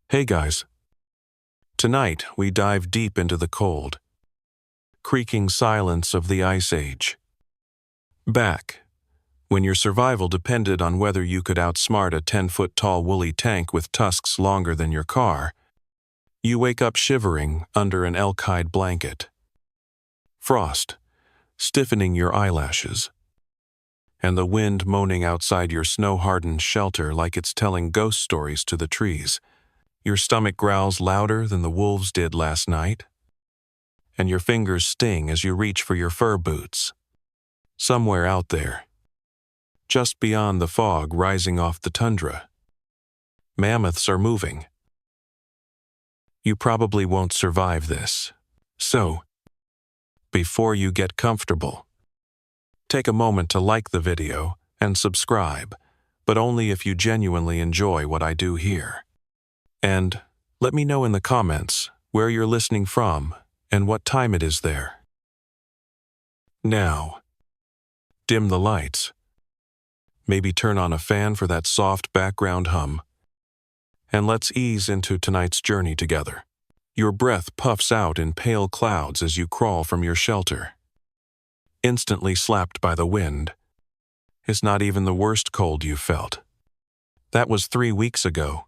Hey guys. Tonight we dive deep into the cold, creaking silence of the Ice Age. Back, when your survival depended on whether you could outsmart a 10-foot-tall woolly tank with tusks longer than your car, you wake up shivering under an elk-hide blanket. Frost, stiffening your eyelashes, and the wind moaning outside your snow-hardened shelter like it's telling ghost stories to the trees. Your stomach growls louder than the wolves did last night, and your fingers sting as you reach for your fur boots. Somewhere out there, just beyond the fog rising off the tundra, mammoths are moving. You probably won't survive this, so, before you get comfortable, take a moment to like the video and subscribe, but only if you genuinely enjoy what I do here. And let me know in the comments where you're listening from and what time it is there. Now, dim the lights. Maybe turn on a fan for that soft background hum. And let's ease into tonight's journey together. Your breath puffs out in pale clouds as you crawl from your shelter. Instantly slapped by the wind. It's not even the worst cold you've felt. That was 3 weeks ago,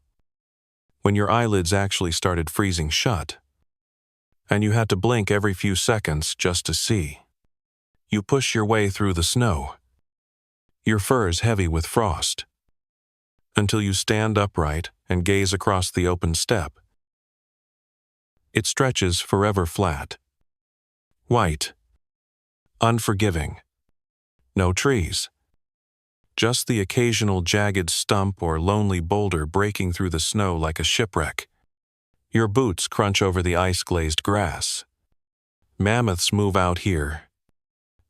when your eyelids actually started freezing shut, and you had to blink every few seconds just to see. You push your way through the snow, your fur is heavy with frost, until you stand upright and gaze across the open steppe. It stretches forever flat, white, unforgiving, no trees. Just the occasional jagged stump or lonely boulder breaking through the snow like a shipwreck. Your boots crunch over the ice-glazed grass. Mammoths move out here.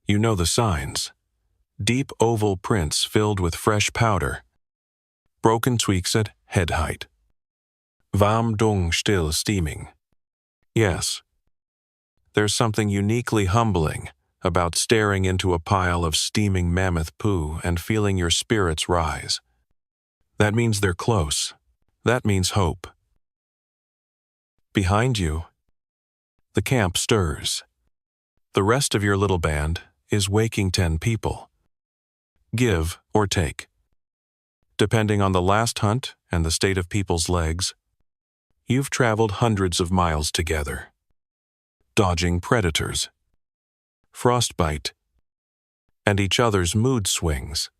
You know the signs. Deep oval prints filled with fresh powder. Broken twigs at head height. Warm Dung still steaming. Yes, there's something uniquely humbling about staring into a pile of steaming mammoth poo and feeling your spirits rise. That means they're close. That means hope. Behind you, the camp stirs. The rest of your little band is waking 10 people. Give or take. Depending on the last hunt and the state of people's legs, you've traveled hundreds of miles together, dodging predators, frostbite, and each other's mood swings.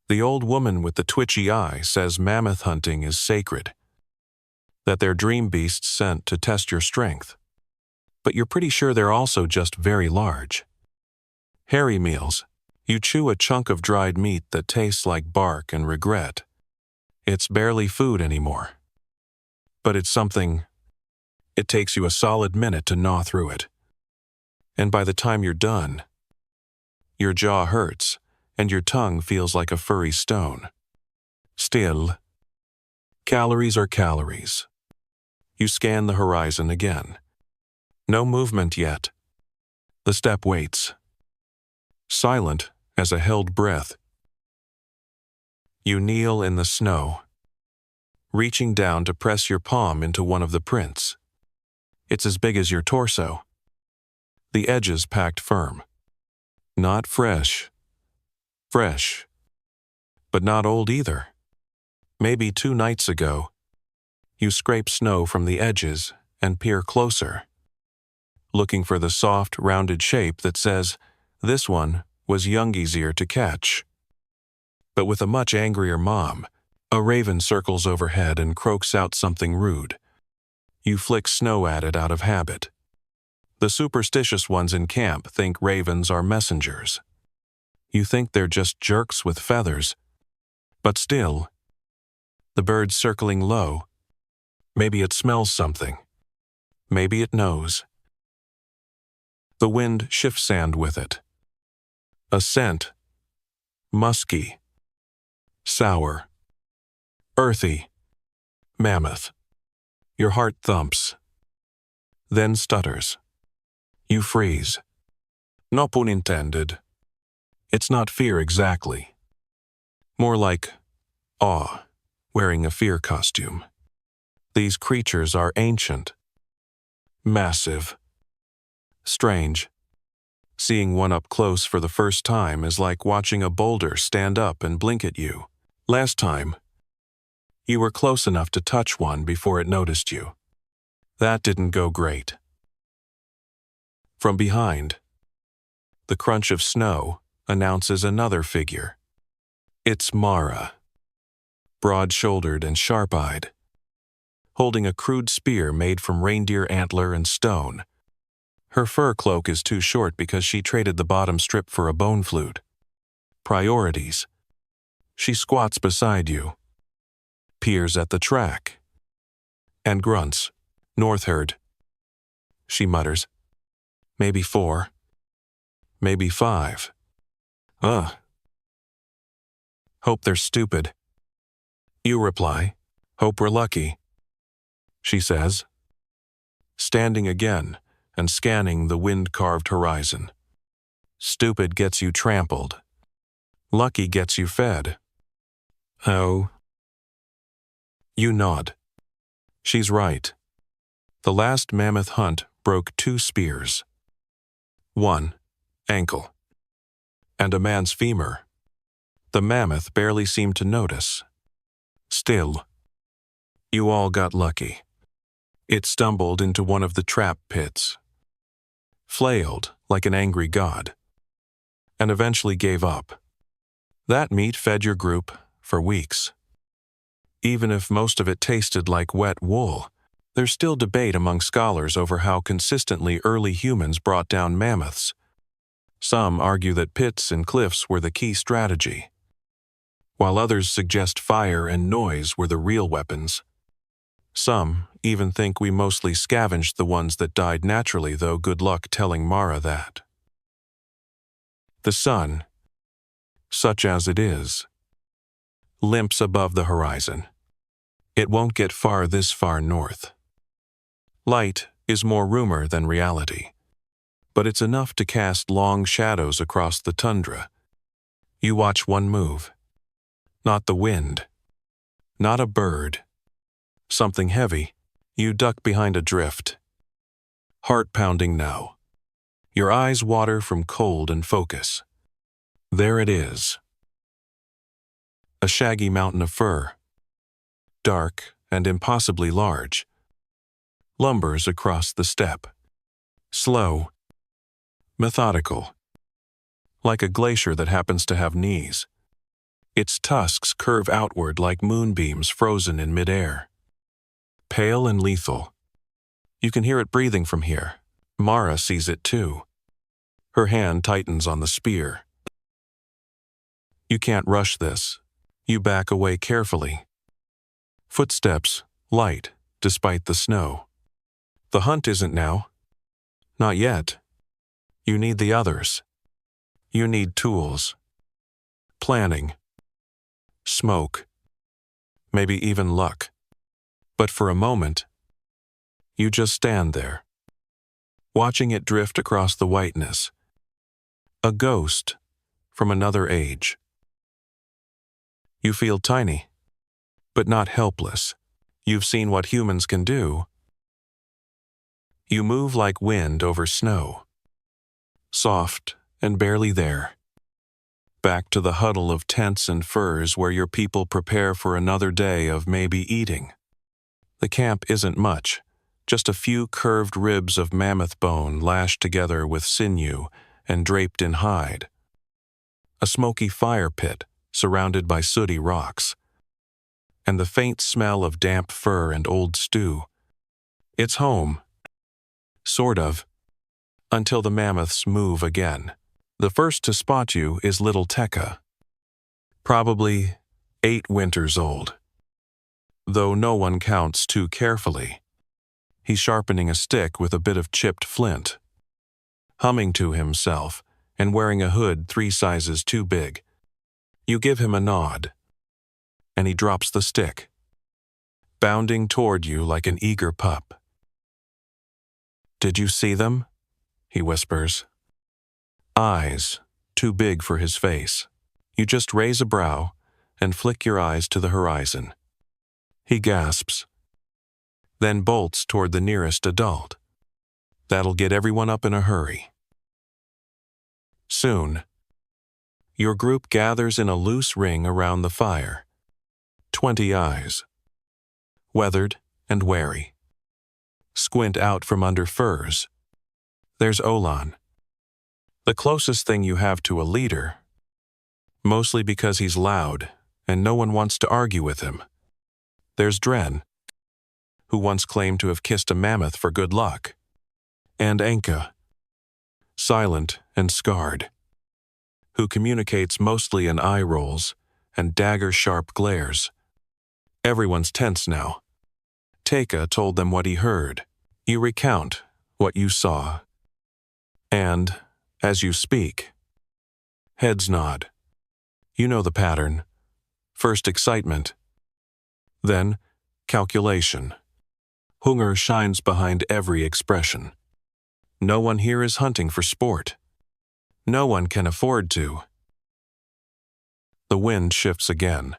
The old woman with the twitchy eye says mammoth hunting is sacred, that they're dream beasts sent to test your strength. But you're pretty sure they're also just very large. Hairy meals. You chew a chunk of dried meat that tastes like bark and regret. It's barely food anymore. But it's something. It takes you a solid minute to gnaw through it. And by the time you're done, your jaw hurts and your tongue feels like a furry stone. Still, calories are calories. You scan the horizon again. No movement yet. The steppe waits. Silent as a held breath. You kneel in the snow, reaching down to press your palm into one of the prints. It's as big as your torso. The edges packed firm. Not fresh. Fresh. But not old either. Maybe 2 nights ago. You scrape snow from the edges and peer closer, looking for the soft, rounded shape that says, this one was young easier to catch. But with a much angrier mom, a raven circles overhead and croaks out something rude. You flick snow at it out of habit. The superstitious ones in camp think ravens are messengers. You think they're just jerks with feathers. But still, the bird's circling low. Maybe it smells something. Maybe it knows. The wind shifts sand with it. A scent. Musky. Sour. Earthy. Mammoth. Your heart thumps. Then stutters. You freeze. No pun intended. It's not fear exactly. More like awe, wearing a fear costume. These creatures are ancient, massive, strange. Seeing one up close for the first time is like watching a boulder stand up and blink at you. Last time, you were close enough to touch one before it noticed you. That didn't go great. From behind, the crunch of snow announces another figure. It's Mara, broad-shouldered and sharp-eyed, holding a crude spear made from reindeer antler and stone. Her fur cloak is too short because she traded the bottom strip for a bone flute. Priorities. She squats beside you, peers at the track, and grunts. Northherd. She mutters. Maybe 4. Maybe 5. Ugh. Hope they're stupid. You reply, hope we're lucky. She says, standing again and scanning the wind-carved horizon. Stupid gets you trampled. Lucky gets you fed. Oh. You nod. She's right. The last mammoth hunt broke 2 spears. 1 ankle, and a man's femur. The mammoth barely seemed to notice. Still, you all got lucky. It stumbled into one of the trap pits, flailed like an angry god, and eventually gave up. That meat fed your group for weeks. Even if most of it tasted like wet wool, there's still debate among scholars over how consistently early humans brought down mammoths. Some argue that pits and cliffs were the key strategy, while others suggest fire and noise were the real weapons. Some even think we mostly scavenged the ones that died naturally, though good luck telling Mara that. The sun, such as it is, limps above the horizon. It won't get far this far north. Light is more rumor than reality, but it's enough to cast long shadows across the tundra. You watch one move. Not the wind. Not a bird. Something heavy. You duck behind a drift. Heart pounding now. Your eyes water from cold and focus. There it is. A shaggy mountain of fur. Dark and impossibly large. Lumbers across the steppe. Slow. Methodical. Like a glacier that happens to have knees. Its tusks curve outward like moonbeams frozen in midair. Pale and lethal. You can hear it breathing from here. Mara sees it too. Her hand tightens on the spear. You can't rush this. You back away carefully. Footsteps, light, despite the snow. The hunt isn't now. Not yet. You need the others. You need tools. Planning. Smoke. Maybe even luck. But for a moment, you just stand there, watching it drift across the whiteness. A ghost from another age. You feel tiny, but not helpless. You've seen what humans can do. You move like wind over snow, soft and barely there. Back to the huddle of tents and furs where your people prepare for another day of maybe eating. The camp isn't much, just a few curved ribs of mammoth bone lashed together with sinew and draped in hide. A smoky fire pit surrounded by sooty rocks, and the faint smell of damp fur and old stew. It's home. Sort of. Until the mammoths move again. The first to spot you is little Tekka. Probably 8 winters old. Though no one counts too carefully. He's sharpening a stick with a bit of chipped flint. Humming to himself and wearing a hood 3 sizes too big. You give him a nod, and he drops the stick, bounding toward you like an eager pup. Did you see them? He whispers. Eyes, too big for his face. You just raise a brow and flick your eyes to the horizon. He gasps. then bolts toward the nearest adult. That'll get everyone up in a hurry. Soon, your group gathers in a loose ring around the fire. 20 eyes, weathered and wary, squint out from under furs. There's Olan, the closest thing you have to a leader, mostly because he's loud and no one wants to argue with him. There's Dren, who once claimed to have kissed a mammoth for good luck, and Anka, silent and scarred, who communicates mostly in eye rolls and dagger-sharp glares. Everyone's tense now. Teka told them what he heard. You recount what you saw. And, as you speak, heads nod. You know the pattern. First excitement, then calculation. Hunger shines behind every expression. No one here is hunting for sport. No one can afford to. The wind shifts again.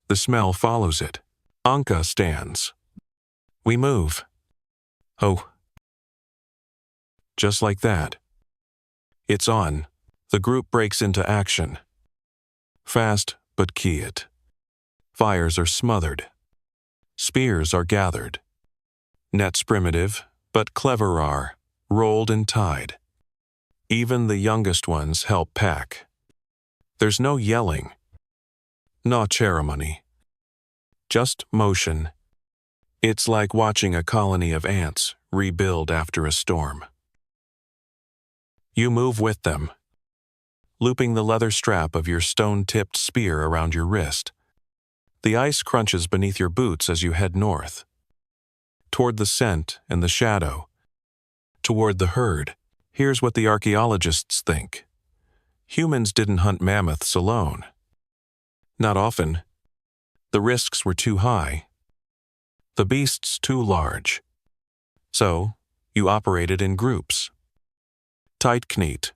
The smell follows it. Anka stands. We move. Oh. Just like that. It's on. The group breaks into action. Fast but quiet. Fires are smothered. Spears are gathered. Nets primitive, but clever are, rolled and tied. Even the youngest ones help pack. There's no yelling. No ceremony. Just motion. It's like watching a colony of ants rebuild after a storm. You move with them, looping the leather strap of your stone-tipped spear around your wrist. The ice crunches beneath your boots as you head north, toward the scent and the shadow, toward the herd. Here's what the archaeologists think. Humans didn't hunt mammoths alone. Not often. The risks were too high. The beasts too large. So, you operated in groups. Tight-knit,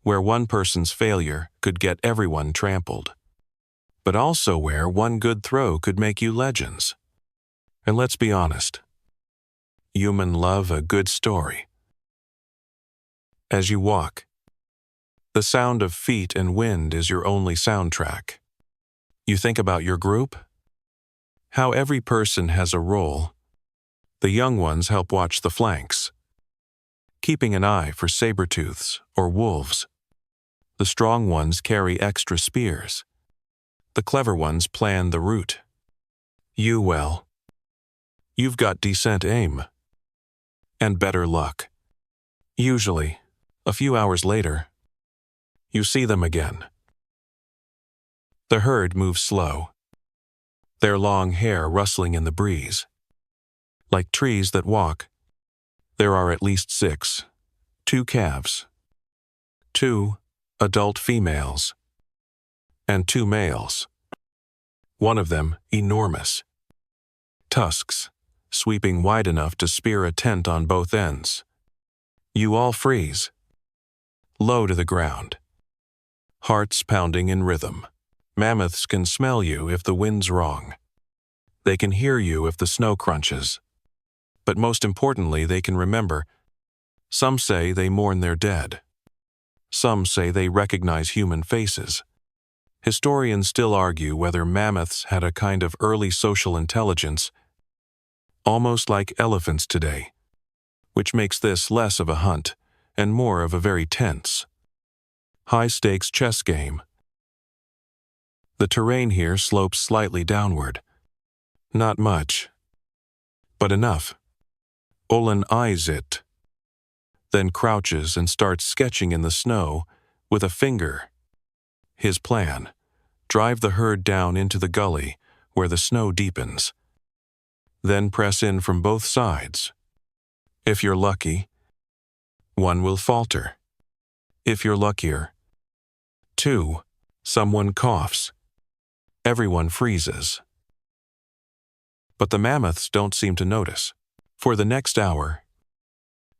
where one person's failure could get everyone trampled, but also where one good throw could make you legends. And let's be honest, humans love a good story. As you walk, the sound of feet and wind is your only soundtrack. You think about your group, how every person has a role. The young ones help watch the flanks, keeping an eye for saber-tooths or wolves. The strong ones carry extra spears. The clever ones plan the route. Well, you've got decent aim. And better luck. Usually, a few hours later, you see them again. The herd moves slow, their long hair rustling in the breeze. Like trees that walk, there are at least 6, 2 calves, 2 adult females, and 2 males. One of them enormous. Tusks, sweeping wide enough to spear a tent on both ends. You all freeze, low to the ground, hearts pounding in rhythm. Mammoths can smell you if the wind's wrong. They can hear you if the snow crunches. But most importantly, they can remember. Some say they mourn their dead. Some say they recognize human faces. Historians still argue whether mammoths had a kind of early social intelligence, almost like elephants today, which makes this less of a hunt and more of a very tense, high-stakes chess game. The terrain here slopes slightly downward. Not much, but enough. Olan eyes it, then crouches and starts sketching in the snow with a finger. His plan: drive the herd down into the gully where the snow deepens. Then press in from both sides. If you're lucky, one will falter. If you're luckier, 2, someone coughs. Everyone freezes. But the mammoths don't seem to notice. For the next hour,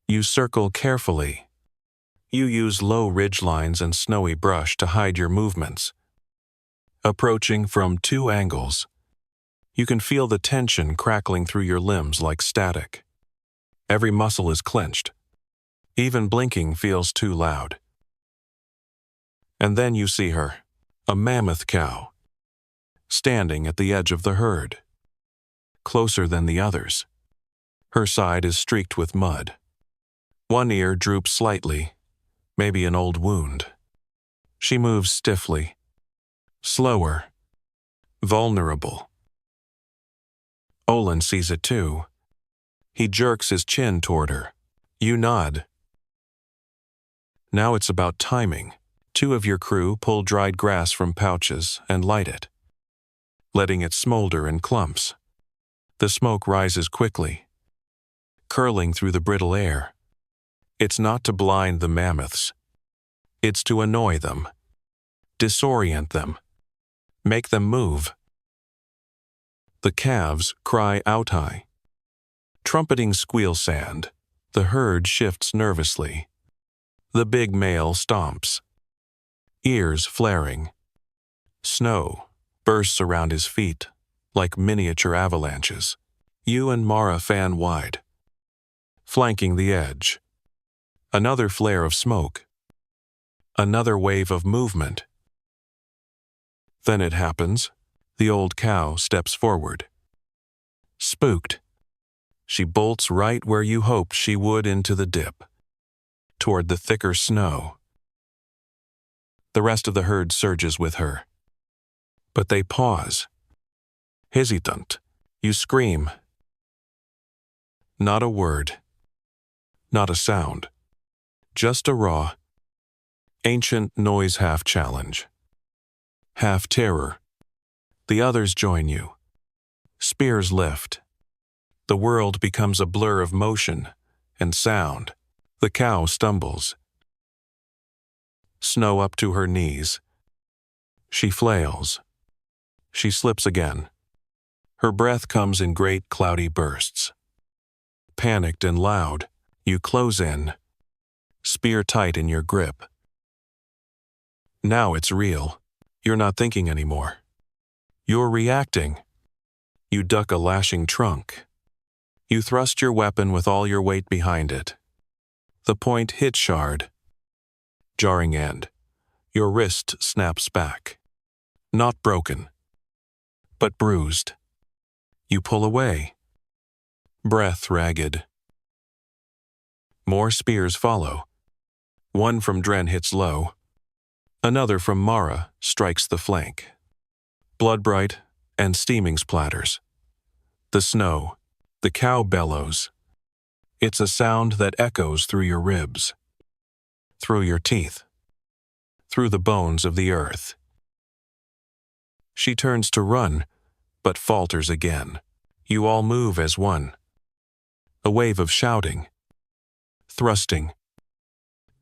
you circle carefully. You use low ridgelines and snowy brush to hide your movements. Approaching from 2 angles, You can feel the tension crackling through your limbs like static. Every muscle is clenched. Even blinking feels too loud. And then you see her, a mammoth cow, standing at the edge of the herd, closer than the others. Her side is streaked with mud. One ear droops slightly, maybe an old wound. She moves stiffly, slower, vulnerable. Olin sees it too. He jerks his chin toward her. You nod. Now it's about timing. 2 of your crew pull dried grass from pouches and light it, letting it smolder in clumps. The smoke rises quickly, curling through the brittle air. It's not to blind the mammoths. It's to annoy them, disorient them, make them move. The calves cry out high. Trumpeting squeal sand, the herd shifts nervously. The big male stomps, ears flaring. Snow bursts around his feet like miniature avalanches. You and Mara fan wide, flanking the edge. Another flare of smoke. Another wave of movement. Then it happens. The old cow steps forward. Spooked, she bolts right where you hoped she would into the dip, toward the thicker snow. The rest of the herd surges with her. But they pause. Hesitant, you scream. Not a word. Not a sound. Just a raw, ancient noise, half challenge, half terror. The others join you. Spears lift. The world becomes a blur of motion and sound. The cow stumbles. Snow up to her knees. She flails. She slips again. Her breath comes in great cloudy bursts. Panicked and loud, you close in, spear tight in your grip. Now it's real. You're not thinking anymore. You're reacting. You duck a lashing trunk. You thrust your weapon with all your weight behind it. The point hits shard. Jarring end. Your wrist snaps back. Not broken, but bruised. You pull away. Breath ragged. More spears follow. One from Dren hits low. Another from Mara strikes the flank. Blood bright and steaming splatters. The snow. The cow bellows. It's a sound that echoes through your ribs, through your teeth, through the bones of the earth. She turns to run, but falters again. You all move as one. A wave of shouting, thrusting,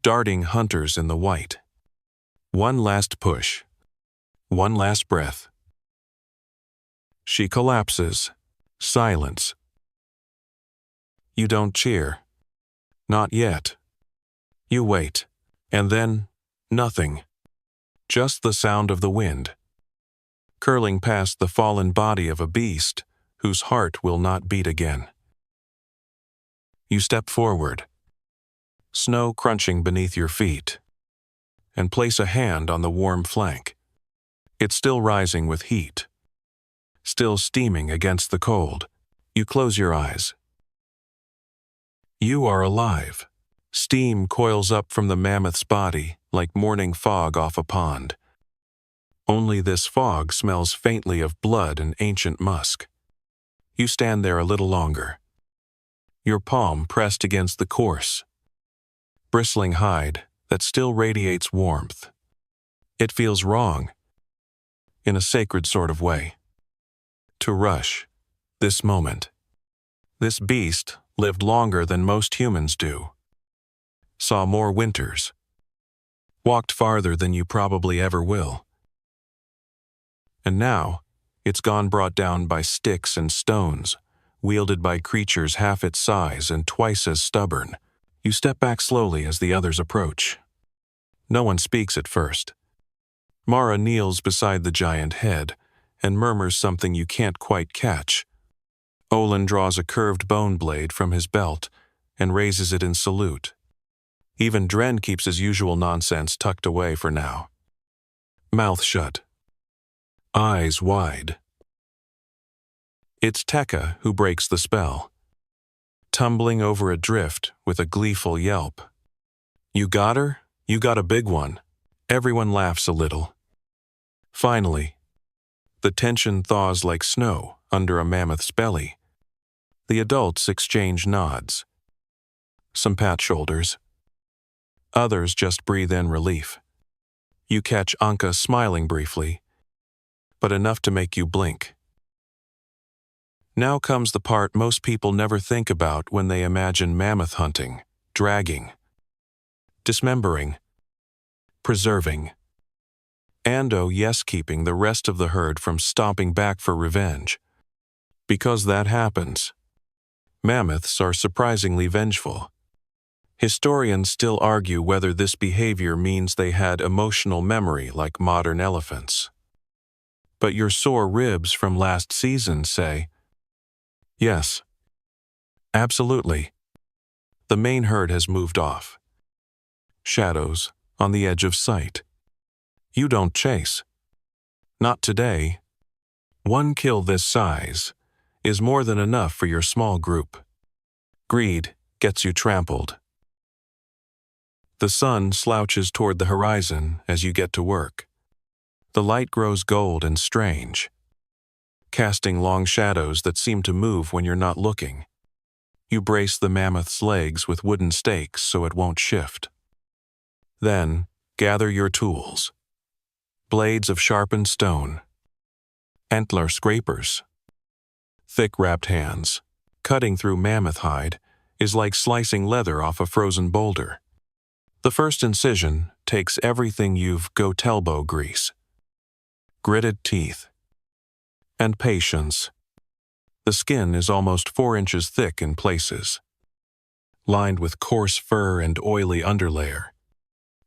darting hunters in the white. One last push, one last breath. She collapses. Silence. You don't cheer. Not yet. You wait. And then, nothing. Just the sound of the wind, curling past the fallen body of a beast whose heart will not beat again. You step forward, snow crunching beneath your feet, and place a hand on the warm flank. It's still rising with heat, still steaming against the cold. You close your eyes. You are alive. Steam coils up from the mammoth's body like morning fog off a pond. Only this fog smells faintly of blood and ancient musk. You stand there a little longer, your palm pressed against the coarse, bristling hide that still radiates warmth. It feels wrong, in a sacred sort of way, to rush this moment. This beast lived longer than most humans do, saw more winters, walked farther than you probably ever will. And now, it's gone brought down by sticks and stones, wielded by creatures half its size and twice as stubborn. You step back slowly as the others approach. No one speaks at first. Mara kneels beside the giant head and murmurs something you can't quite catch. Olin draws a curved bone blade from his belt and raises it in salute. Even Dren keeps his usual nonsense tucked away for now. Mouth shut. Eyes wide. It's Tekka who breaks the spell, tumbling over a drift with a gleeful yelp. You got her? You got a big one. Everyone laughs a little. Finally, the tension thaws like snow under a mammoth's belly. The adults exchange nods. Some pat shoulders. Others just breathe in relief. You catch Anka smiling briefly, but enough to make you blink. Now comes the part most people never think about when they imagine mammoth hunting, dragging, dismembering, preserving, and keeping the rest of the herd from stomping back for revenge. Because that happens. Mammoths are surprisingly vengeful. Historians still argue whether this behavior means they had emotional memory like modern elephants. But your sore ribs from last season say, yes, absolutely. The main herd has moved off. Shadows on the edge of sight. You don't chase. Not today. One kill this size is more than enough for your small group. Greed gets you trampled. The sun slouches toward the horizon as you get to work. The light grows gold and strange, casting long shadows that seem to move when you're not looking. You brace the mammoth's legs with wooden stakes so it won't shift. Then, gather your tools. Blades of sharpened stone. Antler scrapers. Thick-wrapped hands. Cutting through mammoth hide is like slicing leather off a frozen boulder. The first incision takes everything you've go-telbo grease. Gritted teeth. And patience. The skin is almost 4 inches thick in places, lined with coarse fur and oily underlayer.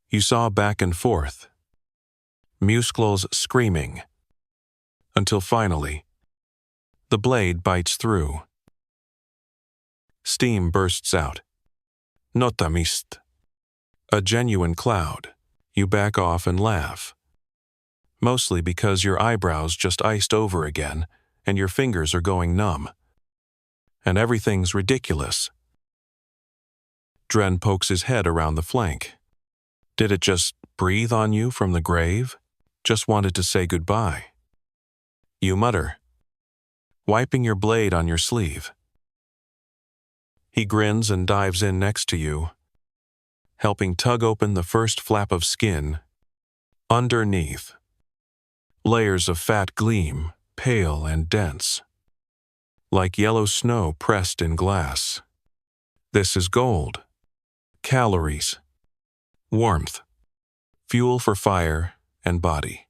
You saw back and forth, muscles screaming, until finally, the blade bites through. Steam bursts out. Nota mist. A genuine cloud. You back off and laugh. Mostly because your eyebrows just iced over again and your fingers are going numb. And everything's ridiculous. Dren pokes his head around the flank. Did it just breathe on you from the grave? Just wanted to say goodbye. You mutter, wiping your blade on your sleeve. He grins and dives in next to you, helping tug open the first flap of skin. Underneath, layers of fat gleam, pale and dense, like yellow snow pressed in glass. This is gold. Calories, warmth, fuel for fire and body.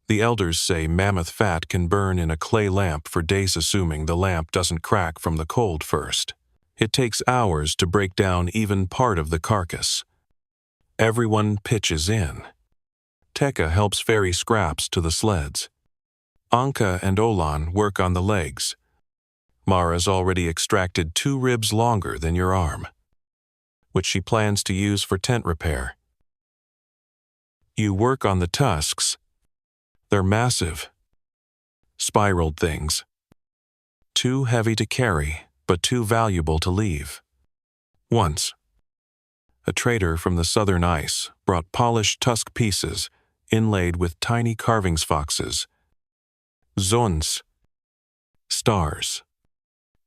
The elders say mammoth fat can burn in a clay lamp for days, assuming the lamp doesn't crack from the cold first. It takes hours to break down even part of the carcass. Everyone pitches in. Tekka helps ferry scraps to the sleds. Anka and Olan work on the legs. Mara's already extracted 2 ribs longer than your arm, which she plans to use for tent repair. You work on the tusks. They're massive, spiraled things. Too heavy to carry, but too valuable to leave. Once, a trader from the southern ice brought polished tusk pieces inlaid with tiny carvings, foxes. Zons. Stars.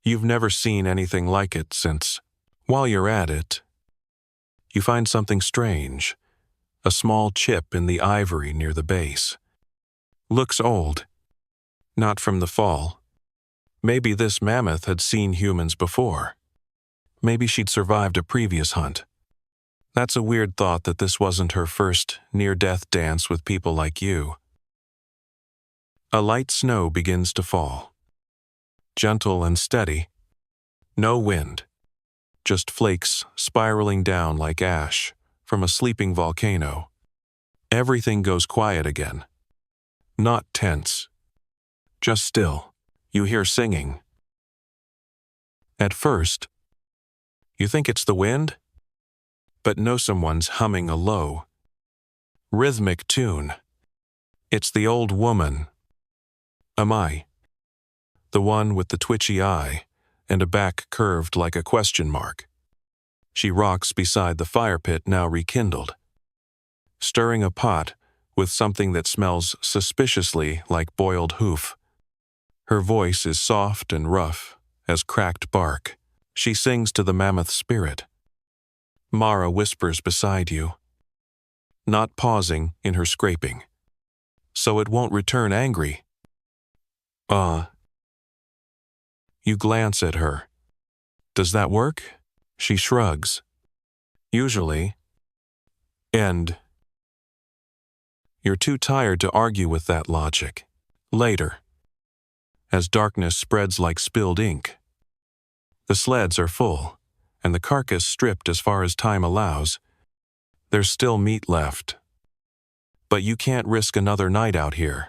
You've never seen anything like it since. While you're at it, you find something strange. A small chip in the ivory near the base. Looks old. Not from the fall. Maybe this mammoth had seen humans before. Maybe she'd survived a previous hunt. That's a weird thought that this wasn't her first near-death dance with people like you. A light snow begins to fall. Gentle and steady. No wind. Just flakes spiraling down like ash from a sleeping volcano. Everything goes quiet again. Not tense. Just still, you hear singing. At first, you think it's the wind, but no, someone's humming a low, rhythmic tune. It's the old woman. Am I? The one with the twitchy eye and a back curved like a question mark. She rocks beside the fire pit now rekindled, stirring a pot with something that smells suspiciously like boiled hoof. Her voice is soft and rough as cracked bark. She sings to the mammoth spirit. Mara whispers beside you, not pausing in her scraping, so it won't return angry. You glance at her. Does that work? She shrugs. Usually. And you're too tired to argue with that logic. Later, as darkness spreads like spilled ink, the sleds are full, and the carcass stripped as far as time allows. There's still meat left. But you can't risk another night out here.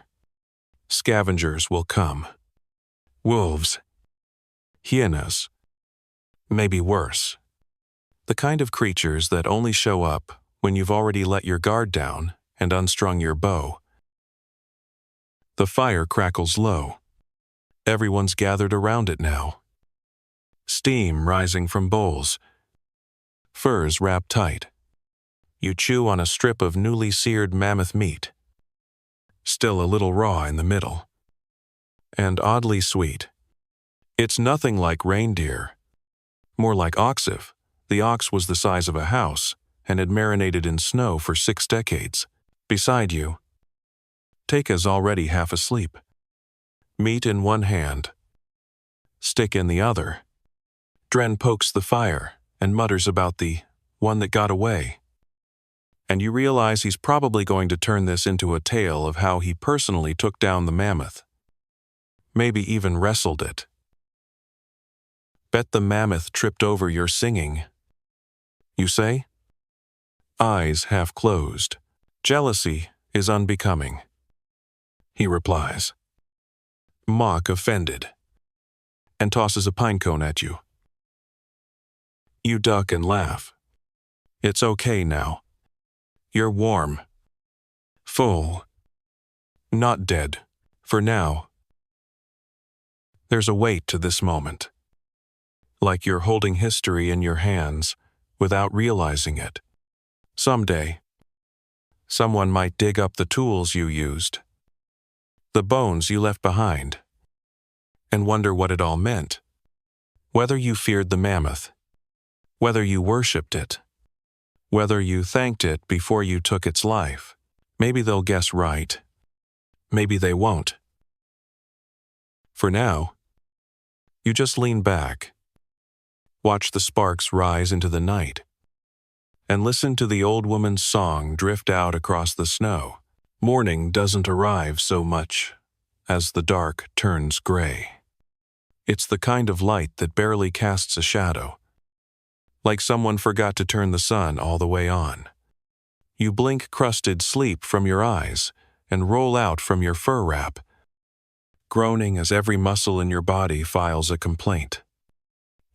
Scavengers will come. Wolves. Hyenas. Maybe worse. The kind of creatures that only show up when you've already let your guard down and unstrung your bow. The fire crackles low. Everyone's gathered around it now. Steam rising from bowls. Furs wrapped tight. You chew on a strip of newly seared mammoth meat. Still a little raw in the middle. And oddly sweet. It's nothing like reindeer. More like oxive. The ox was the size of a house and had marinated in snow for 6 decades. Beside you, Teika's already half asleep. Meat in one hand, stick in the other. Dren pokes the fire and mutters about the one that got away. And you realize he's probably going to turn this into a tale of how he personally took down the mammoth. Maybe even wrestled it. Bet the mammoth tripped over your singing. You say? Eyes half closed. Jealousy is unbecoming. He replies, mock offended, and tosses a pine cone at you. You duck and laugh. It's okay now. You're warm. Full. Not dead. For now. There's a weight to this moment. Like you're holding history in your hands without realizing it. Someday, someone might dig up the tools you used, the bones you left behind, and wonder what it all meant. Whether you feared the mammoth, whether you worshipped it, whether you thanked it before you took its life, maybe they'll guess right. Maybe they won't. For now, you just lean back, watch the sparks rise into the night, and listen to the old woman's song drift out across the snow. Morning doesn't arrive so much as the dark turns gray. It's the kind of light that barely casts a shadow, like someone forgot to turn the sun all the way on. You blink crusted sleep from your eyes and roll out from your fur wrap, groaning as every muscle in your body files a complaint.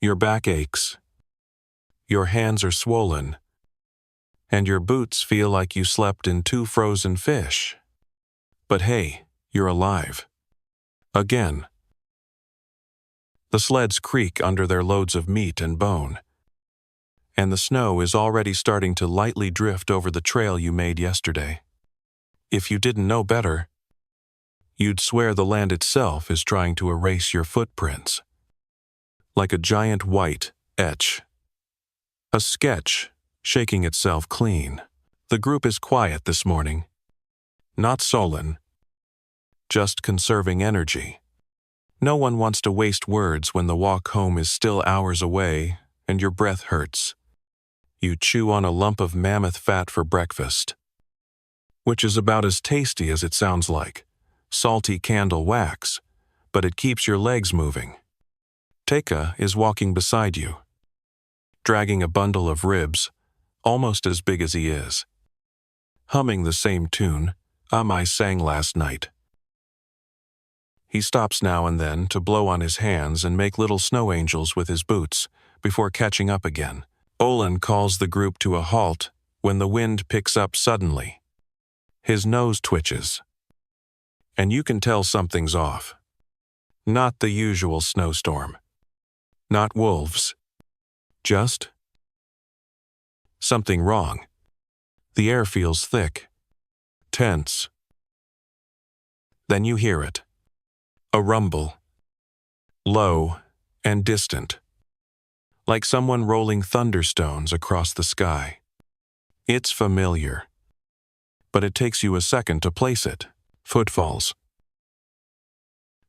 Your back aches, your hands are swollen, and your boots feel like you slept in 2 frozen fish. But hey, you're alive. Again. The sleds creak under their loads of meat and bone, and the snow is already starting to lightly drift over the trail you made yesterday. If you didn't know better, you'd swear the land itself is trying to erase your footprints. Like a giant white etch. A sketch shaking itself clean. The group is quiet this morning. Not sullen. Just conserving energy. No one wants to waste words when the walk home is still hours away and your breath hurts. You chew on a lump of mammoth fat for breakfast, which is about as tasty as it sounds like. Salty candle wax, but it keeps your legs moving. Teika is walking beside you, dragging a bundle of ribs, almost as big as he is. Humming the same tune I sang last night. He stops now and then to blow on his hands and make little snow angels with his boots before catching up again. Olin calls the group to a halt when the wind picks up suddenly. His nose twitches, and you can tell something's off. Not the usual snowstorm. Not wolves. Just something wrong. The air feels thick, tense. Then you hear it. A rumble. Low and distant. Like someone rolling thunderstones across the sky. It's familiar. But it takes you a second to place it. Footfalls.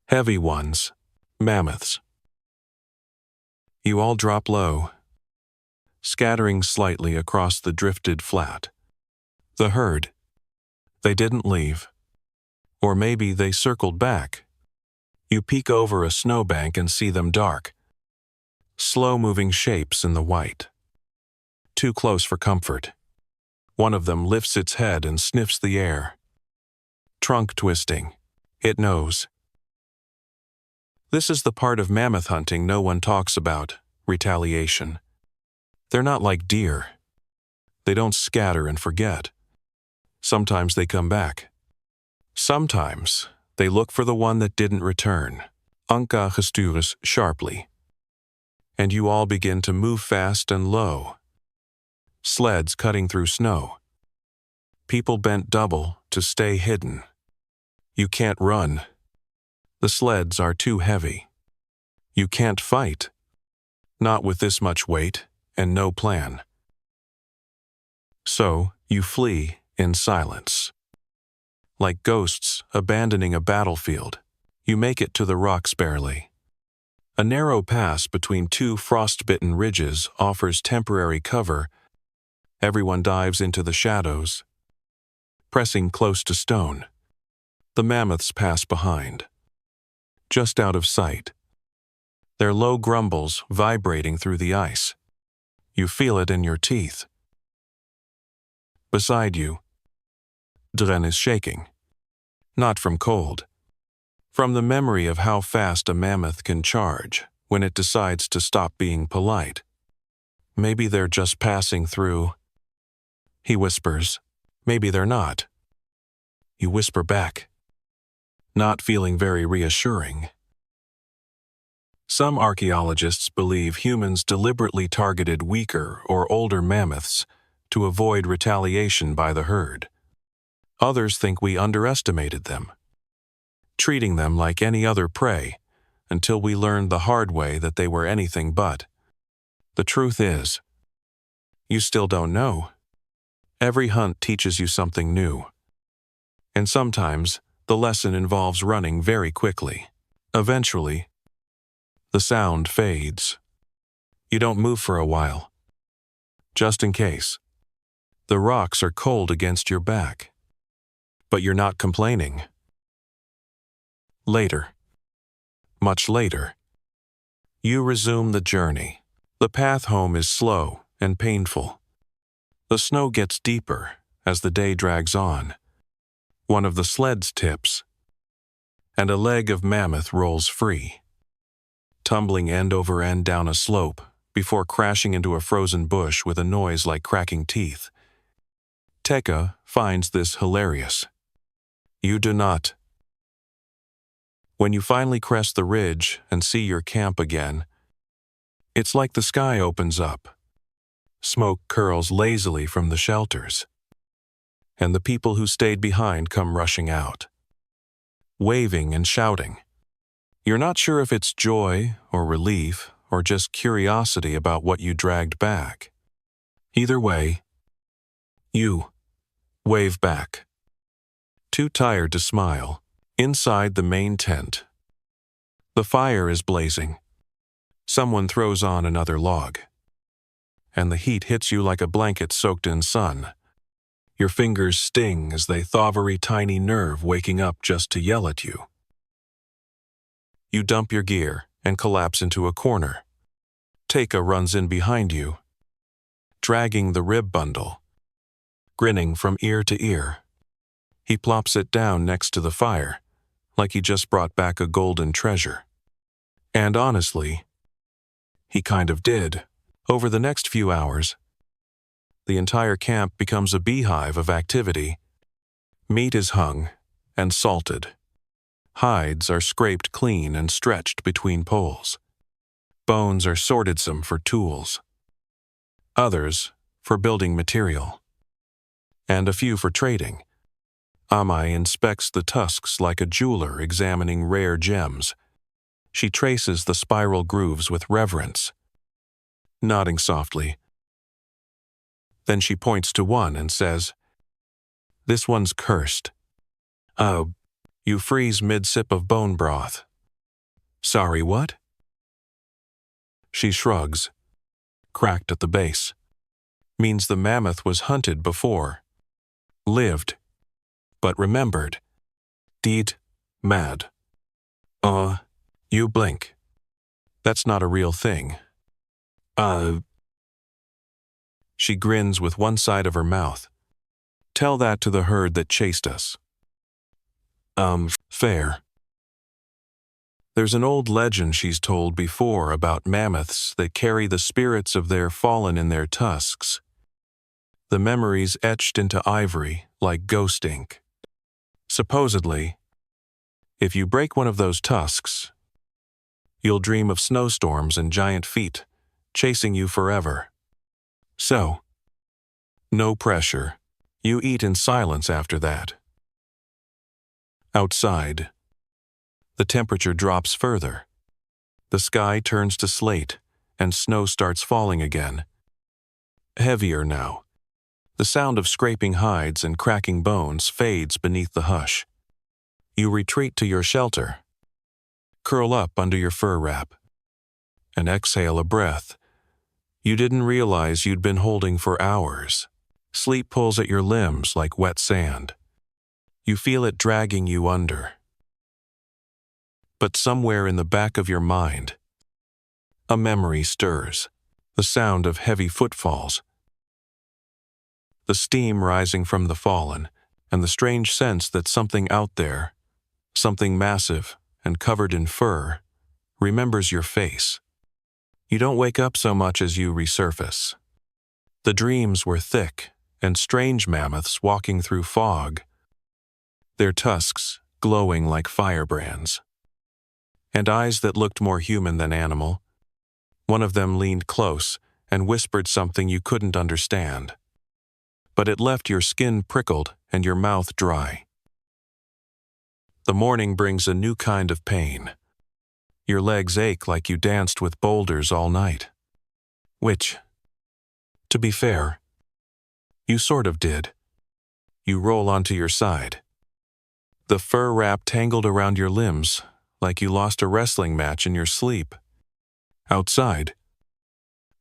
Heavy ones. Mammoths. You all drop low, scattering slightly across the drifted flat. The herd. They didn't leave. Or maybe they circled back. You peek over a snowbank and see them dark. Slow-moving shapes in the white. Too close for comfort. One of them lifts its head and sniffs the air. Trunk twisting. It knows. This is the part of mammoth hunting no one talks about, retaliation. They're not like deer. They don't scatter and forget. Sometimes they come back. Sometimes they look for the one that didn't return. Anka gestuurd sharply. And you all begin to move fast and low. Sleds cutting through snow. People bent double to stay hidden. You can't run. The sleds are too heavy. You can't fight. Not with this much weight and no plan. So you flee in silence. Like ghosts abandoning a battlefield, you make it to the rocks barely. A narrow pass between two frost-bitten ridges offers temporary cover. Everyone dives into the shadows, pressing close to stone. The mammoths pass behind. Just out of sight. Their low grumbles vibrating through the ice. You feel it in your teeth. Beside you, Dren is shaking. Not from cold. From the memory of how fast a mammoth can charge when it decides to stop being polite. Maybe they're just passing through. He whispers. Maybe they're not. You whisper back. Not feeling very reassuring. Some archaeologists believe humans deliberately targeted weaker or older mammoths to avoid retaliation by the herd. Others think we underestimated them, treating them like any other prey until we learned the hard way that they were anything but. The truth is, you still don't know. Every hunt teaches you something new. And sometimes, the lesson involves running very quickly. Eventually, the sound fades. You don't move for a while. Just in case. The rocks are cold against your back. But you're not complaining. Later. Much later. You resume the journey. The path home is slow and painful. The snow gets deeper as the day drags on. One of the sleds tips, and a leg of mammoth rolls free, tumbling end over end down a slope before crashing into a frozen bush with a noise like cracking teeth. Tekka finds this hilarious. You do not. When you finally crest the ridge and see your camp again, it's like the sky opens up. Smoke curls lazily from the shelters. And the people who stayed behind come rushing out, waving and shouting. You're not sure if it's joy or relief or just curiosity about what you dragged back. Either way, you wave back. Too tired to smile, inside the main tent. The fire is blazing. Someone throws on another log. And the heat hits you like a blanket soaked in sun. Your fingers sting as they thaw every tiny nerve waking up just to yell at you. You dump your gear and collapse into a corner. Tekka runs in behind you, dragging the rib bundle, grinning from ear to ear. He plops it down next to the fire, like he just brought back a golden treasure. And honestly, he kind of did. Over the next few hours, the entire camp becomes a beehive of activity. Meat is hung and salted. Hides are scraped clean and stretched between poles. Bones are sorted, some for tools, others for building material, and a few for trading. Amai inspects the tusks like a jeweler examining rare gems. She traces the spiral grooves with reverence, nodding softly. Then she points to one and says, "This one's cursed." "Oh." You freeze mid-sip of bone broth. "Sorry, what?" She shrugs. "Cracked at the base. Means the mammoth was hunted before. Lived, but remembered. Deed, mad. You blink. That's not a real thing. She grins with one side of her mouth. "Tell that to the herd that chased us." Fair. There's an old legend she's told before about mammoths that carry the spirits of their fallen in their tusks. The memories etched into ivory like ghost ink. Supposedly, if you break one of those tusks, you'll dream of snowstorms and giant feet chasing you forever. So, no pressure. You eat in silence after that. Outside, the temperature drops further. The sky turns to slate, and snow starts falling again. Heavier now. The sound of scraping hides and cracking bones fades beneath the hush. You retreat to your shelter, curl up under your fur wrap, and exhale a breath you didn't realize you'd been holding for hours. Sleep pulls at your limbs like wet sand. You feel it dragging you under. But somewhere in the back of your mind, a memory stirs, the sound of heavy footfalls, the steam rising from the fallen, and the strange sense that something out there, something massive and covered in fur, remembers your face. You don't wake up so much as you resurface. The dreams were thick and strange mammoths walking through fog, their tusks glowing like firebrands, and eyes that looked more human than animal. One of them leaned close and whispered something you couldn't understand, but it left your skin prickled and your mouth dry. The morning brings a new kind of pain. Your legs ache like you danced with boulders all night. Which, to be fair, you sort of did. You roll onto your side. The fur wrap tangled around your limbs like you lost a wrestling match in your sleep. Outside,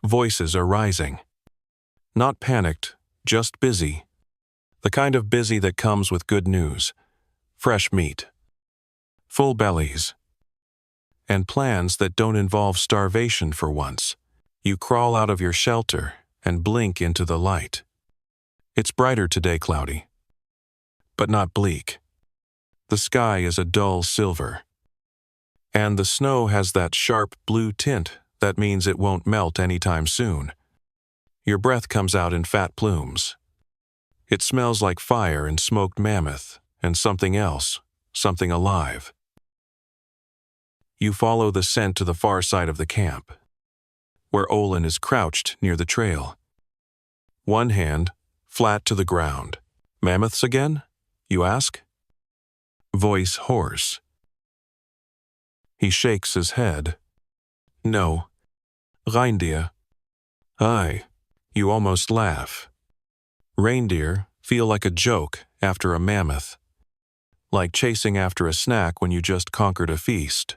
voices are rising. Not panicked, just busy. The kind of busy that comes with good news. Fresh meat. Full bellies. And plans that don't involve starvation for once. You crawl out of your shelter and blink into the light. It's brighter today, cloudy, but not bleak. The sky is a dull silver, and the snow has that sharp blue tint that means it won't melt anytime soon. Your breath comes out in fat plumes. It smells like fire and smoked mammoth and something else, something alive. You follow the scent to the far side of the camp, where Olin is crouched near the trail. One hand flat to the ground. "Mammoths again?" you ask. Voice hoarse. He shakes his head. "No. Reindeer." "Aye." You almost laugh. Reindeer feel like a joke after a mammoth, like chasing after a snack when you just conquered a feast.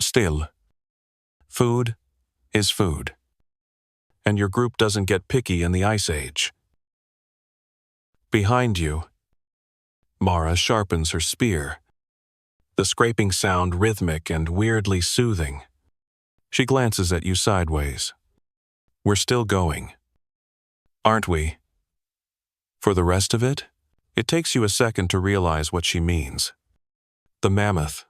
Still, food is food, and your group doesn't get picky in the Ice Age. Behind you, Mara sharpens her spear, the scraping sound rhythmic and weirdly soothing. She glances at you sideways. "We're still going, aren't we?" For the rest of it, it takes you a second to realize what she means. The mammoth.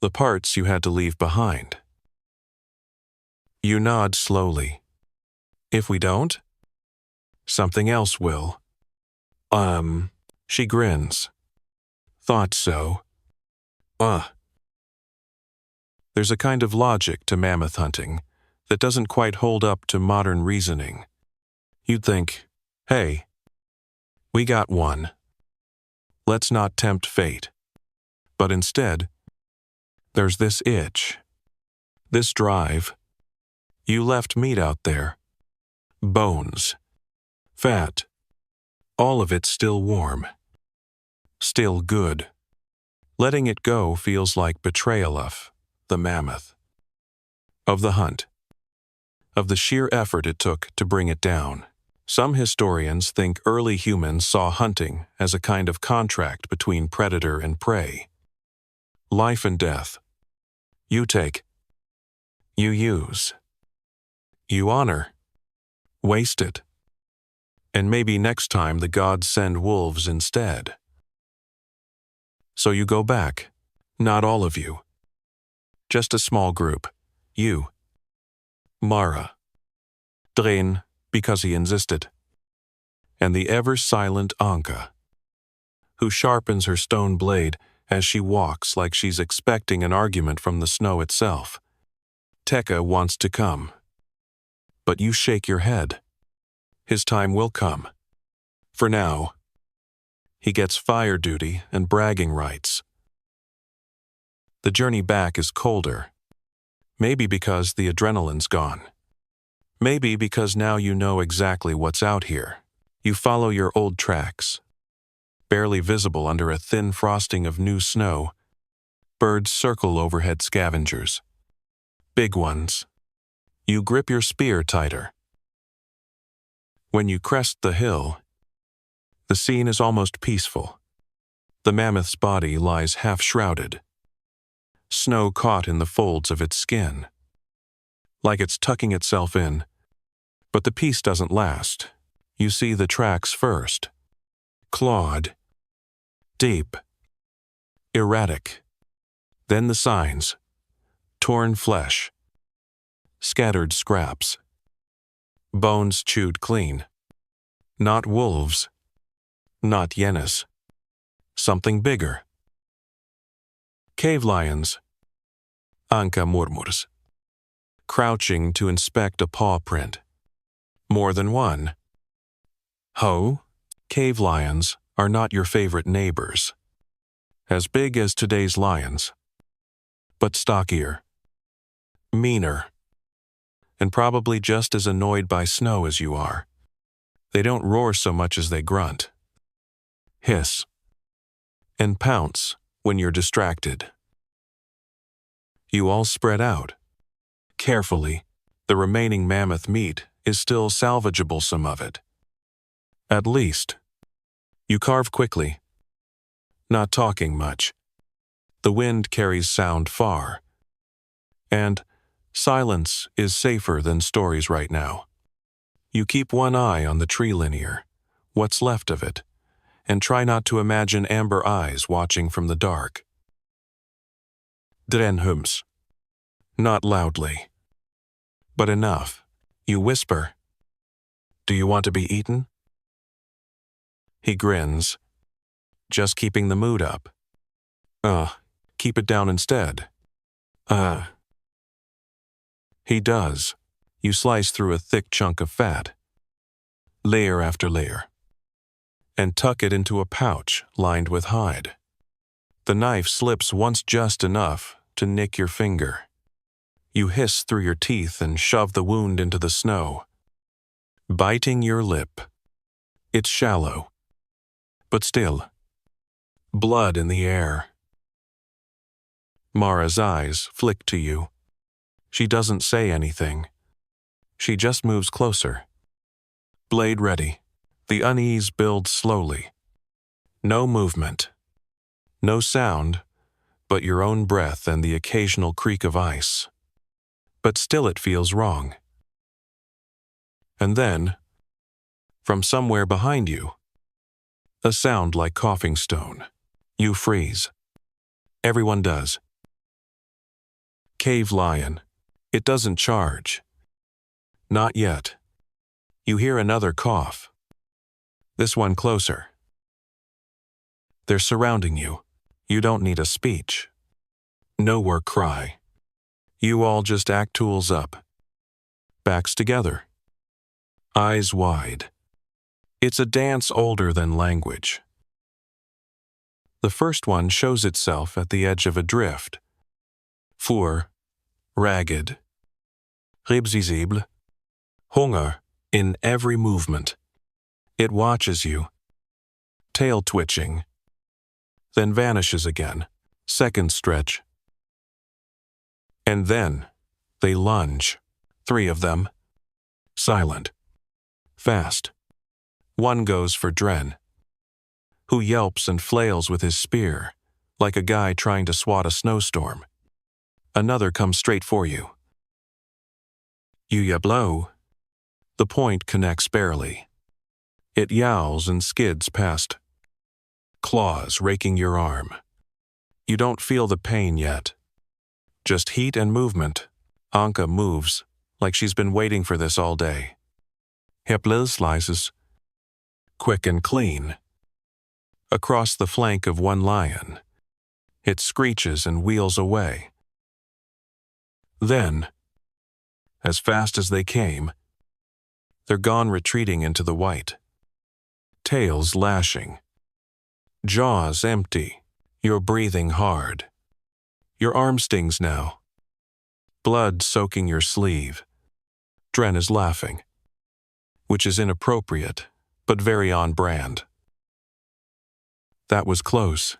The parts you had to leave behind. You nod slowly. If we don't? Something else will. She grins. Thought so. There's a kind of logic to mammoth hunting that doesn't quite hold up to modern reasoning. You'd think, hey, we got one. Let's not tempt fate. But instead, there's this itch. This drive. You left meat out there. Bones. Fat. All of it still warm. Still good. Letting it go feels like betrayal of the mammoth. Of the hunt. Of the sheer effort it took to bring it down. Some historians think early humans saw hunting as a kind of contract between predator and prey. Life and death. You take. You use. You honor. Waste it. And maybe next time the gods send wolves instead. So you go back. Not all of you. Just a small group. You. Mara. Drain, because he insisted. And the ever-silent Anka, who sharpens her stone blade as she walks like she's expecting an argument from the snow itself. Tekka wants to come. But you shake your head. His time will come. For now, he gets fire duty and bragging rights. The journey back is colder. Maybe because the adrenaline's gone. Maybe because now you know exactly what's out here. You follow your old tracks. Barely visible under a thin frosting of new snow, birds circle overhead scavengers. Big ones. You grip your spear tighter. When you crest the hill, the scene is almost peaceful. The mammoth's body lies half-shrouded. Snow caught in the folds of its skin. Like it's tucking itself in. But the peace doesn't last. You see the tracks first. Clawed. Deep. Erratic. Then the signs. Torn flesh. Scattered scraps. Bones chewed clean. Not wolves. Not hyenas. Something bigger. Cave lions. Anka murmurs. Crouching to inspect a paw print. More than one. Ho, cave lions are not your favorite neighbors. As big as today's lions. But stockier. Meaner. And probably just as annoyed by snow as you are. They don't roar so much as they grunt. Hiss. And pounce when you're distracted. You all spread out. Carefully, the remaining mammoth meat is still salvageable, some of it. At least. You carve quickly. Not talking much. The wind carries sound far. And silence is safer than stories right now. You keep one eye on the tree linear, what's left of it, and try not to imagine amber eyes watching from the dark. Dren hums. Not loudly. But enough. You whisper. Do you want to be eaten? He grins. Just keeping the mood up. Keep it down instead. He does. You slice through a thick chunk of fat. Layer after layer. And tuck it into a pouch lined with hide. The knife slips once just enough to nick your finger. You hiss through your teeth and shove the wound into the snow. Biting your lip. It's shallow. But still. Blood in the air. Mara's eyes flick to you. She doesn't say anything. She just moves closer. Blade ready. The unease builds slowly. No movement. No sound, but your own breath and the occasional creak of ice. But still it feels wrong. And then, from somewhere behind you, a sound like coughing stone. You freeze. Everyone does. Cave lion. It doesn't charge. Not yet. You hear another cough. This one closer. They're surrounding you. You don't need a speech. No work cry. You all just act tools up. Backs together. Eyes wide. It's a dance older than language. The first one shows itself at the edge of a drift. Four, ragged. Ribsisible. Hunger in every movement. It watches you. Tail twitching. Then vanishes again. Second stretch. And then they lunge. 3 of them. Silent. Fast. One goes for Dren, who yelps and flails with his spear, like a guy trying to swat a snowstorm. Another comes straight for you. You blow. The point connects barely. It yowls and skids past. Claws raking your arm. You don't feel the pain yet. Just heat and movement. Anka moves, like she's been waiting for this all day. Hiplis slices. Quick and clean. Across the flank of one lion. It screeches and wheels away. Then, as fast as they came, they're gone retreating into the white. Tails lashing. Jaws empty. You're breathing hard. Your arm stings now. Blood soaking your sleeve. Dren is laughing, which is inappropriate, but very on brand. That was close.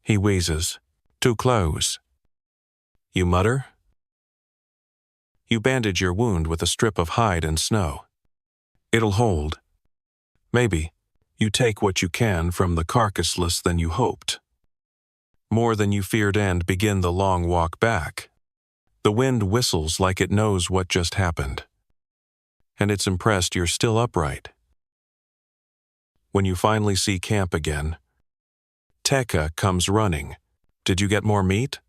He wheezes. Too close. You mutter? You bandage your wound with a strip of hide and snow. It'll hold. Maybe you take what you can from the carcassless than you hoped. More than you feared, and begin the long walk back. The wind whistles like it knows what just happened. And it's impressed you're still upright. When you finally see camp again, Tekka comes running. Did you get more meat?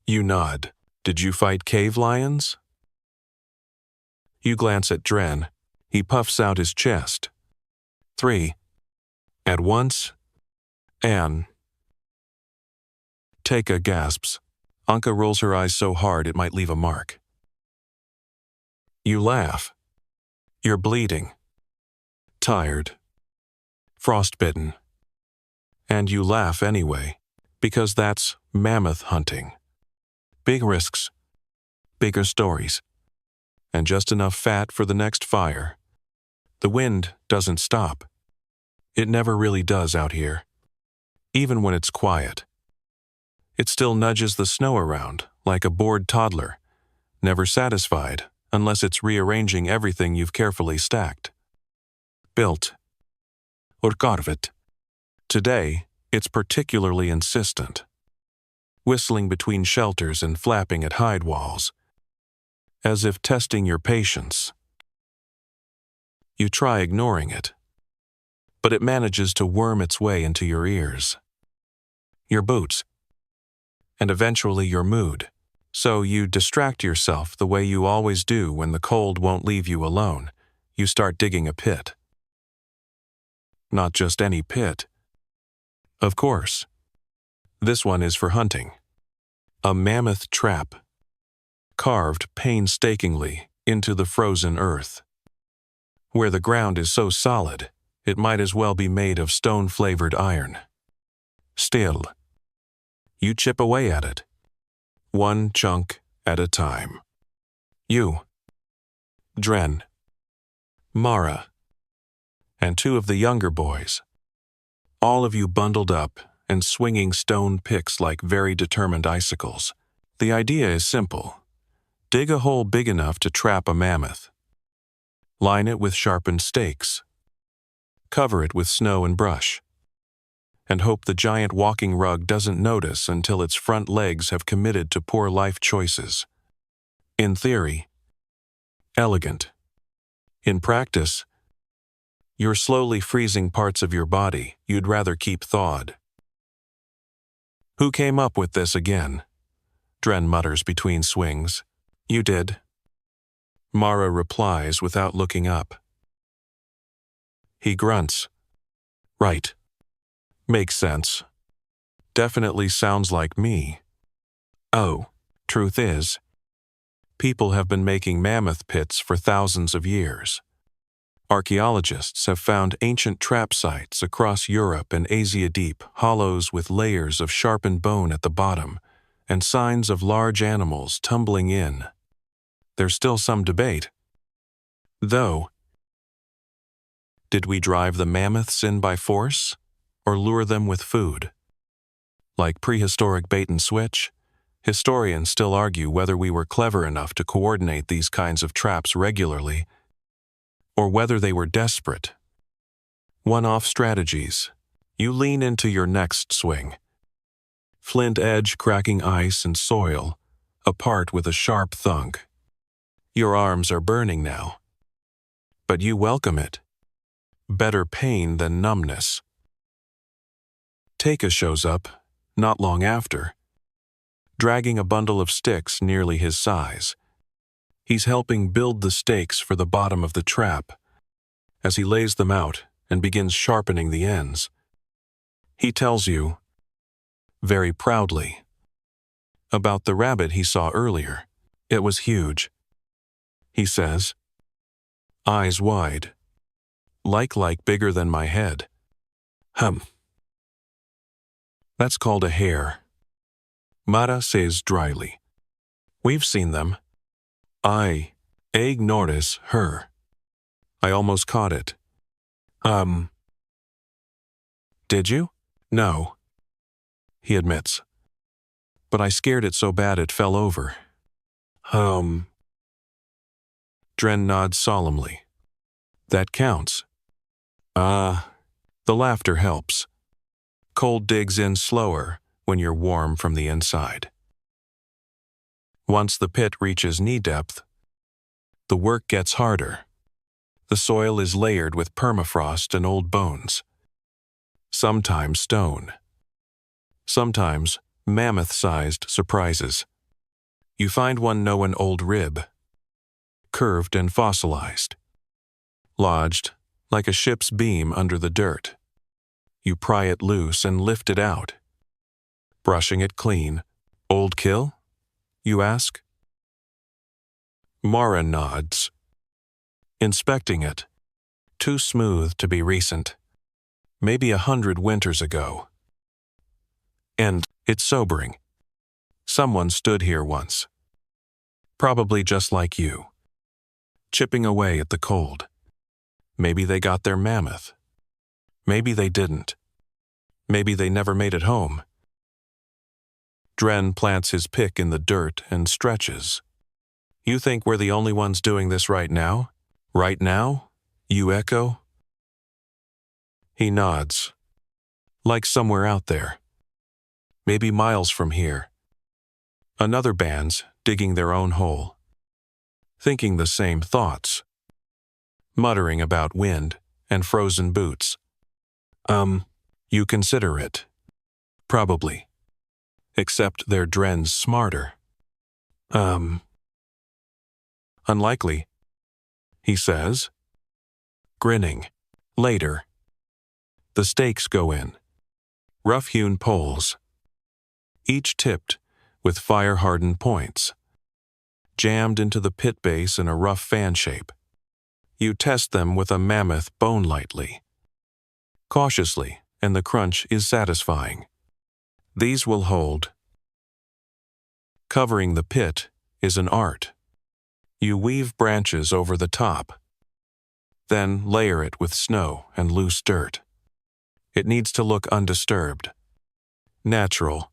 You nod. Did you fight cave lions? You glance at Dren. He puffs out his chest. 3. At once? Anne. Tekka gasps. Anka rolls her eyes so hard it might leave a mark. You laugh. You're bleeding. Tired. Frostbitten. And you laugh anyway, because that's mammoth hunting. Big risks, bigger stories, and just enough fat for the next fire. The wind doesn't stop. It never really does out here. Even when it's quiet. It still nudges the snow around like a bored toddler, never satisfied unless it's rearranging everything you've carefully stacked. Built. Or carvet. Today, it's particularly insistent. Whistling between shelters and flapping at hide walls, as if testing your patience. You try ignoring it, but it manages to worm its way into your ears, your boots, and eventually your mood, so you distract yourself the way you always do when the cold won't leave you alone. You start digging a pit. Not just any pit. Of course. This one is for hunting. A mammoth trap, carved painstakingly into the frozen earth. Where the ground is so solid, it might as well be made of stone-flavored iron. Still, you chip away at it, one chunk at a time. You, Dren, Mara, and 2 of the younger boys, all of you bundled up and swinging stone picks like very determined icicles. The idea is simple. Dig a hole big enough to trap a mammoth. Line it with sharpened stakes. Cover it with snow and brush. And hope the giant walking rug doesn't notice until its front legs have committed to poor life choices. In theory, elegant. In practice, you're slowly freezing parts of your body you'd rather keep thawed. Who came up with this again? Dren mutters between swings. You did. Mara replies without looking up. He grunts. Right. Makes sense. Definitely sounds like me. Oh, truth is, people have been making mammoth pits for thousands of years. Archaeologists have found ancient trap sites across Europe and Asia Deep, hollows with layers of sharpened bone at the bottom, and signs of large animals tumbling in. There's still some debate. Though, did we drive the mammoths in by force, or lure them with food? Like prehistoric bait and switch, historians still argue whether we were clever enough to coordinate these kinds of traps regularly, or whether they were desperate. One-off strategies. You lean into your next swing. Flint edge cracking ice and soil, apart with a sharp thunk. Your arms are burning now. But you welcome it. Better pain than numbness. Taka shows up, not long after, dragging a bundle of sticks nearly his size. He's helping build the stakes for the bottom of the trap. As he lays them out and begins sharpening the ends, he tells you, very proudly, about the rabbit he saw earlier. It was huge. He says, eyes wide, like bigger than my head. That's called a hare. Mara says dryly. We've seen them. I ignored her. I almost caught it. Did you? No. He admits. But I scared it so bad it fell over. Dren nods solemnly. That counts. The laughter helps. Cold digs in slower when you're warm from the inside. Once the pit reaches knee depth, the work gets harder. The soil is layered with permafrost and old bones. Sometimes stone. Sometimes mammoth-sized surprises. You find one know an old rib, curved and fossilized, lodged like a ship's beam under the dirt. You pry it loose and lift it out, brushing it clean. Old kill? You ask. Mara nods, inspecting it. Too smooth to be recent. Maybe 100 winters ago. And it's sobering. Someone stood here once. Probably just like you. Chipping away at the cold. Maybe they got their mammoth. Maybe they didn't. Maybe they never made it home. Dren plants his pick in the dirt and stretches. You think we're the only ones doing this right now? Right now? You echo? He nods. Like somewhere out there. Maybe miles from here. Another band's digging their own hole. Thinking the same thoughts. Muttering about wind and frozen boots. You consider it. Probably. Except they're Dren's smarter. Unlikely, he says, grinning. Later. The stakes go in. Rough-hewn poles. Each tipped with fire-hardened points. Jammed into the pit base in a rough fan shape. You test them with a mammoth bone lightly. Cautiously, and the crunch is satisfying. These will hold. Covering the pit is an art. You weave branches over the top. Then layer it with snow and loose dirt. It needs to look undisturbed. Natural.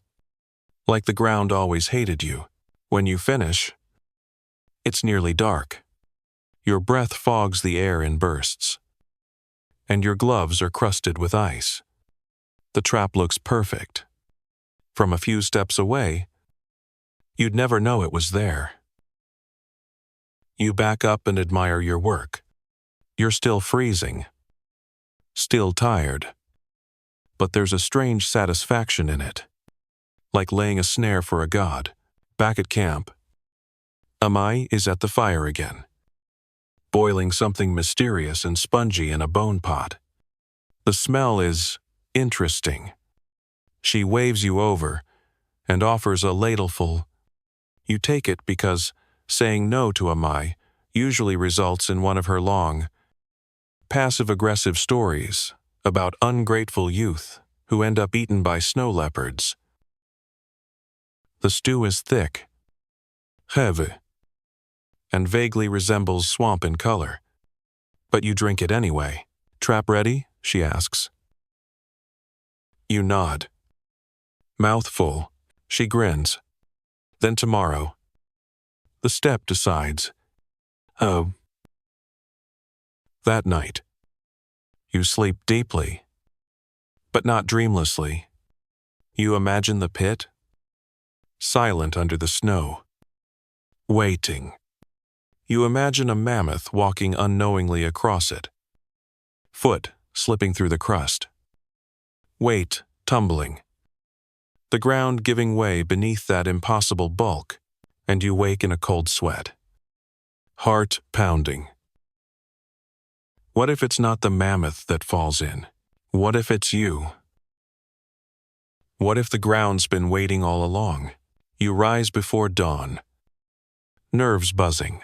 Like the ground always hated you. When you finish, it's nearly dark. Your breath fogs the air in bursts. And your gloves are crusted with ice. The trap looks perfect. From a few steps away, you'd never know it was there. You back up and admire your work. You're still freezing. Still tired. But there's a strange satisfaction in it. like laying a snare for a god. Back at camp, Amai is at the fire again, boiling something mysterious and spongy in a bone pot. The smell is interesting. She waves you over and offers a ladleful. You take it because saying no to Amai usually results in one of her long, passive-aggressive stories about ungrateful youth who end up eaten by snow leopards. The stew is thick, heavy, and vaguely resembles swamp in color. But you drink it anyway. Trap ready? She asks. You nod. Mouth full, she grins. Then tomorrow. The steppe decides. Oh. That night. You sleep deeply, but not dreamlessly. You imagine the pit, silent under the snow, waiting. You imagine a mammoth walking unknowingly across it, foot slipping through the crust, weight tumbling, the ground giving way beneath that impossible bulk, and you wake in a cold sweat, heart pounding. What if it's not the mammoth that falls in? What if it's you? What if the ground's been waiting all along? You rise before dawn, nerves buzzing,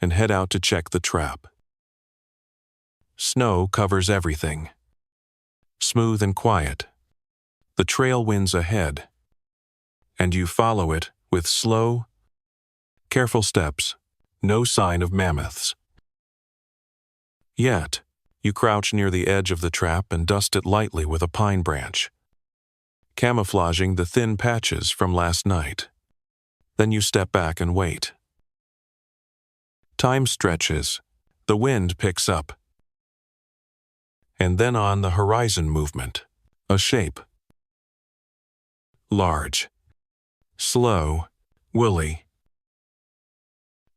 and head out to check the trap. Snow covers everything, smooth and quiet. The trail winds ahead, and you follow it with slow, careful steps, no sign of mammoths. Yet, you crouch near the edge of the trap and dust it lightly with a pine branch, camouflaging the thin patches from last night. Then you step back and wait. Time stretches, the wind picks up, and then on the horizon movement, a shape. Large, slow, woolly.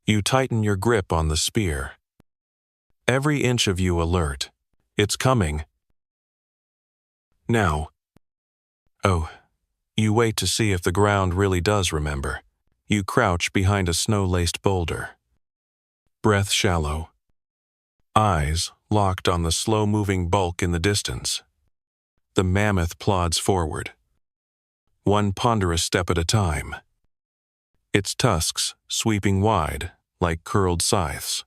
You tighten your grip on the spear. Every inch of you alert. It's coming. Now. Oh, you wait to see if the ground really does remember. You crouch behind a snow-laced boulder. Breath shallow. Eyes locked on the slow-moving bulk in the distance. The mammoth plods forward, one ponderous step at a time, its tusks sweeping wide like curled scythes.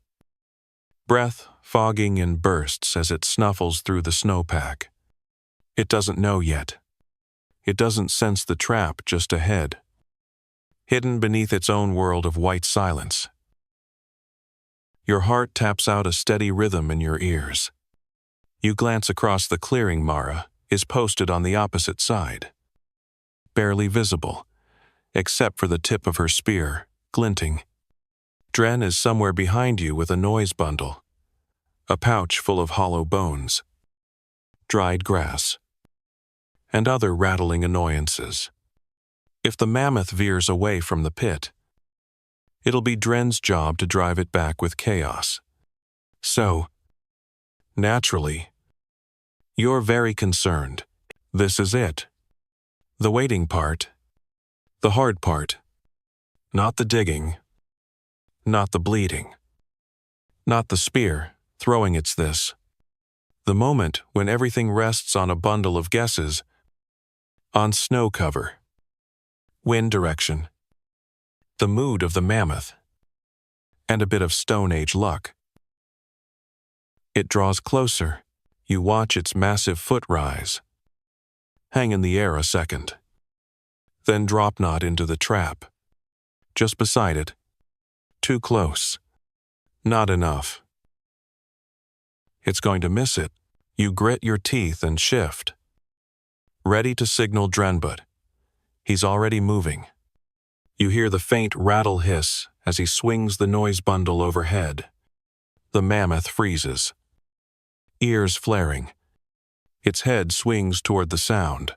Breath fogging in bursts as it snuffles through the snowpack. It doesn't know yet. It doesn't sense the trap just ahead, hidden beneath its own world of white silence. Your heart taps out a steady rhythm in your ears. You glance across the clearing. Mara is posted on the opposite side, barely visible, except for the tip of her spear, glinting. Dren is somewhere behind you with a noise bundle, a pouch full of hollow bones, dried grass, and other rattling annoyances. If the mammoth veers away from the pit, it'll be Dren's job to drive it back with chaos. So, naturally, you're very concerned. This is it. The waiting part. The hard part. Not the digging. Not the bleeding. Not the spear throwing. It's this. The moment when everything rests on a bundle of guesses, on snow cover, wind direction, the mood of the mammoth, and a bit of Stone Age luck. It draws closer. You watch its massive foot rise, hang in the air a second, then drop knot into the trap. Just beside it. Too close. Not enough. It's going to miss it. You grit your teeth and shift, ready to signal Drenbut. He's already moving. You hear the faint rattle hiss as he swings the noise bundle overhead. The mammoth freezes, ears flaring. Its head swings toward the sound.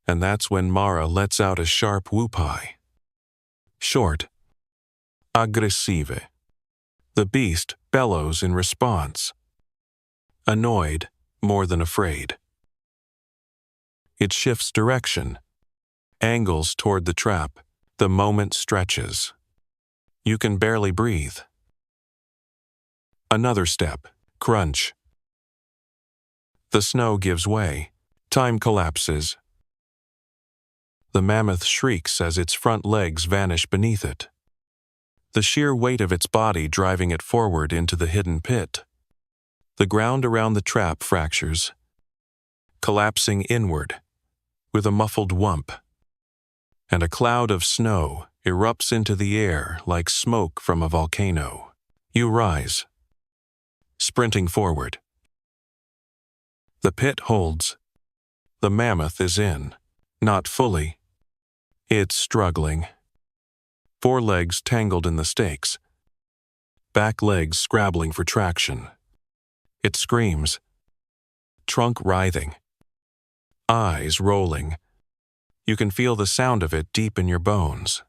And that's when Mara lets out a sharp whoop-high. Short, aggressive. The beast bellows in response, annoyed more than afraid. It shifts direction, angles toward the trap. The moment stretches. You can barely breathe. Another step. Crunch. The snow gives way. Time collapses. The mammoth shrieks as its front legs vanish beneath it, the sheer weight of its body driving it forward into the hidden pit. The ground around the trap fractures, collapsing inward with a muffled whump, and a cloud of snow erupts into the air like smoke from a volcano. You rise, sprinting forward. The pit holds. The mammoth is in, not fully. It's struggling. Forelegs tangled in the stakes, back legs scrabbling for traction. It screams, trunk writhing, eyes rolling. You can feel the sound of it deep in your bones,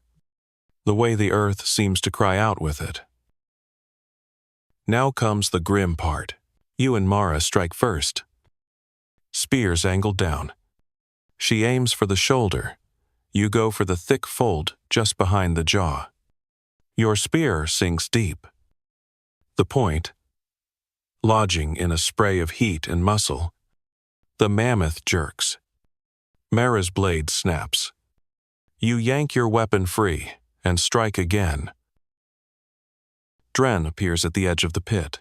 the way the earth seems to cry out with it. Now comes the grim part. You and Mara strike first. Spears angled down. She aims for the shoulder. You go for the thick fold just behind the jaw. Your spear sinks deep. The point, lodging in a spray of heat and muscle. The mammoth jerks. Mara's blade snaps. You yank your weapon free and strike again. Dren appears at the edge of the pit.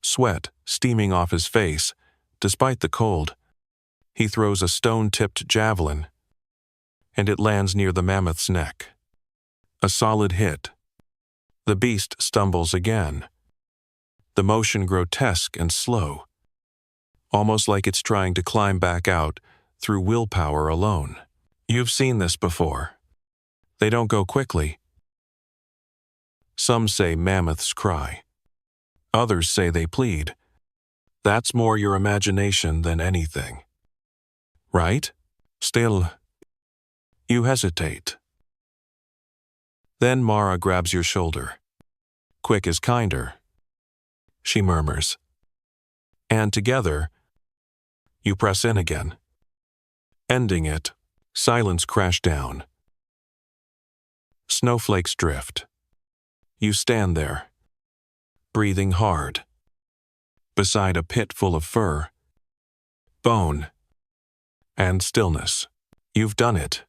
Sweat steaming off his face, despite the cold. He throws a stone-tipped javelin, and it lands near the mammoth's neck. A solid hit. The beast stumbles again. The motion grotesque and slow, almost like it's trying to climb back out through willpower alone. You've seen this before. They don't go quickly. Some say mammoths cry. Others say they plead. That's more your imagination than anything. Right? Still, you hesitate. Then Mara grabs your shoulder. Quick is kinder, she murmurs. And together, you press in again. Ending it, silence crash down. Snowflakes drift. You stand there, breathing hard, beside a pit full of fur, bone, and stillness. You've done it.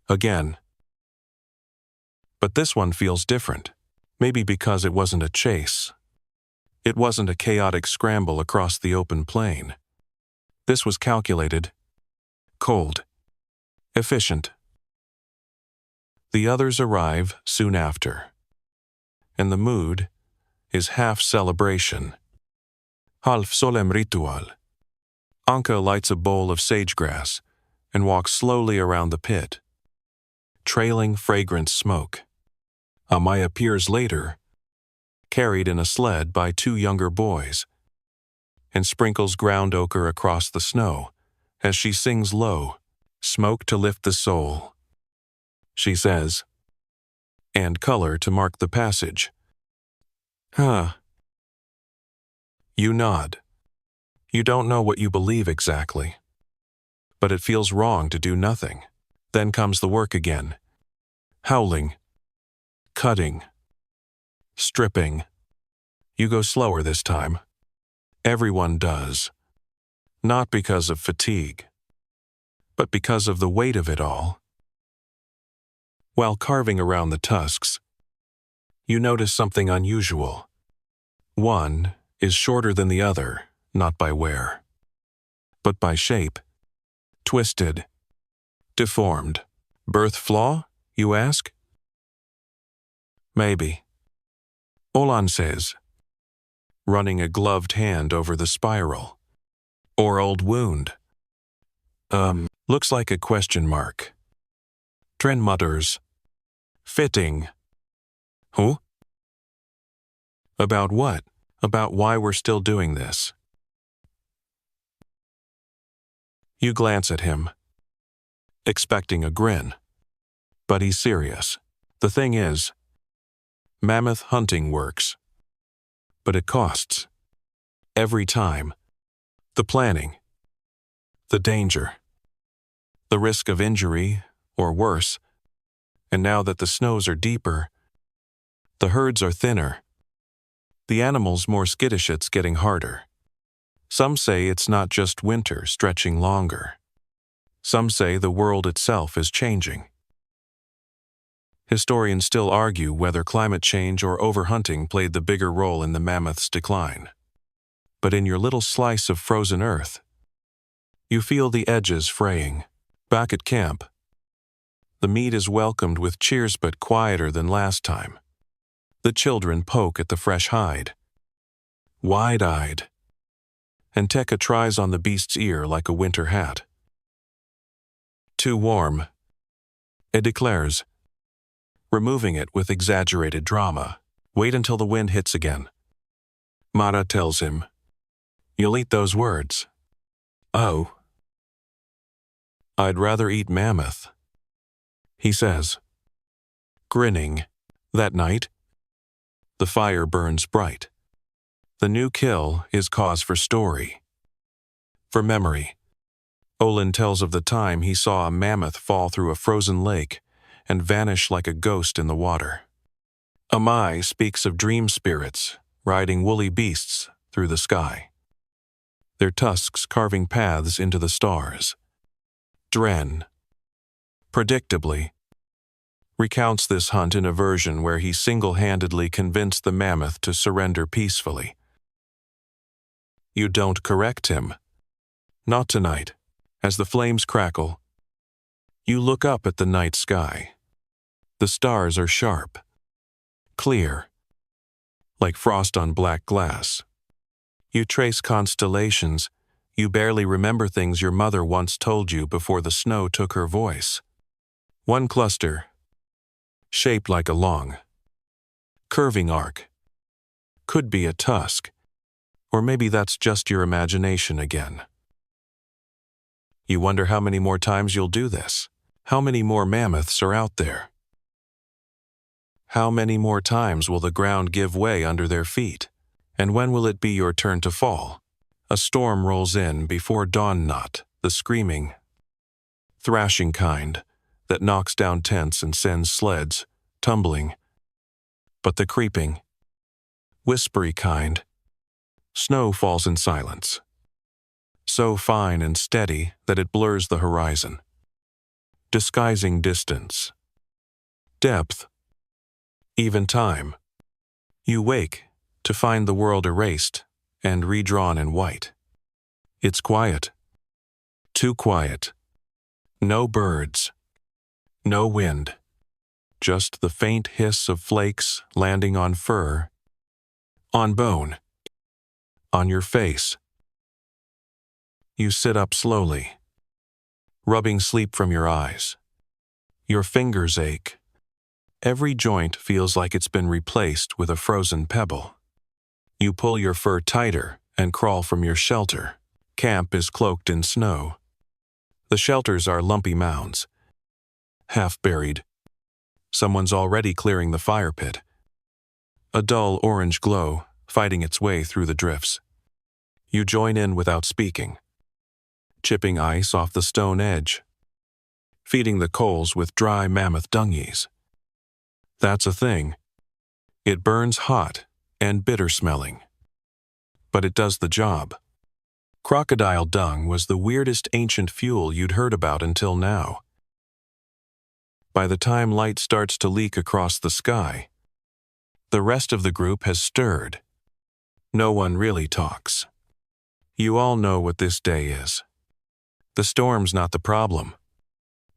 Again. But this one feels different, maybe because it wasn't a chase. It wasn't a chaotic scramble across the open plain. This was calculated, cold, efficient. The others arrive soon after, and the mood is half celebration, half solemn ritual. Anka lights a bowl of sagegrass and walks slowly around the pit, trailing fragrant smoke. Amaya appears later, carried in a sled by two younger boys, and sprinkles ground ochre across the snow as she sings low, "Smoke to lift the soul," she says, and color to mark the passage. Huh. You nod. You don't know what you believe exactly, but it feels wrong to do nothing. Then comes the work again. Howling, cutting, stripping. You go slower this time. Everyone does. Not because of fatigue, but because of the weight of it all. While carving around the tusks, you notice something unusual. One is shorter than the other, not by wear, but by shape. Twisted, deformed. Birth flaw, you ask? Maybe. Olan says, running a gloved hand over the spiral. Or old wound. Looks like a question mark. Tren mutters, fitting. Who? About what? About why we're still doing this. You glance at him, expecting a grin. But he's serious. The thing is, mammoth hunting works. But it costs. Every time. The planning. The danger. the risk of injury, or worse, and now that the snows are deeper, the herds are thinner, the animals more skittish, it's getting harder. Some say it's not just winter stretching longer. Some say the world itself is changing. Historians still argue whether climate change or overhunting played the bigger role in the mammoth's decline. But in your little slice of frozen earth, you feel the edges fraying. Back at camp, the meat is welcomed with cheers but quieter than last time. The children poke at the fresh hide, wide-eyed, and Tekka tries on the beast's ear like a winter hat. Too warm, it declares, removing it with exaggerated drama. Wait until the wind hits again. Mara tells him, "You'll eat those words." "Oh. I'd rather eat mammoth," he says, grinning. That night, the fire burns bright. The new kill is cause for story, for memory. Olin tells of the time he saw a mammoth fall through a frozen lake and vanish like a ghost in the water. Amai speaks of dream spirits riding woolly beasts through the sky, their tusks carving paths into the stars. Dren, predictably, recounts this hunt in a version where he single-handedly convinced the mammoth to surrender peacefully. You don't correct him. Not tonight. As the flames crackle, you look up at the night sky. The stars are sharp, clear, like frost on black glass. You trace constellations. You barely remember things your mother once told you before the snow took her voice. One cluster, shaped like a long, curving arc, could be a tusk, or maybe that's just your imagination again. You wonder how many more times you'll do this. How many more mammoths are out there? How many more times will the ground give way under their feet? And when will it be your turn to fall? A storm rolls in before dawn, not the screaming, thrashing kind that knocks down tents and sends sleds tumbling, but the creeping, whispery kind. Snow falls in silence, so fine and steady that it blurs the horizon, disguising distance, depth, even time. You wake to find the world erased and redrawn in white. It's quiet, too quiet. No birds, no wind, just the faint hiss of flakes landing on fur, on bone, on your face. You sit up slowly, rubbing sleep from your eyes. Your fingers ache. Every joint feels like it's been replaced with a frozen pebble. You pull your fur tighter and crawl from your shelter. Camp is cloaked in snow. The shelters are lumpy mounds, half buried. Someone's already clearing the fire pit. A dull orange glow fighting its way through the drifts. You join in without speaking, chipping ice off the stone edge, feeding the coals with dry mammoth dungies. That's a thing. It burns hot and bitter-smelling, but it does the job. Crocodile dung was the weirdest ancient fuel you'd heard about until now. By the time light starts to leak across the sky, the rest of the group has stirred. No one really talks. You all know what this day is. The storm's not the problem.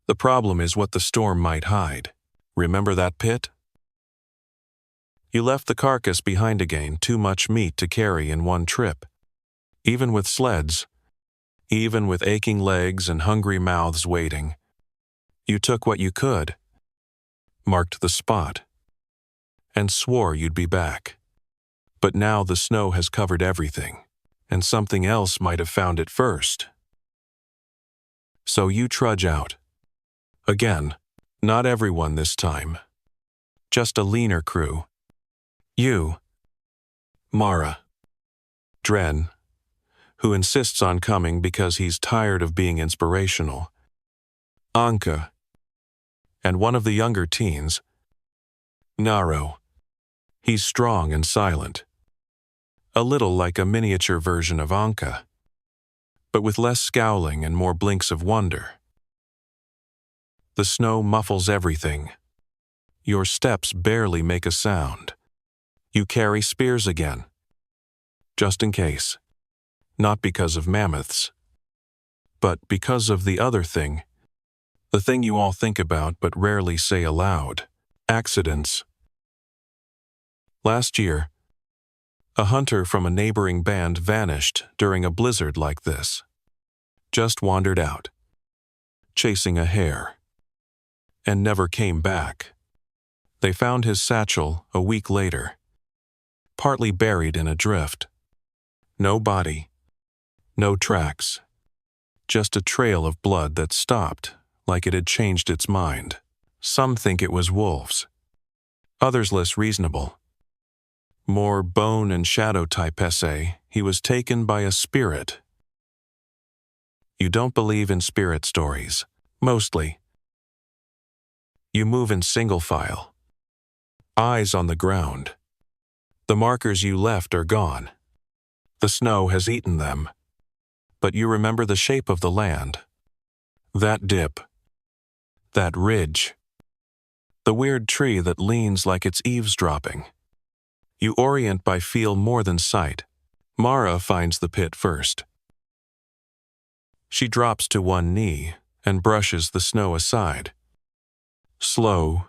The problem is what the storm might hide. Remember that pit? You left the carcass behind again, too much meat to carry in one trip. Even with sleds, even with aching legs and hungry mouths waiting, you took what you could, marked the spot, and swore you'd be back. But now the snow has covered everything, and something else might have found it first. So you trudge out. Again, not everyone this time. Just a leaner crew. You, Mara, Dren, who insists on coming because he's tired of being inspirational, Anka, and one of the younger teens, Naro. He's strong and silent, a little like a miniature version of Anka, but with less scowling and more blinks of wonder. The snow muffles everything. Your steps barely make a sound. You carry spears again, just in case. Not because of mammoths, but because of the other thing. The thing you all think about but rarely say aloud. Accidents. Last year, a hunter from a neighboring band vanished during a blizzard like this. Just wandered out, chasing a hare, and never came back. They found his satchel a week later, partly buried in a drift. No body, no tracks, just a trail of blood that stopped like it had changed its mind. Some think it was wolves, others less reasonable. More bone and shadow type say he was taken by a spirit. You don't believe in spirit stories, mostly. You move in single file, eyes on the ground. The markers you left are gone. The snow has eaten them. But you remember the shape of the land. That dip. That ridge. The weird tree that leans like it's eavesdropping. You orient by feel more than sight. Mara finds the pit first. She drops to one knee and brushes the snow aside. Slow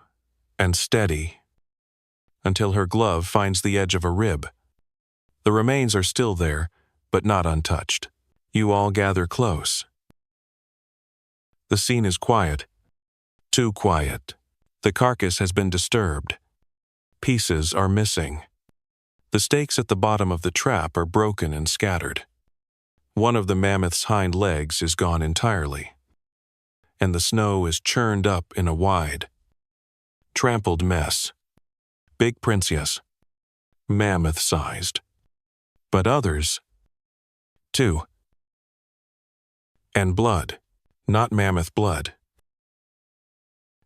and steady, until her glove finds the edge of a rib. The remains are still there, but not untouched. You all gather close. The scene is quiet. Too quiet. The carcass has been disturbed. Pieces are missing. The stakes at the bottom of the trap are broken and scattered. One of the mammoth's hind legs is gone entirely, and the snow is churned up in a wide, trampled mess. Big prints, yes, mammoth-sized, but others, too. And blood, not mammoth blood.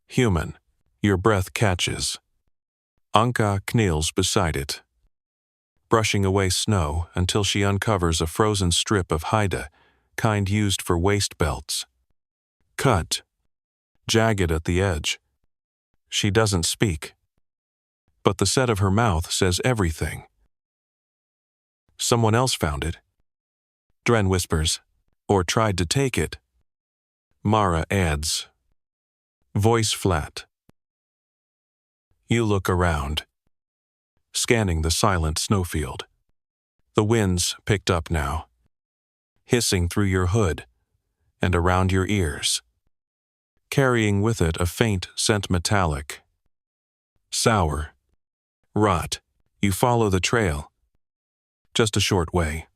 Human, your breath catches. Anka kneels beside it, brushing away snow until she uncovers a frozen strip of haida, kind used for waist belts. Cut, jagged at the edge. She doesn't speak, but the set of her mouth says everything. Someone else found it. Dren whispers, or tried to take it. Mara adds, voice flat. You look around, scanning the silent snowfield. The wind's picked up now, hissing through your hood and around your ears, carrying with it a faint scent, metallic, sour, rot. You follow the trail, just a short way,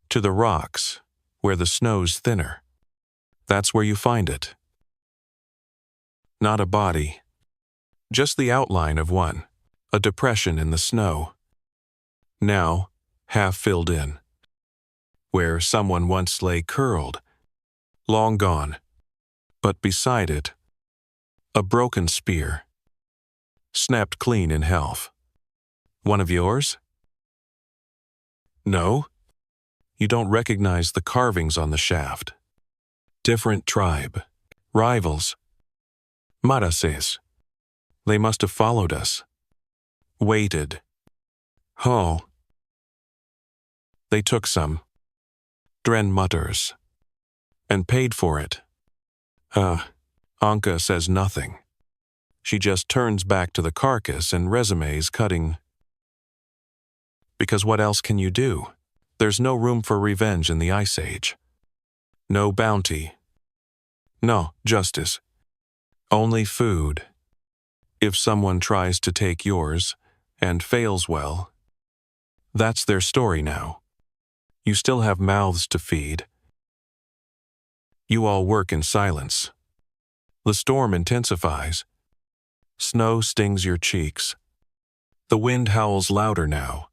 to the rocks where the snow's thinner. That's where you find it. Not a body, just the outline of one, a depression in the snow, now half filled in, where someone once lay curled, long gone, but beside it, a broken spear, snapped clean in half. One of yours? No, you don't recognize the carvings on the shaft. Different tribe, rivals. Mara says, they must have followed us. Waited. Oh. They took some. Dren mutters. And paid for it. Anka says nothing. She just turns back to the carcass and resumes cutting. Because what else can you do? There's no room for revenge in the Ice Age. No bounty. No justice. Only food. If someone tries to take yours and fails, well, that's their story now. You still have mouths to feed. You all work in silence. The storm intensifies. Snow stings your cheeks. The wind howls louder now.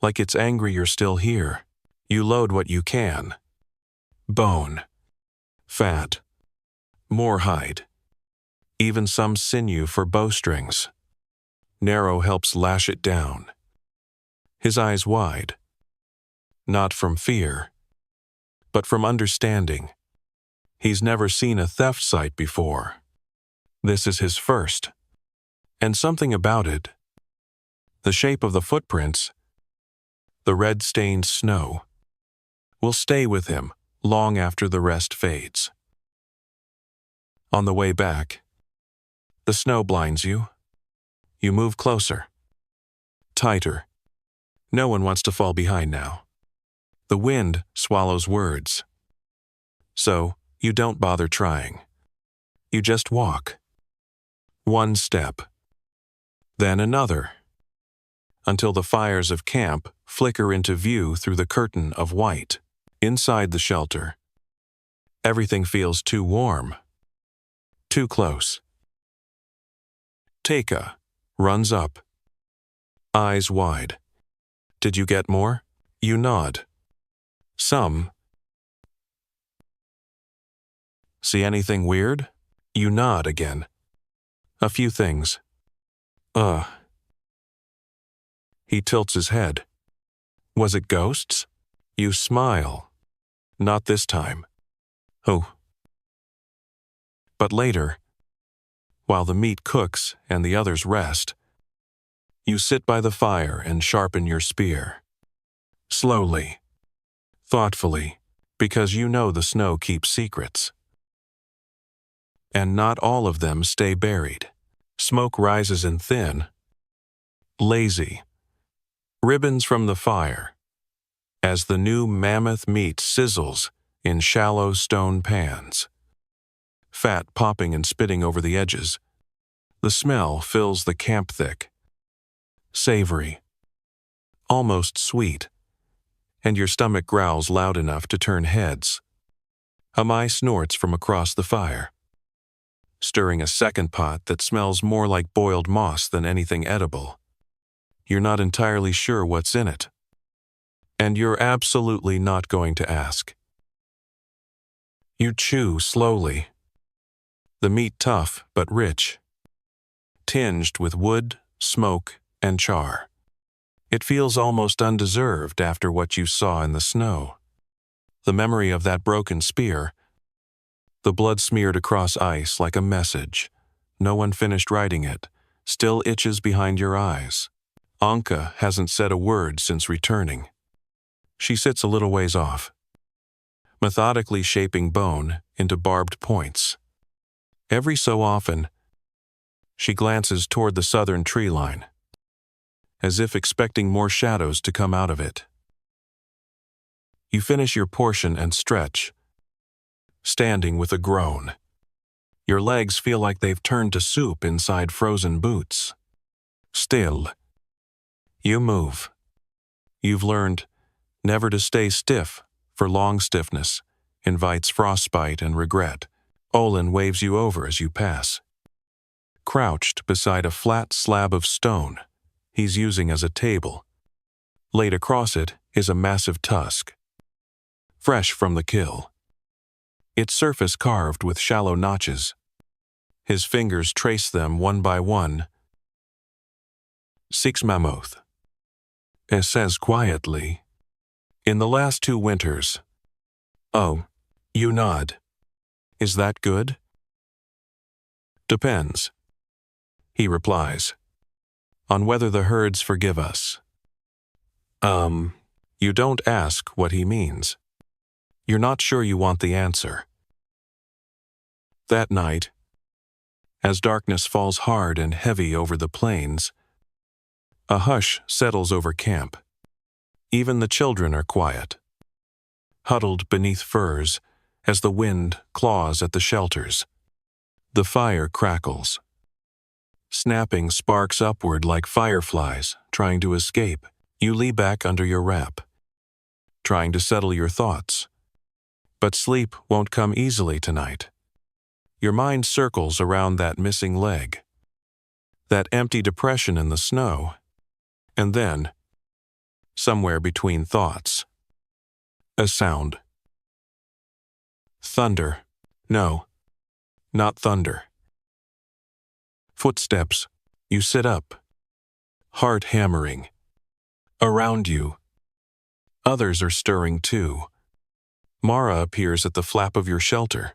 Like it's angry you're still here. You load what you can. Bone. Fat. More hide. Even some sinew for bowstrings. Narrow helps lash it down. His eyes wide. Not from fear, but from understanding. He's never seen a theft site before. This is his first. And something about it, the shape of the footprints, the red-stained snow, will stay with him long after the rest fades. On the way back, the snow blinds you. You move closer, tighter. No one wants to fall behind now. The wind swallows words. So, you don't bother trying. You just walk. One step, then another, until the fires of camp flicker into view through the curtain of white. Inside the shelter, everything feels too warm, too close. Teika runs up, eyes wide. Did you get more? You nod. Some. See anything weird? You nod again. A few things. He tilts his head. Was it ghosts? You smile. Not this time. Oh. But later, while the meat cooks and the others rest, you sit by the fire and sharpen your spear. Slowly, thoughtfully, because you know the snow keeps secrets. And not all of them stay buried. Smoke rises in thin, lazy ribbons from the fire, as the new mammoth meat sizzles in shallow stone pans. Fat popping and spitting over the edges. The smell fills the camp thick. Savory. Almost sweet. And your stomach growls loud enough to turn heads. Amai snorts from across the fire, stirring a second pot that smells more like boiled moss than anything edible. You're not entirely sure what's in it. And you're absolutely not going to ask. You chew slowly. The meat tough but rich, tinged with wood, smoke, and char. It feels almost undeserved after what you saw in the snow. The memory of that broken spear, the blood smeared across ice like a message. No one finished writing it, still itches behind your eyes. Anka hasn't said a word since returning. She sits a little ways off, methodically shaping bone into barbed points. Every so often, she glances toward the southern tree line, as if expecting more shadows to come out of it. You finish your portion and stretch, standing with a groan. Your legs feel like they've turned to soup inside frozen boots. Still, you move. You've learned never to stay stiff, for long stiffness invites frostbite and regret. Olin waves you over as you pass. Crouched beside a flat slab of stone he's using as a table. Laid across it is a massive tusk, fresh from the kill. Its surface carved with shallow notches. His fingers trace them one by one. 6 Mammoth. It says quietly, in the last 2 winters. Oh, you nod. Is that good? Depends, he replies, on whether the herds forgive us. You don't ask what he means. You're not sure you want the answer. That night, as darkness falls hard and heavy over the plains, a hush settles over camp. Even the children are quiet, huddled beneath furs as the wind claws at the shelters. The fire crackles, snapping sparks upward like fireflies trying to escape. You lie back under your wrap, trying to settle your thoughts. But sleep won't come easily tonight. Your mind circles around that missing leg, that empty depression in the snow, and then, somewhere between thoughts, a sound. Thunder. No, not thunder. Footsteps. You sit up. Heart hammering. Around you, others are stirring too. Mara appears at the flap of your shelter,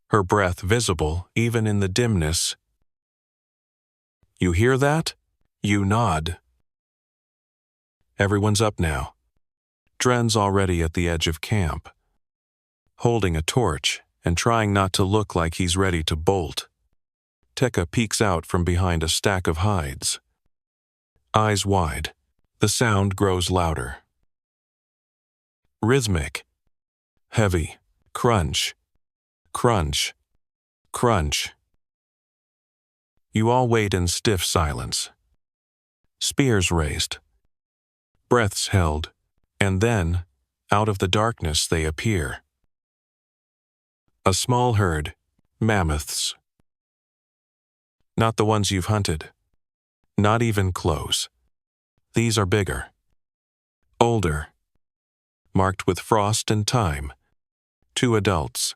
her breath visible even in the dimness. You hear that? You nod. Everyone's up now. Dren's already at the edge of camp, holding a torch and trying not to look like he's ready to bolt. Tekka peeks out from behind a stack of hides. Eyes wide, the sound grows louder. Rhythmic. Heavy. Crunch. Crunch. Crunch. You all wait in stiff silence. Spears raised. Breaths held, and then, out of the darkness they appear. A small herd, mammoths. Not the ones you've hunted. Not even close. These are bigger. Older. Marked with frost and time. 2 adults.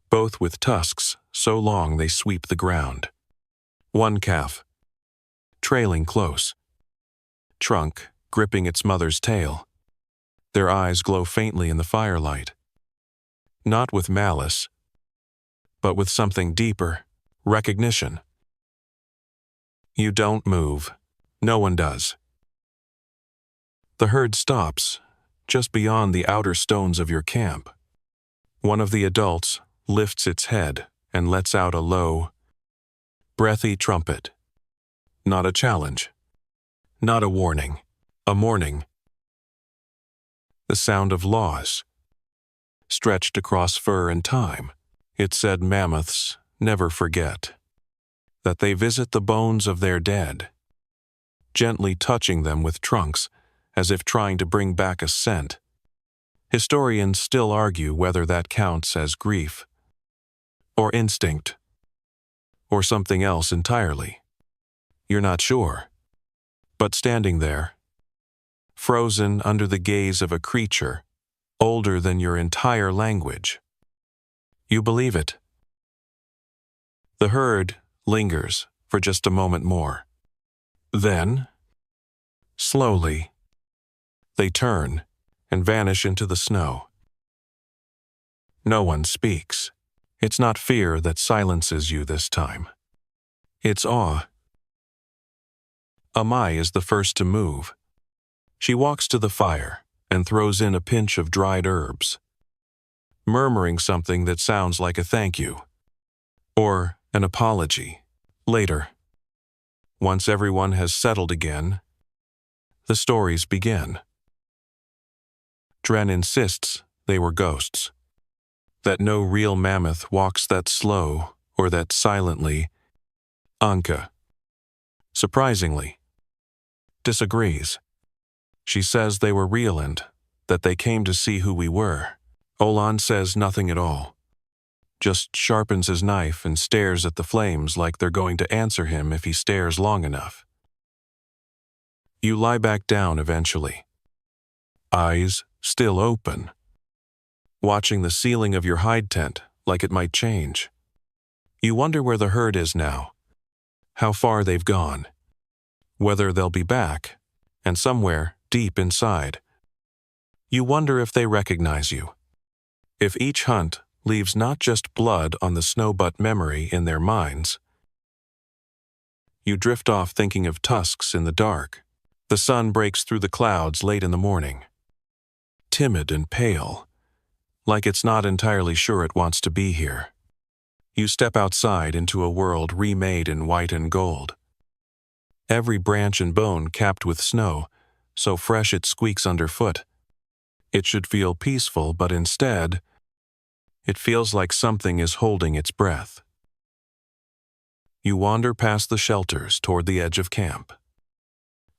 Both with tusks so long they sweep the ground. 1 calf. Trailing close. Trunk gripping its mother's tail. Their eyes glow faintly in the firelight. Not with malice, but with something deeper, recognition. You don't move. No one does. The herd stops, just beyond the outer stones of your camp. One of the adults lifts its head and lets out a low, breathy trumpet. Not a challenge. Not a warning. A mourning. The sound of laws. Stretched across fur and time, it said mammoths never forget. That they visit the bones of their dead, gently touching them with trunks as if trying to bring back a scent. Historians still argue whether that counts as grief, or instinct, or something else entirely. You're not sure. But standing there, frozen under the gaze of a creature older than your entire language, you believe it. The herd lingers for just a moment more. Then, slowly, they turn and vanish into the snow. No one speaks. It's not fear that silences you this time. It's awe. Amai is the first to move. She walks to the fire and throws in a pinch of dried herbs, murmuring something that sounds like a thank you, or an apology. Later, once everyone has settled again, the stories begin. Dren insists they were ghosts, that no real mammoth walks that slow or that silently. Anka, surprisingly, disagrees. She says they were real and that they came to see who we were. Olan says nothing at all, just sharpens his knife and stares at the flames like they're going to answer him if he stares long enough. You lie back down eventually, eyes still open, watching the ceiling of your hide tent like it might change. You wonder where the herd is now, how far they've gone, whether they'll be back, and somewhere deep inside, you wonder if they recognize you. If each hunt leaves not just blood on the snow but memory in their minds. You drift off thinking of tusks in the dark. The sun breaks through the clouds late in the morning. Timid and pale, like it's not entirely sure it wants to be here. You step outside into a world remade in white and gold. Every branch and bone capped with snow, so fresh it squeaks underfoot. It should feel peaceful, but instead, it feels like something is holding its breath. You wander past the shelters toward the edge of camp,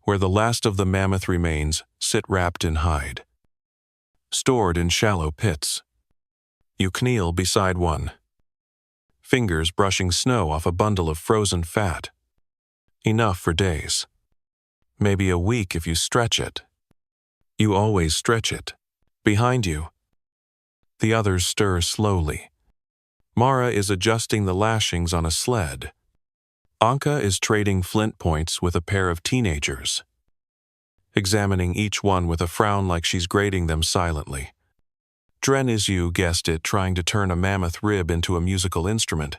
where the last of the mammoth remains sit wrapped in hide, stored in shallow pits. You kneel beside one, fingers brushing snow off a bundle of frozen fat. Enough for days. Maybe a week if you stretch it. You always stretch it. Behind you, the others stir slowly, Mara is adjusting the lashings on a sled. Anka is trading flint points with a pair of teenagers, examining each one with a frown like she's grading them silently. Dren is, you guessed it, trying to turn a mammoth rib into a musical instrument.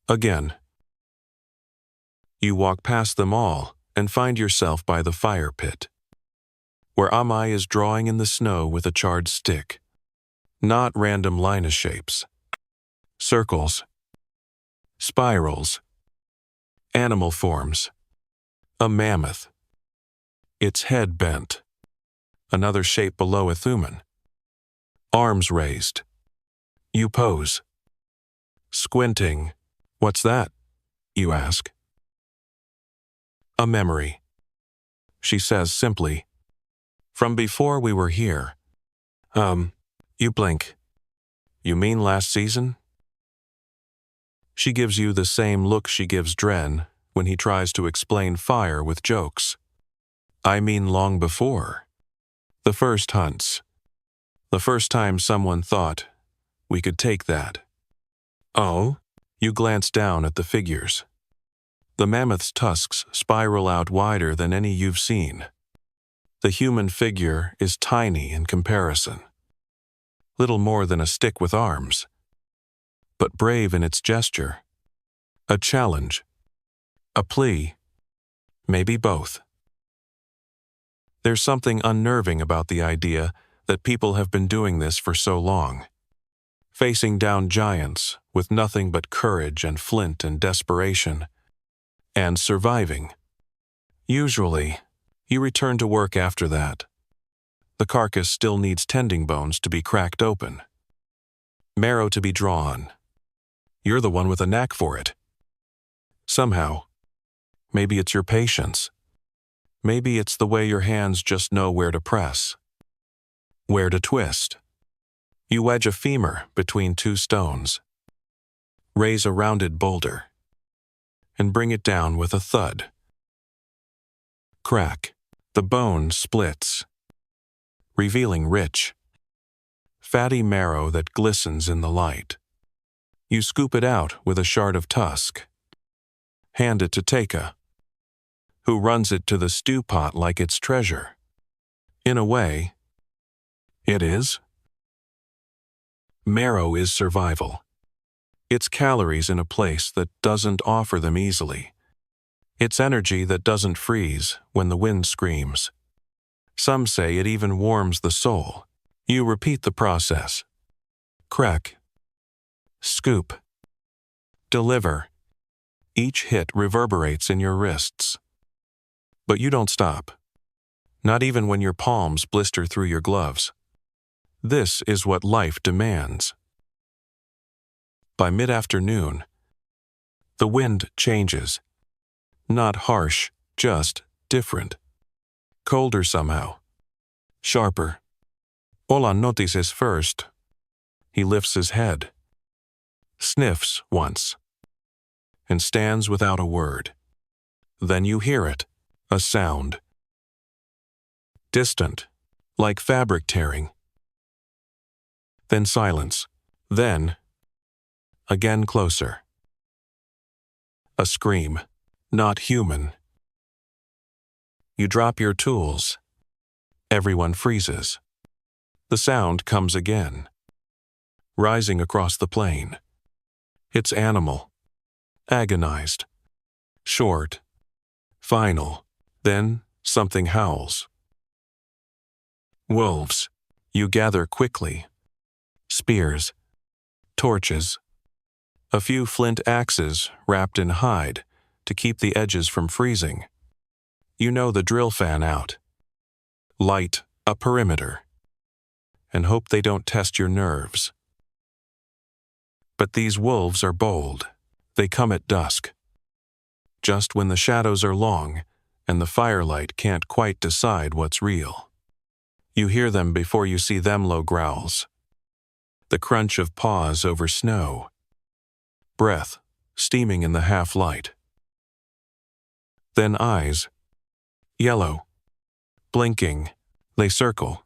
Again. You walk past them all and find yourself by the fire pit, where Amai is drawing in the snow with a charred stick. Not random line shapes. Circles. Spirals. Animal forms. A mammoth. Its head bent. Another shape below a human. Arms raised. You pose. Squinting. What's that? You ask. A memory. She says simply. From before we were here. You blink. You mean last season? She gives you the same look she gives Dren when he tries to explain fire with jokes. I mean long before. The first hunts. The first time someone thought we could take that. Oh? You glance down at the figures. The mammoth's tusks spiral out wider than any you've seen. The human figure is tiny in comparison. Little more than a stick with arms. But brave in its gesture. A challenge. A plea. Maybe both. There's something unnerving about the idea that people have been doing this for so long. Facing down giants with nothing but courage and flint and desperation. And surviving. Usually, you return to work after that. The carcass still needs tending bones to be cracked open. Marrow to be drawn. You're the one with a knack for it. Somehow. Maybe it's your patience. Maybe it's the way your hands just know where to press. Where to twist. You wedge a femur between two stones. Raise a rounded boulder. And bring it down with a thud. Crack. The bone splits, revealing rich, fatty marrow that glistens in the light. You scoop it out with a shard of tusk. Hand it to Taka, who runs it to the stew pot like it's treasure. In a way, it is. Marrow is survival. It's calories in a place that doesn't offer them easily. It's energy that doesn't freeze when the wind screams. Some say it even warms the soul. You repeat the process. Crack. Scoop. Deliver. Each hit reverberates in your wrists. But you don't stop. Not even when your palms blister through your gloves. This is what life demands. By mid-afternoon, the wind changes. Not harsh, just different. Colder somehow. Sharper. Olan notices first. He lifts his head. Sniffs once. And stands without a word. Then you hear it. A sound. Distant. Like fabric tearing. Then silence. Then. Again closer. A scream. Not human. You drop your tools. Everyone freezes. The sound comes again. Rising across the plain. It's animal. Agonized. Short. Final. Then something howls. Wolves. You gather quickly. Spears. Torches. A few flint axes wrapped in hide to keep the edges from freezing. You know the drill fan out. Light a perimeter. And hope they don't test your nerves. But these wolves are bold. They come at dusk. Just when the shadows are long and the firelight can't quite decide what's real. You hear them before you see them. Low growls. The crunch of paws over snow. Breath steaming in the half-light. Then eyes. Yellow. Blinking. They circle.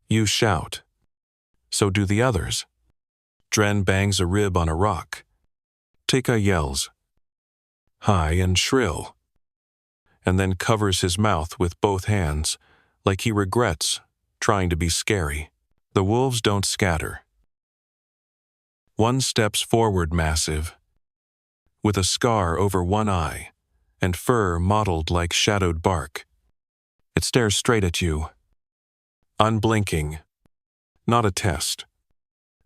You shout. So do the others. Dren bangs a rib on a rock. Tika yells, high and shrill, and then covers his mouth with both hands, like he regrets trying to be scary. The wolves don't scatter. One steps forward massive, with a scar over one eye, and fur mottled like shadowed bark. It stares straight at you, unblinking. Not a test.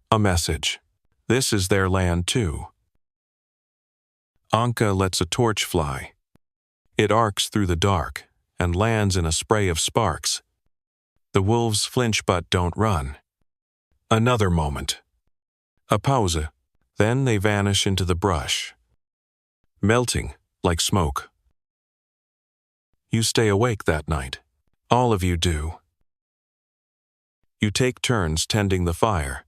A message. This is their land too. Anka lets a torch fly. It arcs through the dark and lands in a spray of sparks. The wolves flinch but don't run. Another moment. A pause. Then they vanish into the brush, melting like smoke. You stay awake that night. All of you do. You take turns tending the fire,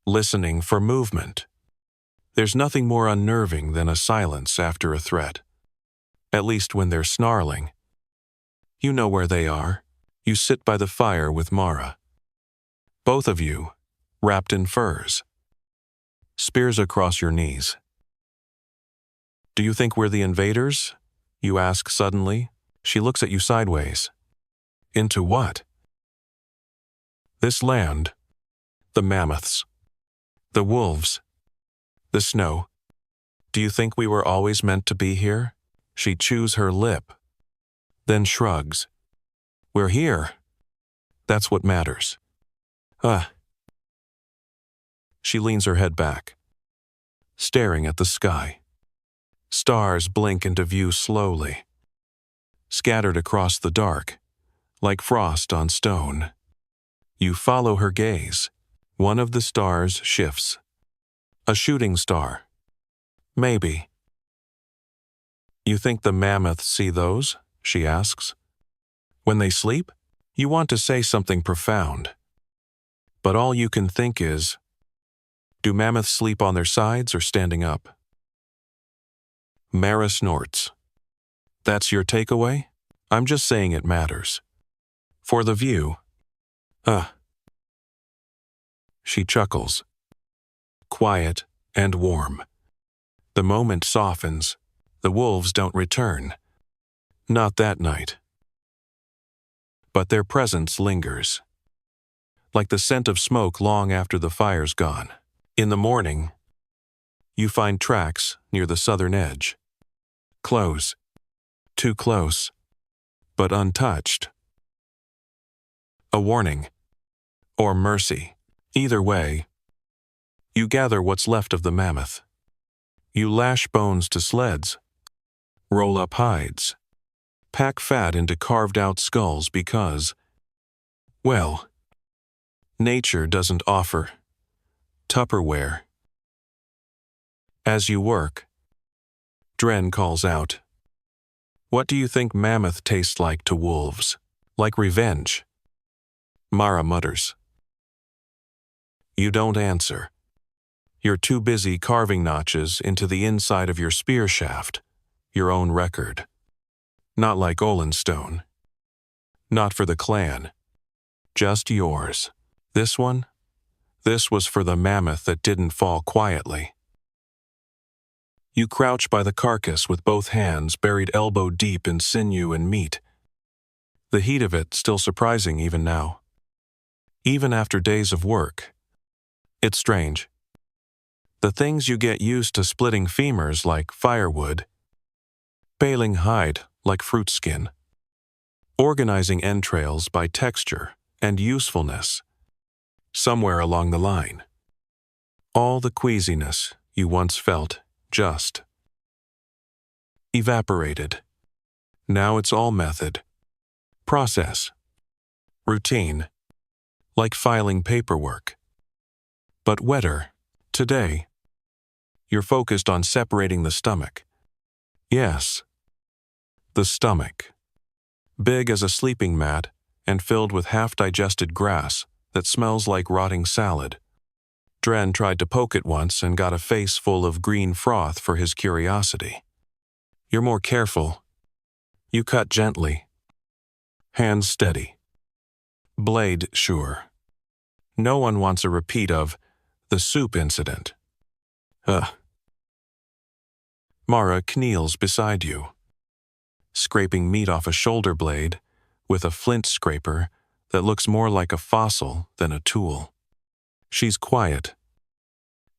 listening for movement. There's nothing more unnerving than a silence after a threat. At least when they're snarling. You know where they are. You sit by the fire with Mara. Both of you, wrapped in furs. Spears across your knees. Do you think we're the invaders? You ask suddenly. She looks at you sideways. Into what? This land. The mammoths. The wolves. The snow. Do you think we were always meant to be here? She chews her lip, then shrugs. We're here. That's what matters. She leans her head back, staring at the sky. Stars blink into view slowly, scattered across the dark, like frost on stone. You follow her gaze. One of the stars shifts. A shooting star. Maybe. You think the mammoths see those? She asks. When they sleep, you want to say something profound. But all you can think is, do mammoths sleep on their sides or standing up? Mara snorts. That's your takeaway? I'm just saying it matters. For the view. She chuckles. Quiet and warm. The moment softens. The wolves don't return. Not that night. But their presence lingers. Like the scent of smoke long after the fire's gone. In the morning, you find tracks near the southern edge. Close. Too close. But untouched. A warning. Or mercy. Either way, you gather what's left of the mammoth. You lash bones to sleds. Roll up hides. Pack fat into carved-out skulls because, well, nature doesn't offer Tupperware. As you work, Dren calls out, what do you think mammoth tastes like to wolves? Like revenge? Mara mutters. You don't answer. You're too busy carving notches into the inside of your spear shaft, your own record. Not like Olenstone. Not for the clan. Just yours. This one? This was for the mammoth that didn't fall quietly. You crouch by the carcass with both hands buried elbow deep in sinew and meat. The heat of it still surprising even now. Even after days of work. It's strange. The things you get used to splitting femurs like firewood, baling hide like fruit skin, organizing entrails by texture and usefulness. Somewhere along the line, all the queasiness you once felt just evaporated. Now it's all method, process, routine, like filing paperwork. But wetter, today, you're focused on separating the stomach. Yes, the stomach. Big as a sleeping mat and filled with half-digested grass that smells like rotting salad. Dren tried to poke it once and got a face full of green froth for his curiosity. You're more careful. You cut gently. Hands steady. Blade sure. No one wants a repeat of The soup incident. Ugh. Mara kneels beside you, scraping meat off a shoulder blade with a flint scraper that looks more like a fossil than a tool. She's quiet,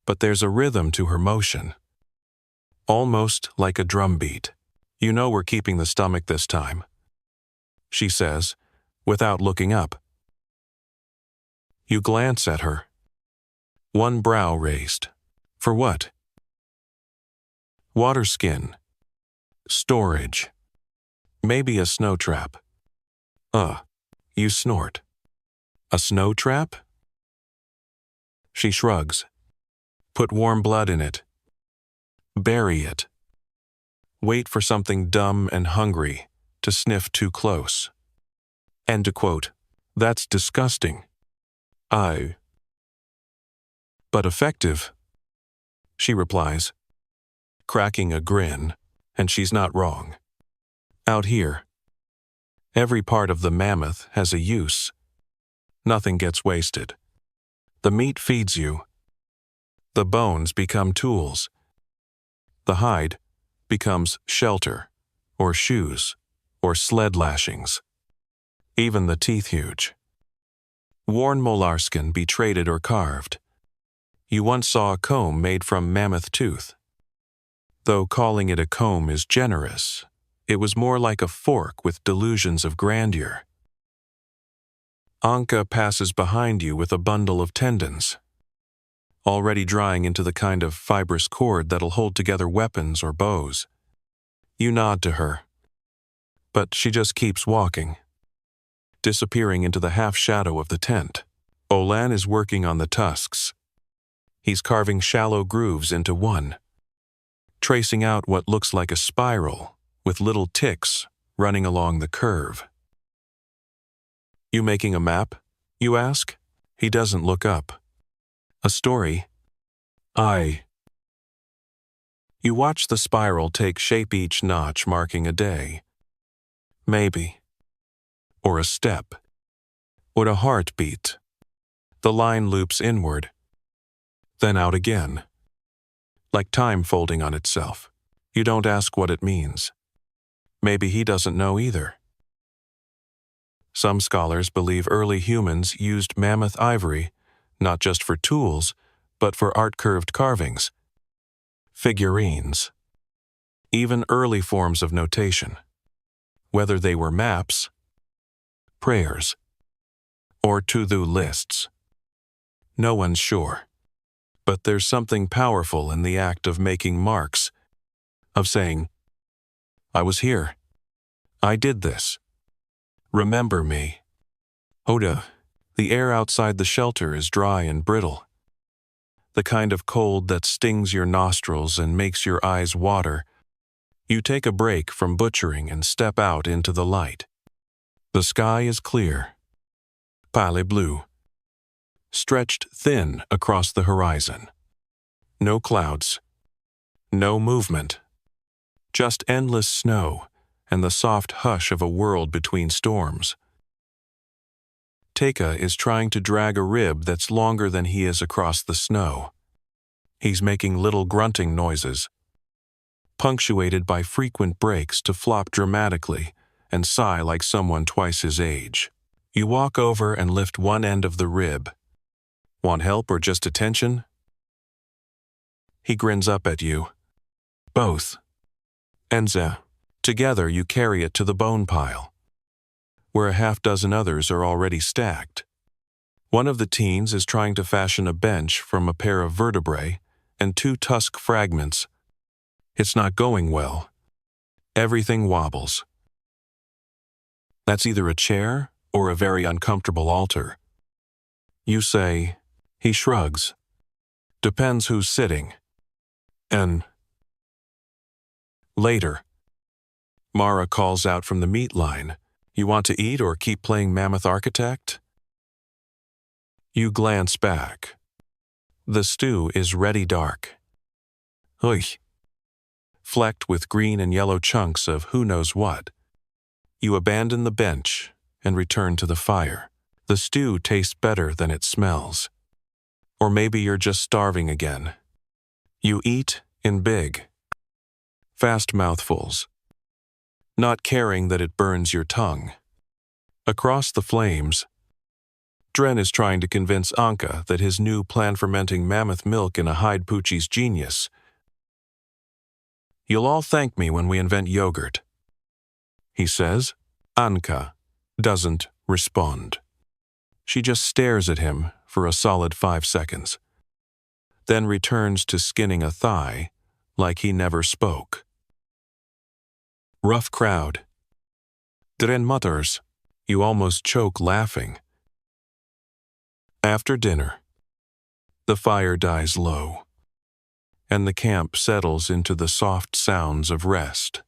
but there's a rhythm to her motion, almost like a drum beat. You know we're keeping the stomach this time, she says, without looking up. You glance at her, one brow raised. For what? Water skin. Storage. Maybe a snow trap. You snort. A snow trap? She shrugs. Put warm blood in it. Bury it. Wait for something dumb and hungry to sniff too close. End to quote. That's disgusting. But effective, she replies, cracking a grin, and she's not wrong. Out here, every part of the mammoth has a use. Nothing gets wasted. The meat feeds you. The bones become tools. The hide becomes shelter, or shoes, or sled lashings. Even the teeth huge. Worn molar skin be traded or carved. You once saw a comb made from mammoth tooth. Though calling it a comb is generous, it was more like a fork with delusions of grandeur. Anka passes behind you with a bundle of tendons, already drying into the kind of fibrous cord that'll hold together weapons or bows. You nod to her, but she just keeps walking, disappearing into the half-shadow of the tent. Olan is working on the tusks. He's carving shallow grooves into one, tracing out what looks like a spiral with little ticks running along the curve. You making a map? You ask. He doesn't look up. A story? Aye. You watch the spiral take shape, each notch marking a day. Maybe. Or a step. Or a heartbeat. The line loops inward, then out again, like time folding on itself. You don't ask what it means. Maybe he doesn't know either. Some scholars believe early humans used mammoth ivory not just for tools, but for art-curved carvings, figurines, even early forms of notation. Whether they were maps, prayers, or to-do lists, no one's sure. But there's something powerful in the act of making marks, of saying, I was here. I did this. Remember me. Oda, the air outside the shelter is dry and brittle. The kind of cold that stings your nostrils and makes your eyes water. You take a break from butchering and step out into the light. The sky is clear, pale blue, stretched thin across the horizon. No clouds, no movement, just endless snow and the soft hush of a world between storms. Teka is trying to drag a rib that's longer than he is across the snow. He's making little grunting noises, punctuated by frequent breaks to flop dramatically and sigh like someone twice his age. You walk over and lift one end of the rib. Want help or just attention? He grins up at you. Both. Enza. Together you carry it to the bone pile, where a half-dozen others are already stacked. One of the teens is trying to fashion a bench from a pair of vertebrae and 2 tusk fragments. It's not going well. Everything wobbles. That's either a chair or a very uncomfortable altar. You say, he shrugs. Depends who's sitting. And later, Mara calls out from the meat line, you want to eat or keep playing Mammoth Architect? You glance back. The stew is reddy dark. Oy. Flecked with green and yellow chunks of who knows what. You abandon the bench and return to the fire. The stew tastes better than it smells. Or maybe you're just starving again. You eat in big, fast mouthfuls, not caring that it burns your tongue. Across the flames, Dren is trying to convince Anka that his new plan-fermenting mammoth milk in a hide poochie's genius. You'll all thank me when we invent yogurt, he says. Anka doesn't respond. She just stares at him for a solid 5 seconds, then returns to skinning a thigh like he never spoke. Rough crowd. Dren mutters. You almost choke laughing. After dinner, the fire dies low, and the camp settles into the soft sounds of rest.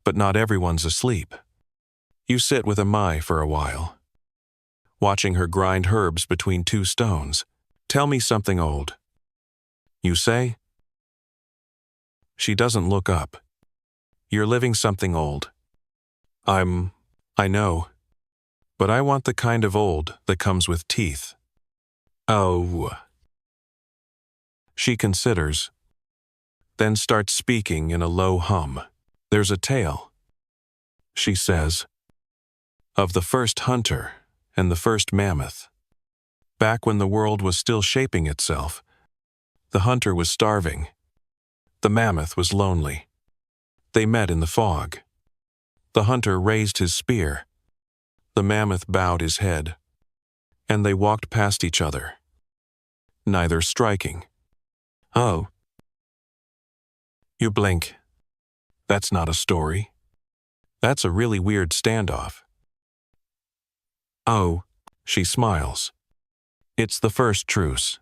But not everyone's asleep. You sit with Amai for a while, watching her grind herbs between 2 stones. Tell me something old, you say. She doesn't look up. You're living something old. I know, but I want the kind of old that comes with teeth. Oh. She considers, then starts speaking in a low hum. There's a tale, she says, of the first hunter and the first mammoth. Back when the world was still shaping itself, the hunter was starving. The mammoth was lonely. They met in the fog. The hunter raised his spear. The mammoth bowed his head, and they walked past each other, neither striking. Oh. You blink. That's not a story. That's a really weird standoff. Oh, she smiles. It's the first truce.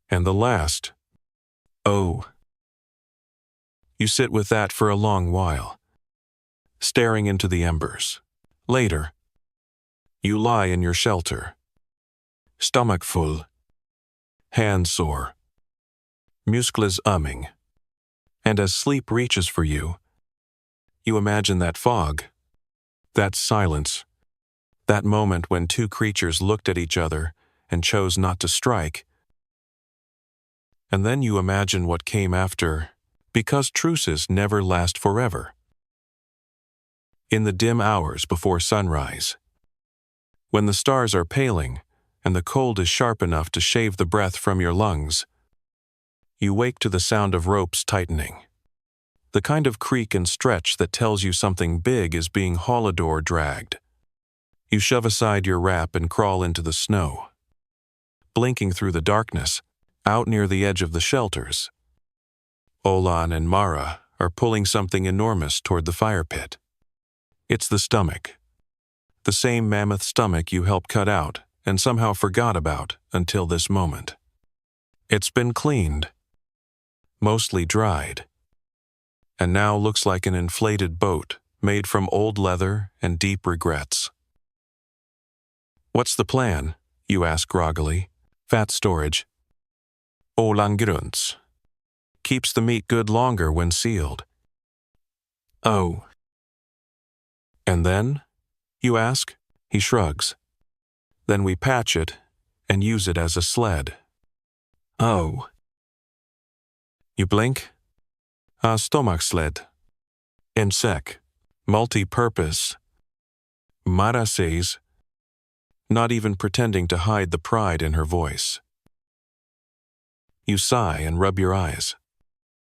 And the last. Oh. You sit with that for a long while, staring into the embers. Later, you lie in your shelter, stomach full, hands sore, muscles umming, and as sleep reaches for you, you imagine that fog, that silence, that moment when 2 creatures looked at each other and chose not to strike. And then you imagine what came after, because truces never last forever. In the dim hours before sunrise, when the stars are paling and the cold is sharp enough to shave the breath from your lungs, you wake to the sound of ropes tightening, the kind of creak and stretch that tells you something big is being hauled or dragged. You shove aside your wrap and crawl into the snow, blinking through the darkness, out near the edge of the shelters. Olan and Mara are pulling something enormous toward the fire pit. It's the stomach. The same mammoth stomach you helped cut out and somehow forgot about until this moment. It's been cleaned, mostly dried, and now looks like an inflated boat made from old leather and deep regrets. What's the plan? You ask groggily. Fat storage. Olan grunts. Keeps the meat good longer when sealed. Oh. And then? You ask. He shrugs. Then we patch it and use it as a sled. Oh. You blink? A stomach sled. Insec. Multi-purpose. Mara says, not even pretending to hide the pride in her voice. You sigh and rub your eyes.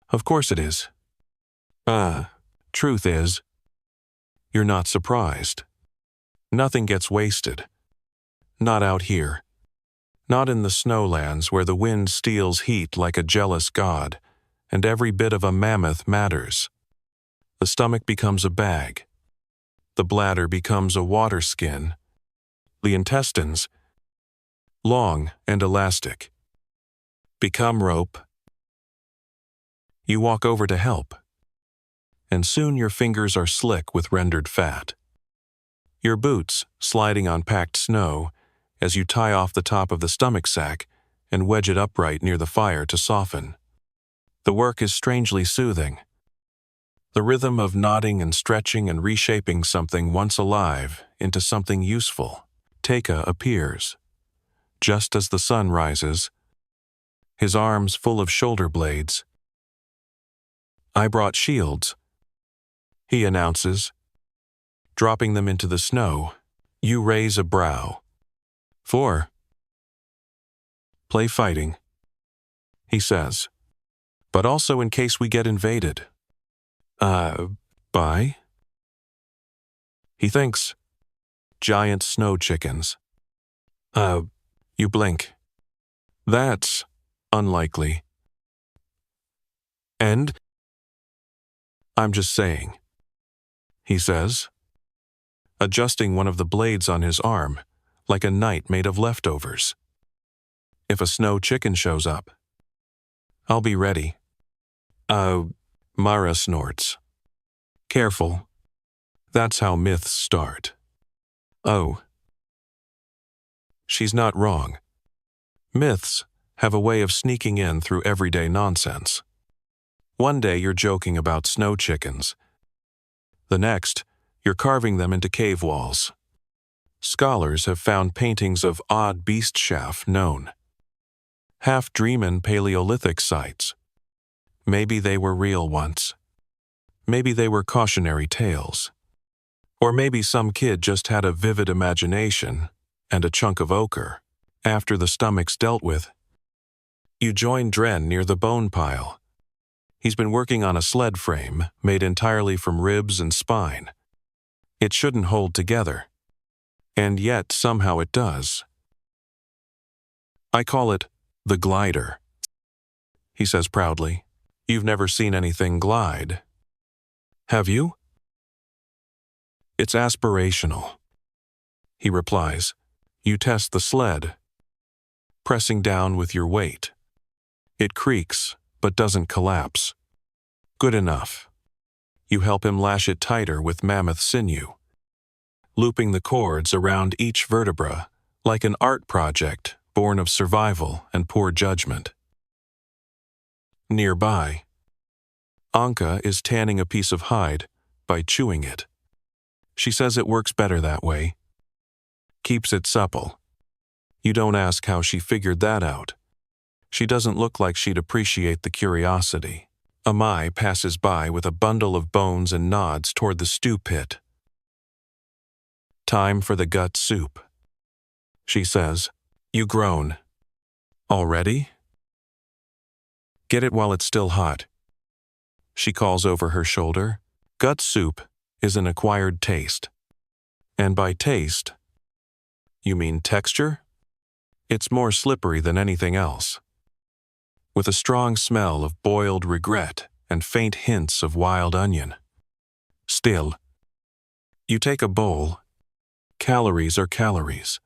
Of course it is. Truth is, you're not surprised. Nothing gets wasted. Not out here. Not in the snowlands where the wind steals heat like a jealous god, and every bit of a mammoth matters. The stomach becomes a bag. The bladder becomes a water skin. The intestines, long and elastic, become rope. You walk over to help, and soon your fingers are slick with rendered fat. Your boots sliding on packed snow as you tie off the top of the stomach sack and wedge it upright near the fire to soften. The work is strangely soothing. The rhythm of knotting and stretching and reshaping something once alive into something useful. Teka appears. Just as the sun rises, his arms full of shoulder blades. "I brought shields," he announces. Dropping them into the snow, you raise a brow. "For play fighting," he says, "but also in case we get invaded." By? He thinks. Giant snow chickens. You blink. That's unlikely. And? I'm just saying, he says, adjusting one of the blades on his arm, like a knight made of leftovers. If a snow chicken shows up, I'll be ready. Mara snorts. Careful. That's how myths start. Oh. She's not wrong. Myths have a way of sneaking in through everyday nonsense. One day you're joking about snow chickens. The next, you're carving them into cave walls. Scholars have found paintings of odd beast chaff known. Half-dreamin' Paleolithic sites. Maybe they were real once. Maybe they were cautionary tales. Or maybe some kid just had a vivid imagination and a chunk of ochre. After the stomach's dealt with, you join Dren near the bone pile. He's been working on a sled frame made entirely from ribs and spine. It shouldn't hold together. And yet somehow it does. I call it the glider. He says proudly, "You've never seen anything glide. Have you?" "It's aspirational," he replies. You test the sled, pressing down with your weight. It creaks, but doesn't collapse. Good enough. You help him lash it tighter with mammoth sinew, looping the cords around each vertebra like an art project born of survival and poor judgment. Nearby, Anka is tanning a piece of hide by chewing it. She says it works better that way. Keeps it supple. You don't ask how she figured that out. She doesn't look like she'd appreciate the curiosity. Amai passes by with a bundle of bones and nods toward the stew pit. "Time for the gut soup," she says. You groan. "Already?" "Get it while it's still hot," she calls over her shoulder. Gut soup is an acquired taste. And by taste, you mean texture? It's more slippery than anything else, with a strong smell of boiled regret and faint hints of wild onion. Still, you take a bowl. Calories are calories.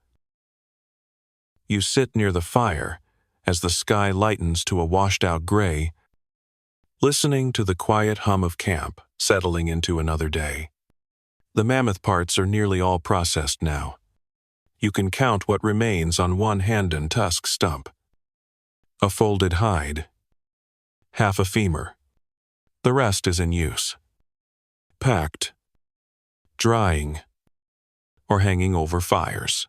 You sit near the fire as the sky lightens to a washed-out gray, listening to the quiet hum of camp settling into another day. The mammoth parts are nearly all processed now. You can count what remains on one hand and tusk stump. A folded hide. Half a femur. The rest is in use. Packed. Drying. Or hanging over fires.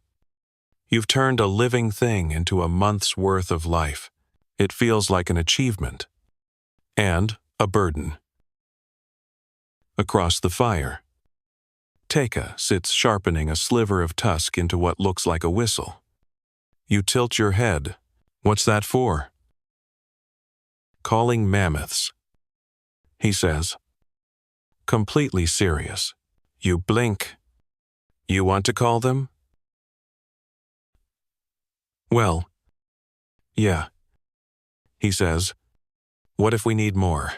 You've turned a living thing into a month's worth of life. It feels like an achievement. And a burden. Across the fire, Teka sits sharpening a sliver of tusk into what looks like a whistle. You tilt your head. What's that for? Calling mammoths, he says. Completely serious. You blink. You want to call them? Well, yeah, he says. What if we need more?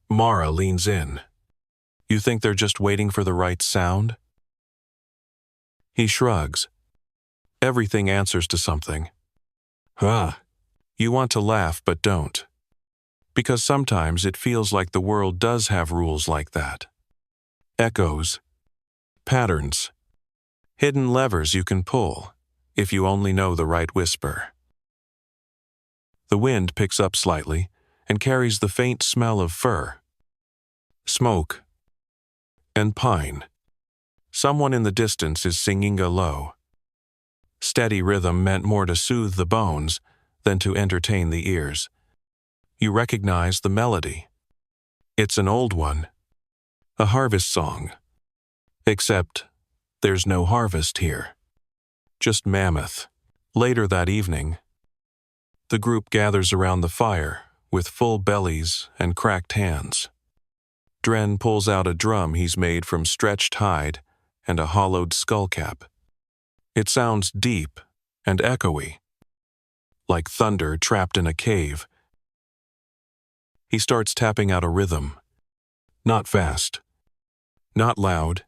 Mara leans in. You think they're just waiting for the right sound? He shrugs. Everything answers to something. You want to laugh but don't. Because sometimes it feels like the world does have rules like that. Echoes. Patterns. Hidden levers you can pull, if you only know the right whisper. The wind picks up slightly and carries the faint smell of fir, smoke, and pine. Someone in the distance is singing a low, steady rhythm meant more to soothe the bones than to entertain the ears. You recognize the melody. It's an old one, a harvest song. Except there's no harvest here, just Mammoth. Later that evening, the group gathers around the fire with full bellies and cracked hands. Dren pulls out a drum he's made from stretched hide and a hollowed skullcap. It sounds deep and echoey, like thunder trapped in a cave. He starts tapping out a rhythm. Not fast, not loud,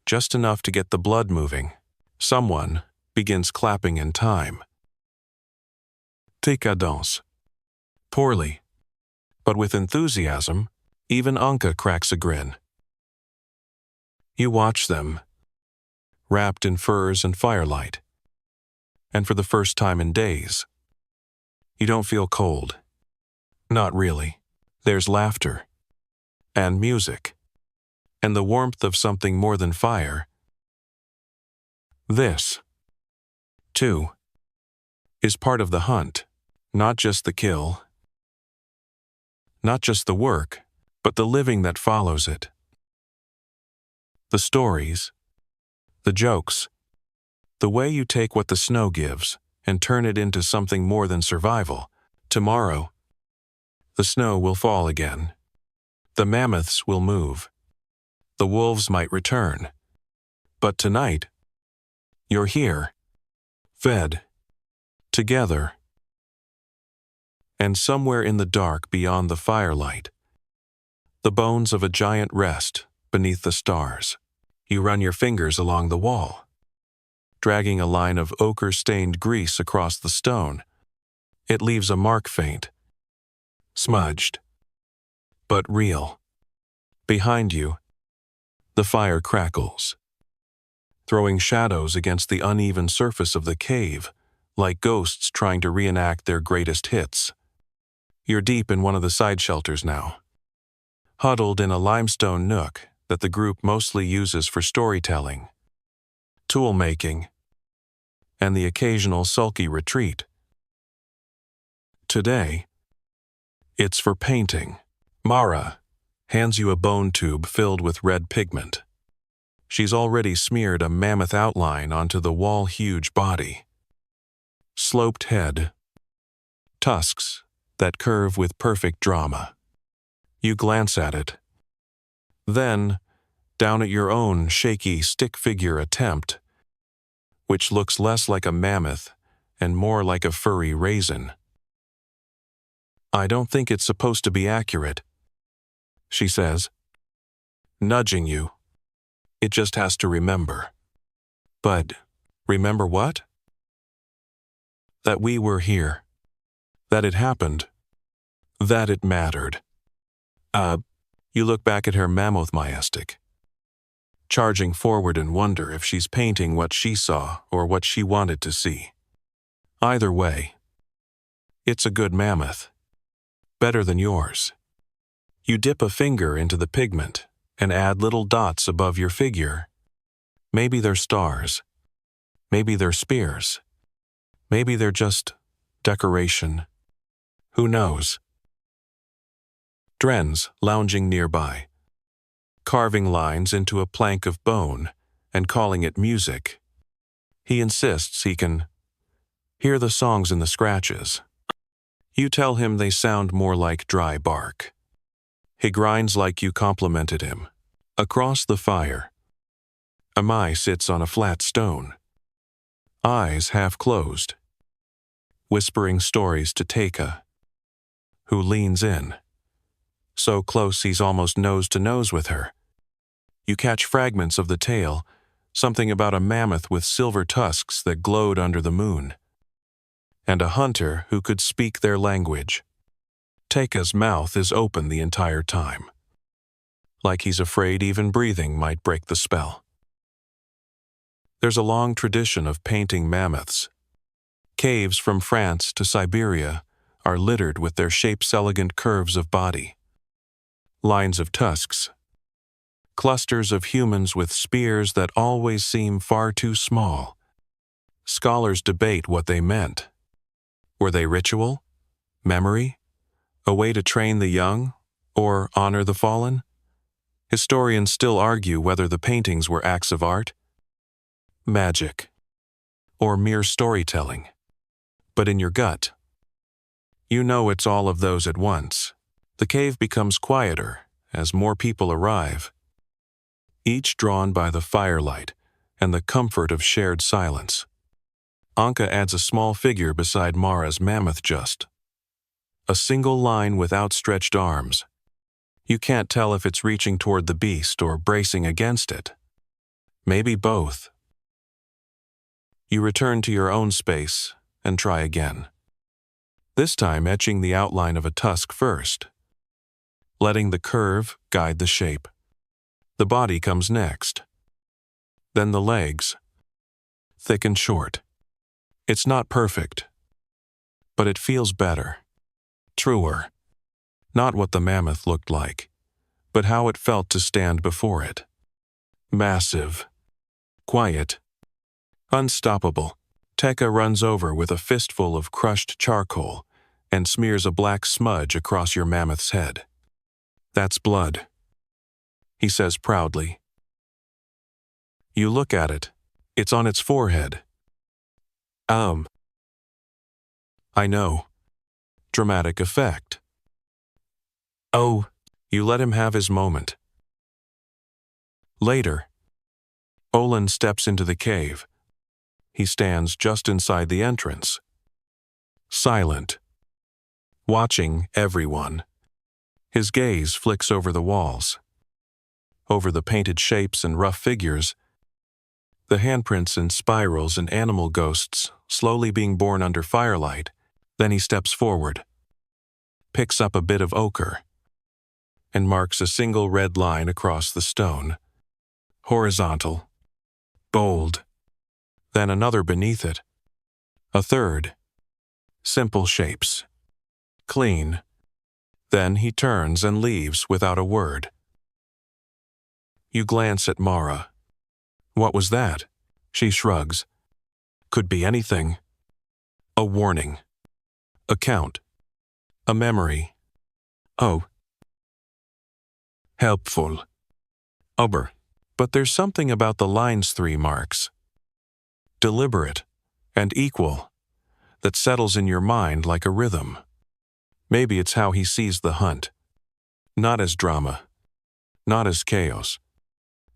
just enough to get the blood moving. Someone begins clapping in time. Tika danse. Poorly, but with enthusiasm. Even Anka cracks a grin. You watch them, wrapped in furs and firelight. And for the first time in days, you don't feel cold. Not really. There's laughter, and music, and the warmth of something more than fire. This, too, is part of the hunt, not just the kill, not just the work, but the living that follows it. The stories, the jokes, the way you take what the snow gives and turn it into something more than survival. Tomorrow, the snow will fall again. The mammoths will move. The wolves might return. But tonight, you're here, fed, together. And somewhere in the dark beyond the firelight, the bones of a giant rest beneath the stars. You run your fingers along the wall, dragging a line of ochre-stained grease across the stone. It leaves a mark faint, smudged, but real. Behind you, the fire crackles, throwing shadows against the uneven surface of the cave, like ghosts trying to reenact their greatest hits. You're deep in one of the side shelters now, huddled in a limestone nook that the group mostly uses for storytelling, tool-making, and the occasional sulky retreat. Today, it's for painting. Mara hands you a bone tube filled with red pigment. She's already smeared a mammoth outline onto the wall-huge body. Sloped head, tusks that curve with perfect drama. You glance at it. Then, down at your own shaky stick figure attempt, which looks less like a mammoth and more like a furry raisin. I don't think it's supposed to be accurate, she says, nudging you. It just has to remember. But, remember what? That we were here. That it happened. That it mattered. You look back at her mammoth majestic, charging forward and wonder if she's painting what she saw or what she wanted to see. Either way, it's a good mammoth. Better than yours. You dip a finger into the pigment and add little dots above your figure. Maybe they're stars. Maybe they're spears. Maybe they're just decoration. Who knows? Dren's lounging nearby, carving lines into a plank of bone and calling it music. He insists he can hear the songs in the scratches. You tell him they sound more like dry bark. He grinds like you complimented him. Across the fire, Amai sits on a flat stone, eyes half closed, whispering stories to Teika, who leans in, so close he's almost nose to nose with her. You catch fragments of the tale, something about a mammoth with silver tusks that glowed under the moon, and a hunter who could speak their language. Teika's mouth is open the entire time, like he's afraid even breathing might break the spell. There's a long tradition of painting mammoths. Caves from France to Siberia are littered with their shape's elegant curves of body. Lines of tusks. Clusters of humans with spears that always seem far too small. Scholars debate what they meant. Were they ritual? Memory? A way to train the young or honor the fallen? Historians still argue whether the paintings were acts of art, magic, or mere storytelling. But in your gut, you know it's all of those at once. The cave becomes quieter as more people arrive, each drawn by the firelight and the comfort of shared silence. Anka adds a small figure beside Mara's mammoth just. A single line with outstretched arms. You can't tell if it's reaching toward the beast or bracing against it. Maybe both. You return to your own space and try again. This time etching the outline of a tusk first, letting the curve guide the shape. The body comes next. Then the legs, thick and short. It's not perfect, but it feels better, truer. Not what the mammoth looked like, but how it felt to stand before it. Massive, quiet, unstoppable. Tekka runs over with a fistful of crushed charcoal and smears a black smudge across your mammoth's head. That's blood, he says proudly. You look at it. It's on its forehead. I know. Dramatic effect. Oh, you let him have his moment. Later, Olin steps into the cave. He stands just inside the entrance, silent, watching everyone. His gaze flicks over the walls, over the painted shapes and rough figures, the handprints and spirals and animal ghosts slowly being born under firelight. Then he steps forward, picks up a bit of ochre, and marks a single red line across the stone. Horizontal, bold, then another beneath it, a third. Simple shapes, clean. Then he turns and leaves without a word. You glance at Mara. What was that? She shrugs. Could be anything. A warning. A count. A memory. Oh. Helpful. Aber. But there's something about the lines 3 marks. Deliberate and equal, that settles in your mind like a rhythm. Maybe it's how he sees the hunt. Not as drama, not as chaos.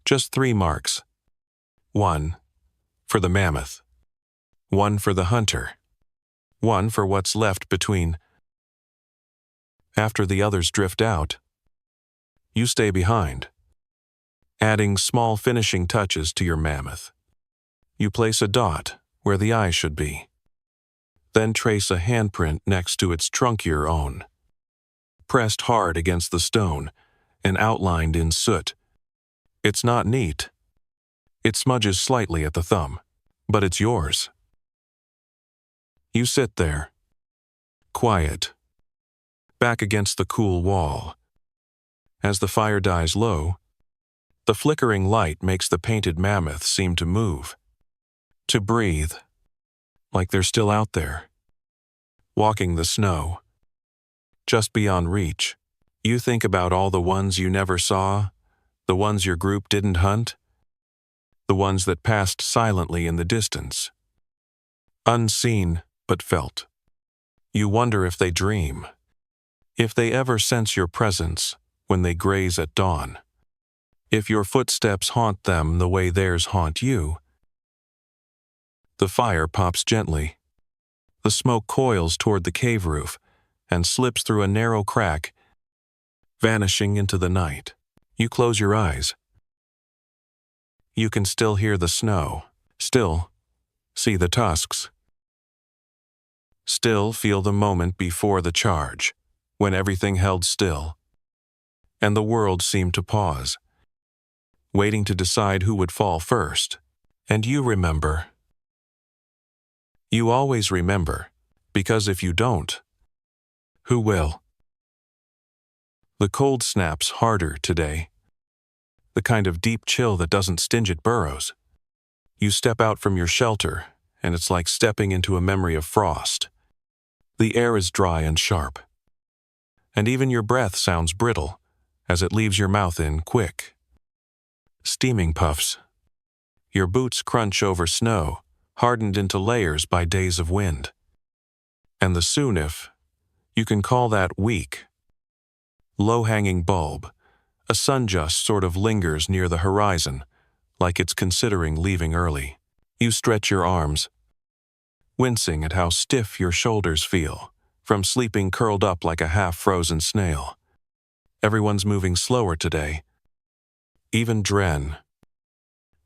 Just 3 marks. 1 for the mammoth, 1 for the hunter, 1 for what's left between. After the others drift out, you stay behind, adding small finishing touches to your mammoth. You place a dot where the eye should be, then trace a handprint next to its trunkier own, pressed hard against the stone and outlined in soot. It's not neat. It smudges slightly at the thumb, but it's yours. You sit there, quiet, back against the cool wall. As the fire dies low, the flickering light makes the painted mammoth seem to move, to breathe, like they're still out there, walking the snow. Just beyond reach, you think about all the ones you never saw, the ones your group didn't hunt, the ones that passed silently in the distance. Unseen, but felt. You wonder if they dream, if they ever sense your presence when they graze at dawn, if your footsteps haunt them the way theirs haunt you. The fire pops gently. The smoke coils toward the cave roof and slips through a narrow crack, vanishing into the night. You close your eyes. You can still hear the snow, still see the tusks, still feel the moment before the charge, when everything held still, and the world seemed to pause, waiting to decide who would fall first. And you remember. You always remember, because if you don't, who will? The cold snaps harder today. The kind of deep chill that doesn't stinge at burrows. You step out from your shelter, and it's like stepping into a memory of frost. The air is dry and sharp. and even your breath sounds brittle as it leaves your mouth in quick. Steaming puffs. Your boots crunch over snow, hardened into layers by days of wind. And the soonif, you can call that weak. Low-hanging bulb, a sun just sort of lingers near the horizon, like it's considering leaving early. You stretch your arms, wincing at how stiff your shoulders feel, from sleeping curled up like a half-frozen snail. Everyone's moving slower today. Even Dren,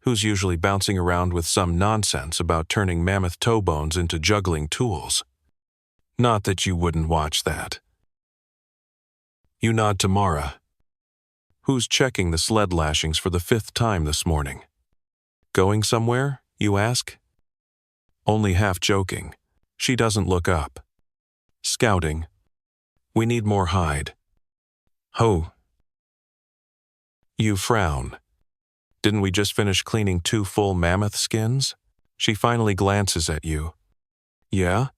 who's usually bouncing around with some nonsense about turning mammoth toe bones into juggling tools. Not that you wouldn't watch that. You nod to Mara, who's checking the sled lashings for the 5th time this morning. Going somewhere, you ask? Only half joking. She doesn't look up. Scouting. We need more hide. Ho. You frown. Didn't we just finish cleaning 2 full mammoth skins? She finally glances at you. Yeah?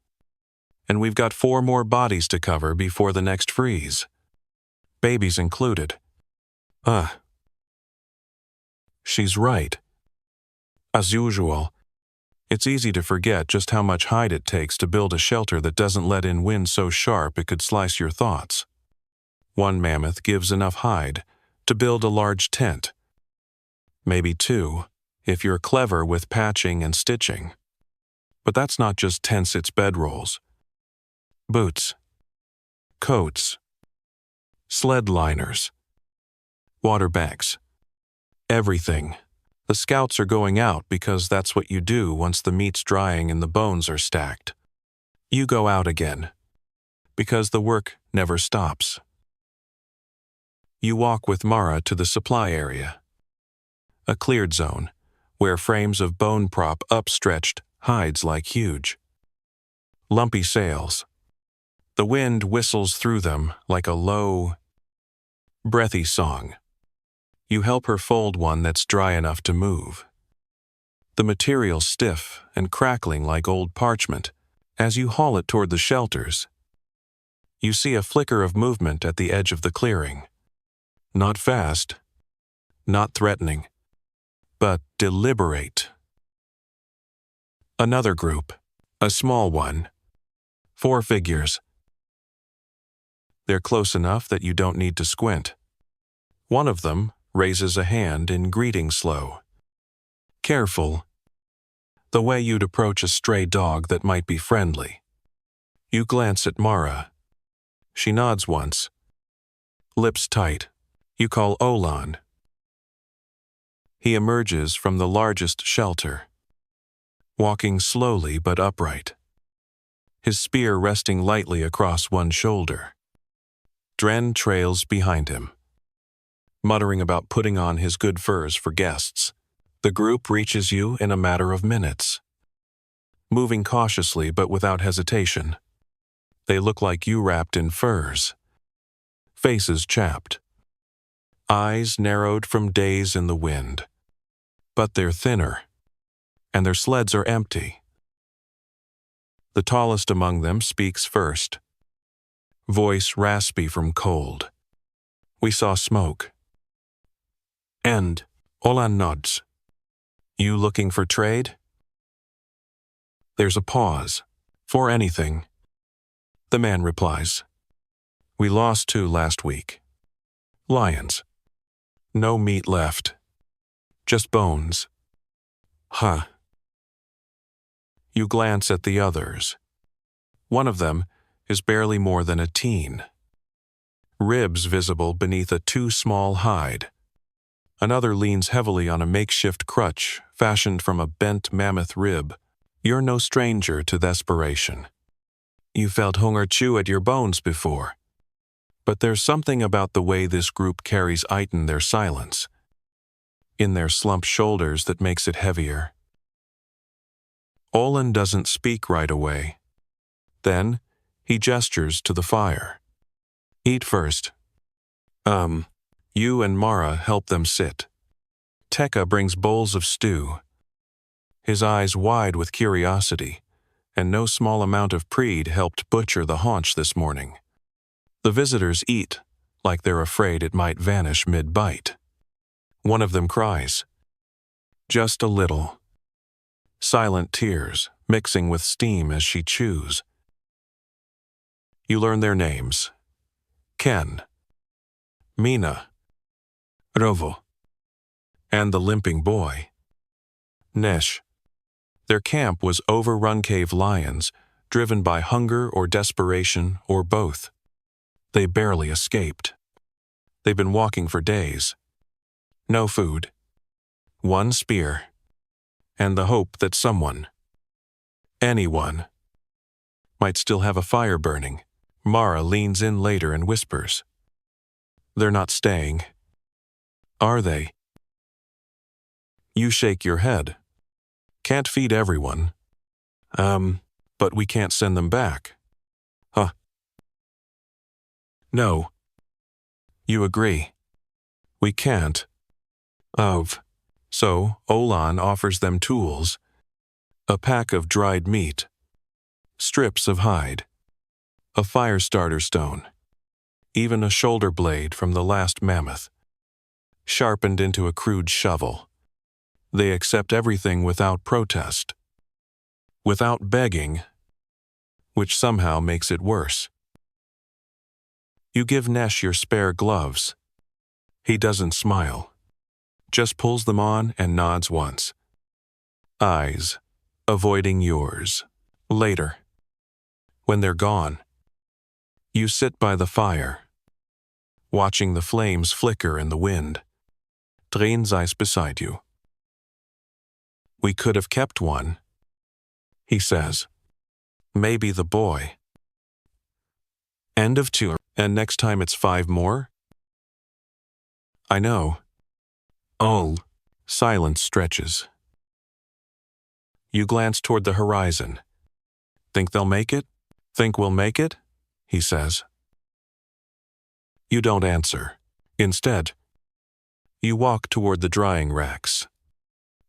And we've got 4 more bodies to cover before the next freeze. Babies included. She's right. As usual, it's easy to forget just how much hide it takes to build a shelter that doesn't let in wind so sharp it could slice your thoughts. 1 mammoth gives enough hide to build a large tent. Maybe 2, if you're clever with patching and stitching. But that's not just tents, it's bedrolls. Boots. Coats. Sled liners. Water bags. Everything. The scouts are going out because that's what you do once the meat's drying and the bones are stacked. You go out again, because the work never stops. You walk with Mara to the supply area. A cleared zone, where frames of bone prop upstretched hides like huge. Lumpy sails. The wind whistles through them like a low, breathy song. You help her fold one that's dry enough to move. The material stiff and crackling like old parchment as you haul it toward the shelters. You see a flicker of movement at the edge of the clearing. Not fast, not threatening, but deliberate. Another group, a small one. 4 figures. They're close enough that you don't need to squint. One of them raises a hand in greeting slow. Careful. The way you'd approach a stray dog that might be friendly. You glance at Mara. She nods once. Lips tight. You call Olan. He emerges from the largest shelter, walking slowly but upright, his spear resting lightly across one shoulder. Dren trails behind him, muttering about putting on his good furs for guests. The group reaches you in a matter of minutes, moving cautiously but without hesitation. They look like you wrapped in furs. Faces chapped. Eyes narrowed from days in the wind. But they're thinner, and their sleds are empty. The tallest among them speaks first, voice raspy from cold. We saw smoke. And Olan nods. You looking for trade? There's a pause. For anything. The man replies. We lost 2 last week. Lions. No meat left. Just bones. Huh. You glance at the others. One of them is barely more than a teen. Ribs visible beneath a too small hide. Another leans heavily on a makeshift crutch fashioned from a bent mammoth rib. You're no stranger to desperation. You felt hunger chew at your bones before. But there's something about the way this group carries in their silence, in their slumped shoulders, that makes it heavier. Olan doesn't speak right away. Then, he gestures to the fire. Eat first. You and Mara help them sit. Tekka brings bowls of stew, his eyes wide with curiosity, and no small amount of pride helped butcher the haunch this morning. The visitors eat, like they're afraid it might vanish mid-bite. One of them cries. Just a little. Silent tears, mixing with steam as she chews. You learn their names. Ken, Mina, Rovo, and the limping boy, Nesh. Their camp was overrun cave lions, driven by hunger or desperation or both. They barely escaped. They've been walking for days. No food. One spear. And the hope that someone, anyone, might still have a fire burning. Mara leans in later and whispers. They're not staying. Are they? You shake your head. Can't feed everyone. But we can't send them back. Huh? No. You agree. We can't. So Olan offers them tools, a pack of dried meat, strips of hide, a fire starter stone, even a shoulder blade from the last mammoth, sharpened into a crude shovel. They accept everything without protest, without begging, which somehow makes it worse. You give Nesh your spare gloves. He doesn't smile, just pulls them on and nods once. Eyes, avoiding yours. Later, when they're gone, you sit by the fire, watching the flames flicker in the wind. Drin's eyes beside you. We could have kept one, he says. Maybe the boy. End of 2. And next time it's 5 more? I know. Oh. Silence stretches. You glance toward the horizon. Think they'll make it? Think we'll make it? He says. You don't answer. Instead, you walk toward the drying racks.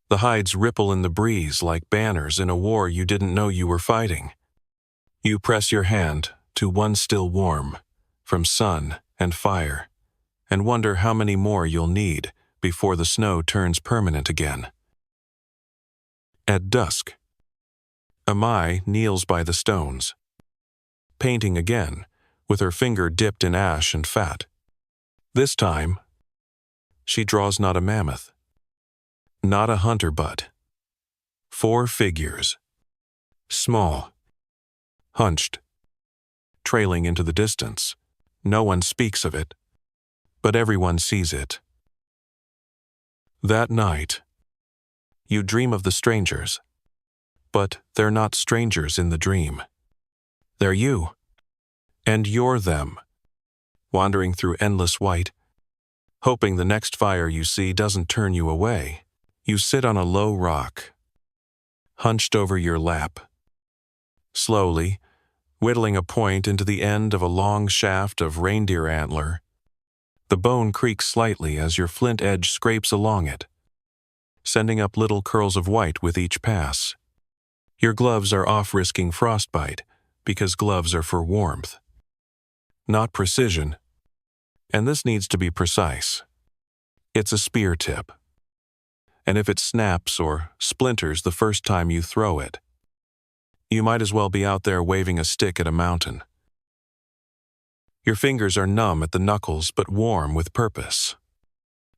The hides ripple in the breeze like banners in a war you didn't know you were fighting. You press your hand to one still warm, from sun and fire, and wonder how many more you'll need before the snow turns permanent again. At dusk, Amai kneels by the stones, painting again, with her finger dipped in ash and fat. This time, she draws not a mammoth, not a hunter but 4 figures, small, hunched, trailing into the distance. No one speaks of it, but everyone sees it. That night, you dream of the strangers, but they're not strangers in the dream. They're you, and you're them, wandering through endless white, hoping the next fire you see doesn't turn you away. You sit on a low rock, hunched over your lap, slowly, whittling a point into the end of a long shaft of reindeer antler. The bone creaks slightly as your flint edge scrapes along it, sending up little curls of white with each pass. Your gloves are off risking frostbite, because gloves are for warmth, not precision, and this needs to be precise. It's a spear tip, and if it snaps or splinters the first time you throw it, you might as well be out there waving a stick at a mountain. Your fingers are numb at the knuckles but warm with purpose.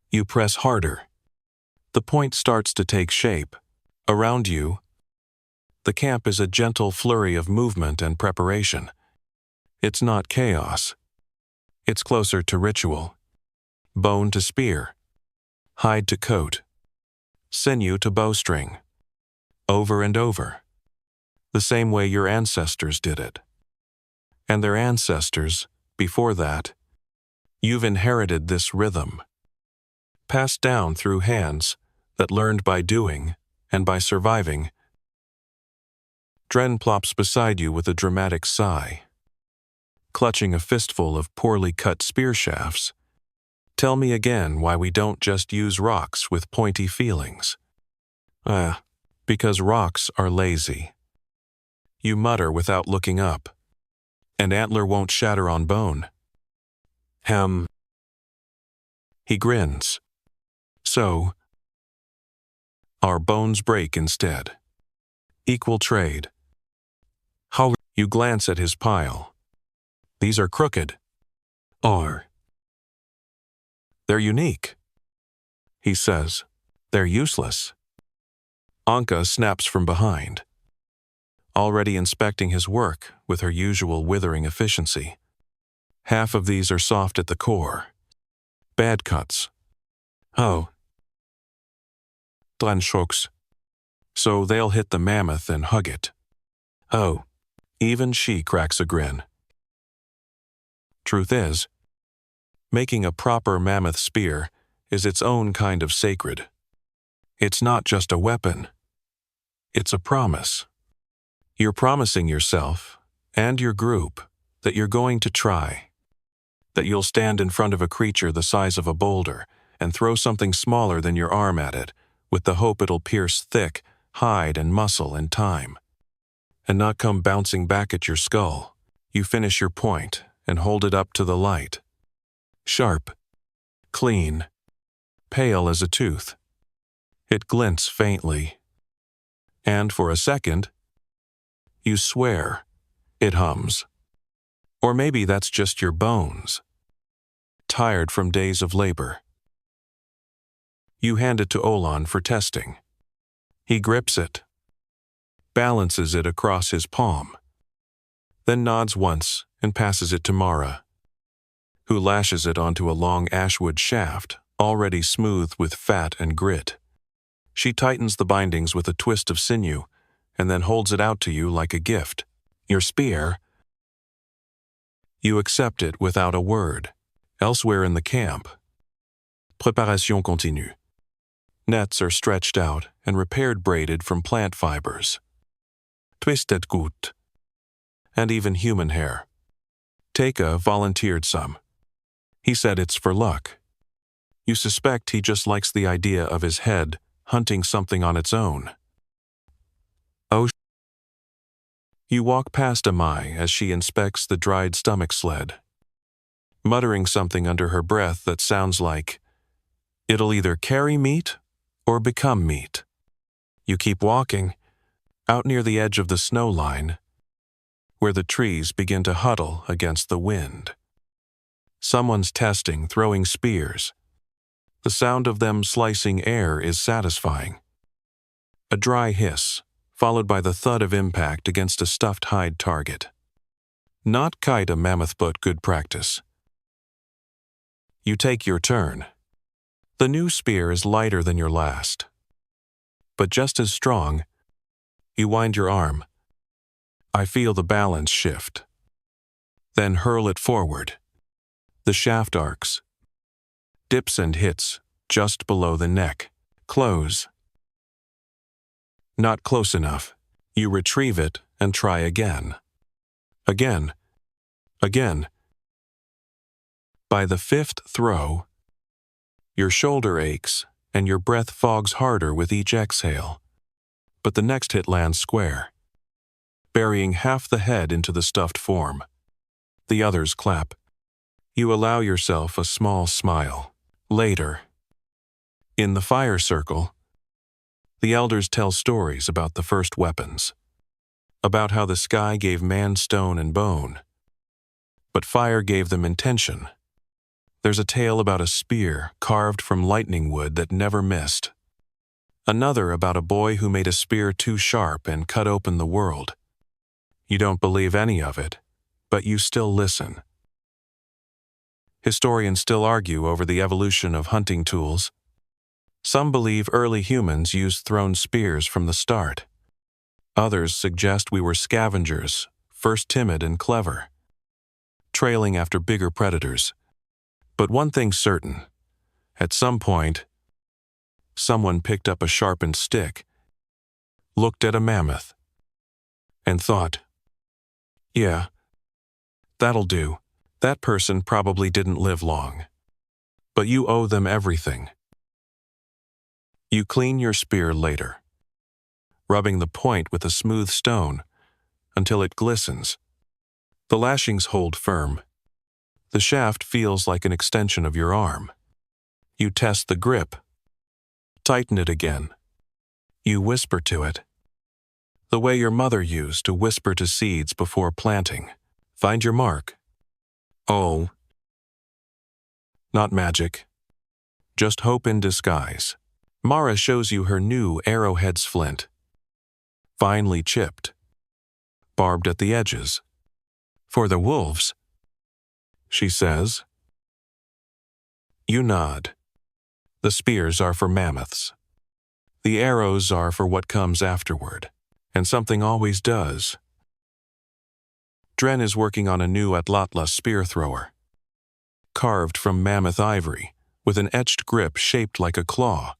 You press harder. The point starts to take shape. Around you, the camp is a gentle flurry of movement and preparation. It's not chaos. It's closer to ritual. Bone to spear, hide to coat, sinew to bowstring. Over and over. The same way your ancestors did it. And their ancestors, before that. You've inherited this rhythm, passed down through hands that learned by doing and by surviving. Dren plops beside you with a dramatic sigh, clutching a fistful of poorly cut spear shafts. Tell me again why we don't just use rocks with pointy feelings. Because rocks are lazy. You mutter without looking up. And antler won't shatter on bone. Hem. He grins. So, our bones break instead. Equal trade. How you glance at his pile. These are crooked. Are. They're unique. He says. They're useless. Anka snaps from behind, already inspecting his work with her usual withering efficiency. Half of these are soft at the core. Bad cuts. Oh. Dran shocks. So they'll hit the mammoth and hug it. Oh. Even she cracks a grin. Truth is, making a proper mammoth spear is its own kind of sacred. It's not just a weapon. It's a promise. You're promising yourself and your group that you're going to try. That you'll stand in front of a creature the size of a boulder and throw something smaller than your arm at it with the hope it'll pierce thick hide and muscle in time. And not come bouncing back at your skull. You finish your point and hold it up to the light. Sharp. Clean. Pale as a tooth. It glints faintly. And for a second, you swear it hums. Or maybe that's just your bones. Tired from days of labor. You hand it to Olan for testing. He grips it, balances it across his palm, then nods once and passes it to Mara, who lashes it onto a long ashwood shaft already smooth with fat and grit. She tightens the bindings with a twist of sinew and then holds it out to you like a gift. Your spear. You accept it without a word. Elsewhere in the camp. Préparation continue. Nets are stretched out and repaired braided from plant fibers. Twisted gut. And even human hair. Teika volunteered some. He said it's for luck. You suspect he just likes the idea of his head hunting something on its own. Oh. You walk past Amai as she inspects the dried stomach sled, muttering something under her breath that sounds like, it'll either carry meat or become meat. You keep walking, out near the edge of the snow line, where the trees begin to huddle against the wind. Someone's testing, throwing spears. The sound of them slicing air is satisfying. A dry hiss, followed by the thud of impact against a stuffed hide target. Not quite a mammoth, but good practice. You take your turn. The new spear is lighter than your last. But just as strong. You wind your arm. I feel the balance shift. Then hurl it forward. The shaft arcs. Dips and hits, just below the neck. Close. Not close enough. You retrieve it and try again. Again. Again. By the fifth throw, your shoulder aches and your breath fogs harder with each exhale. But the next hit lands square, burying half the head into the stuffed form. The others clap. You allow yourself a small smile. Later, in the fire circle, the elders tell stories about the first weapons, about how the sky gave man stone and bone, but fire gave them intention. There's a tale about a spear carved from lightning wood that never missed. Another about a boy who made a spear too sharp and cut open the world. You don't believe any of it, but you still listen. Historians still argue over the evolution of hunting tools. Some believe early humans used thrown spears from the start. Others suggest we were scavengers, first timid and clever, trailing after bigger predators. But one thing's certain. At some point, someone picked up a sharpened stick, looked at a mammoth, and thought, yeah, that'll do. That person probably didn't live long. But you owe them everything. You clean your spear later, rubbing the point with a smooth stone until it glistens. The lashings hold firm. The shaft feels like an extension of your arm. You test the grip. Tighten it again. You whisper to it. The way your mother used to whisper to seeds before planting. Find your mark. Oh. Not magic. Just hope in disguise. Mara shows you her new arrowhead's flint. Finely chipped. Barbed at the edges. For the wolves, she says. You nod. The spears are for mammoths. The arrows are for what comes afterward. And something always does. Dren is working on a new Atlatla spear thrower. Carved from mammoth ivory, with an etched grip shaped like a claw.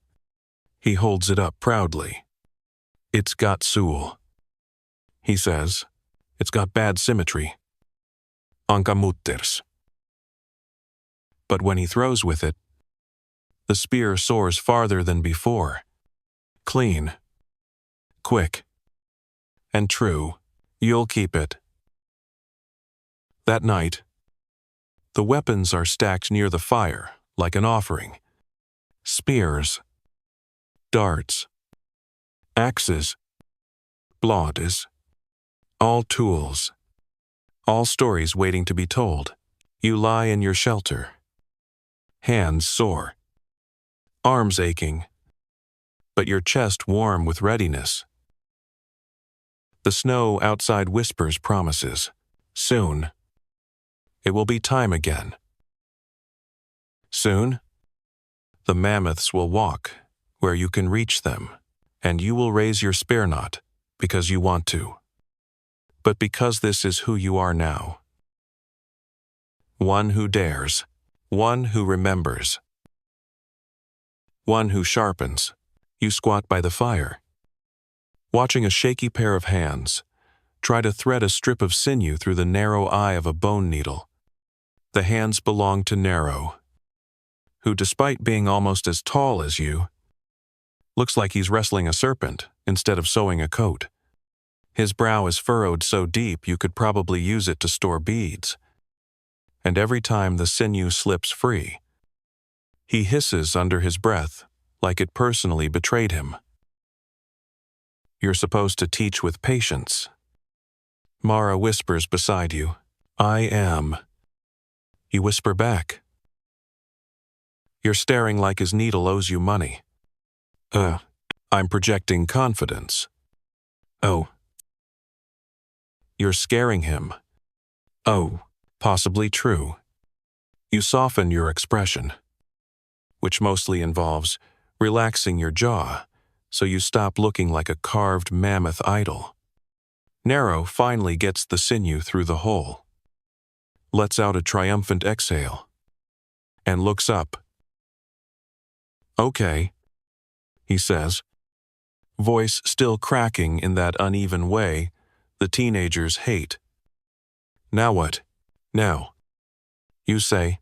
He holds it up proudly. It's got Sul. He says, it's got bad symmetry. Ankamutters. But when he throws with it, the spear soars farther than before. Clean. Quick. And true. You'll keep it. That night, the weapons are stacked near the fire, like an offering. Spears. Darts. Axes. Blades. All tools. All stories waiting to be told. You lie in your shelter. Hands sore. Arms aching. But your chest warm with readiness. The snow outside whispers promises. Soon. It will be time again. Soon, the mammoths will walk where you can reach them, and you will raise your spear not because you want to, but because this is who you are now. One who dares, one who remembers, one who sharpens. You squat by the fire, watching a shaky pair of hands try to thread a strip of sinew through the narrow eye of a bone needle. The hands belong to Narrow, who, despite being almost as tall as you, looks like he's wrestling a serpent instead of sewing a coat. His brow is furrowed so deep you could probably use it to store beads. And every time the sinew slips free, he hisses under his breath like it personally betrayed him. You're supposed to teach with patience. Mara whispers beside you, I am. You whisper back. You're staring like his needle owes you money. I'm projecting confidence. Oh. You're scaring him. Oh, possibly true. You soften your expression, which mostly involves relaxing your jaw so you stop looking like a carved mammoth idol. Narrow finally gets the sinew through the hole, lets out a triumphant exhale, and looks up. Okay, he says, voice still cracking in that uneven way the teenagers hate. Now what? Now. You say,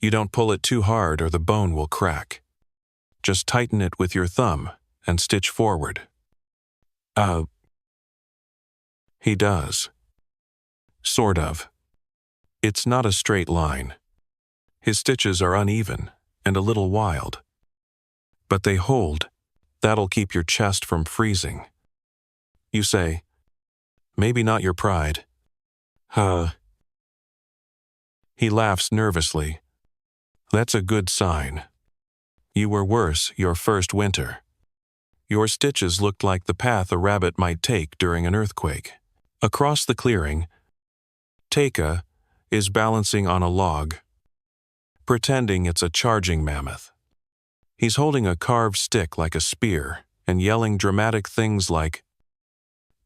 you don't pull it too hard or the bone will crack. Just tighten it with your thumb and stitch forward. He does. Sort of. It's not a straight line. His stitches are uneven and a little wild. But they hold. That'll keep your chest from freezing. You say, maybe not your pride. He laughs nervously. That's a good sign. You were worse your first winter. Your stitches looked like the path a rabbit might take during an earthquake. Across the clearing, Taka is balancing on a log, pretending it's a charging mammoth. He's holding a carved stick like a spear and yelling dramatic things like,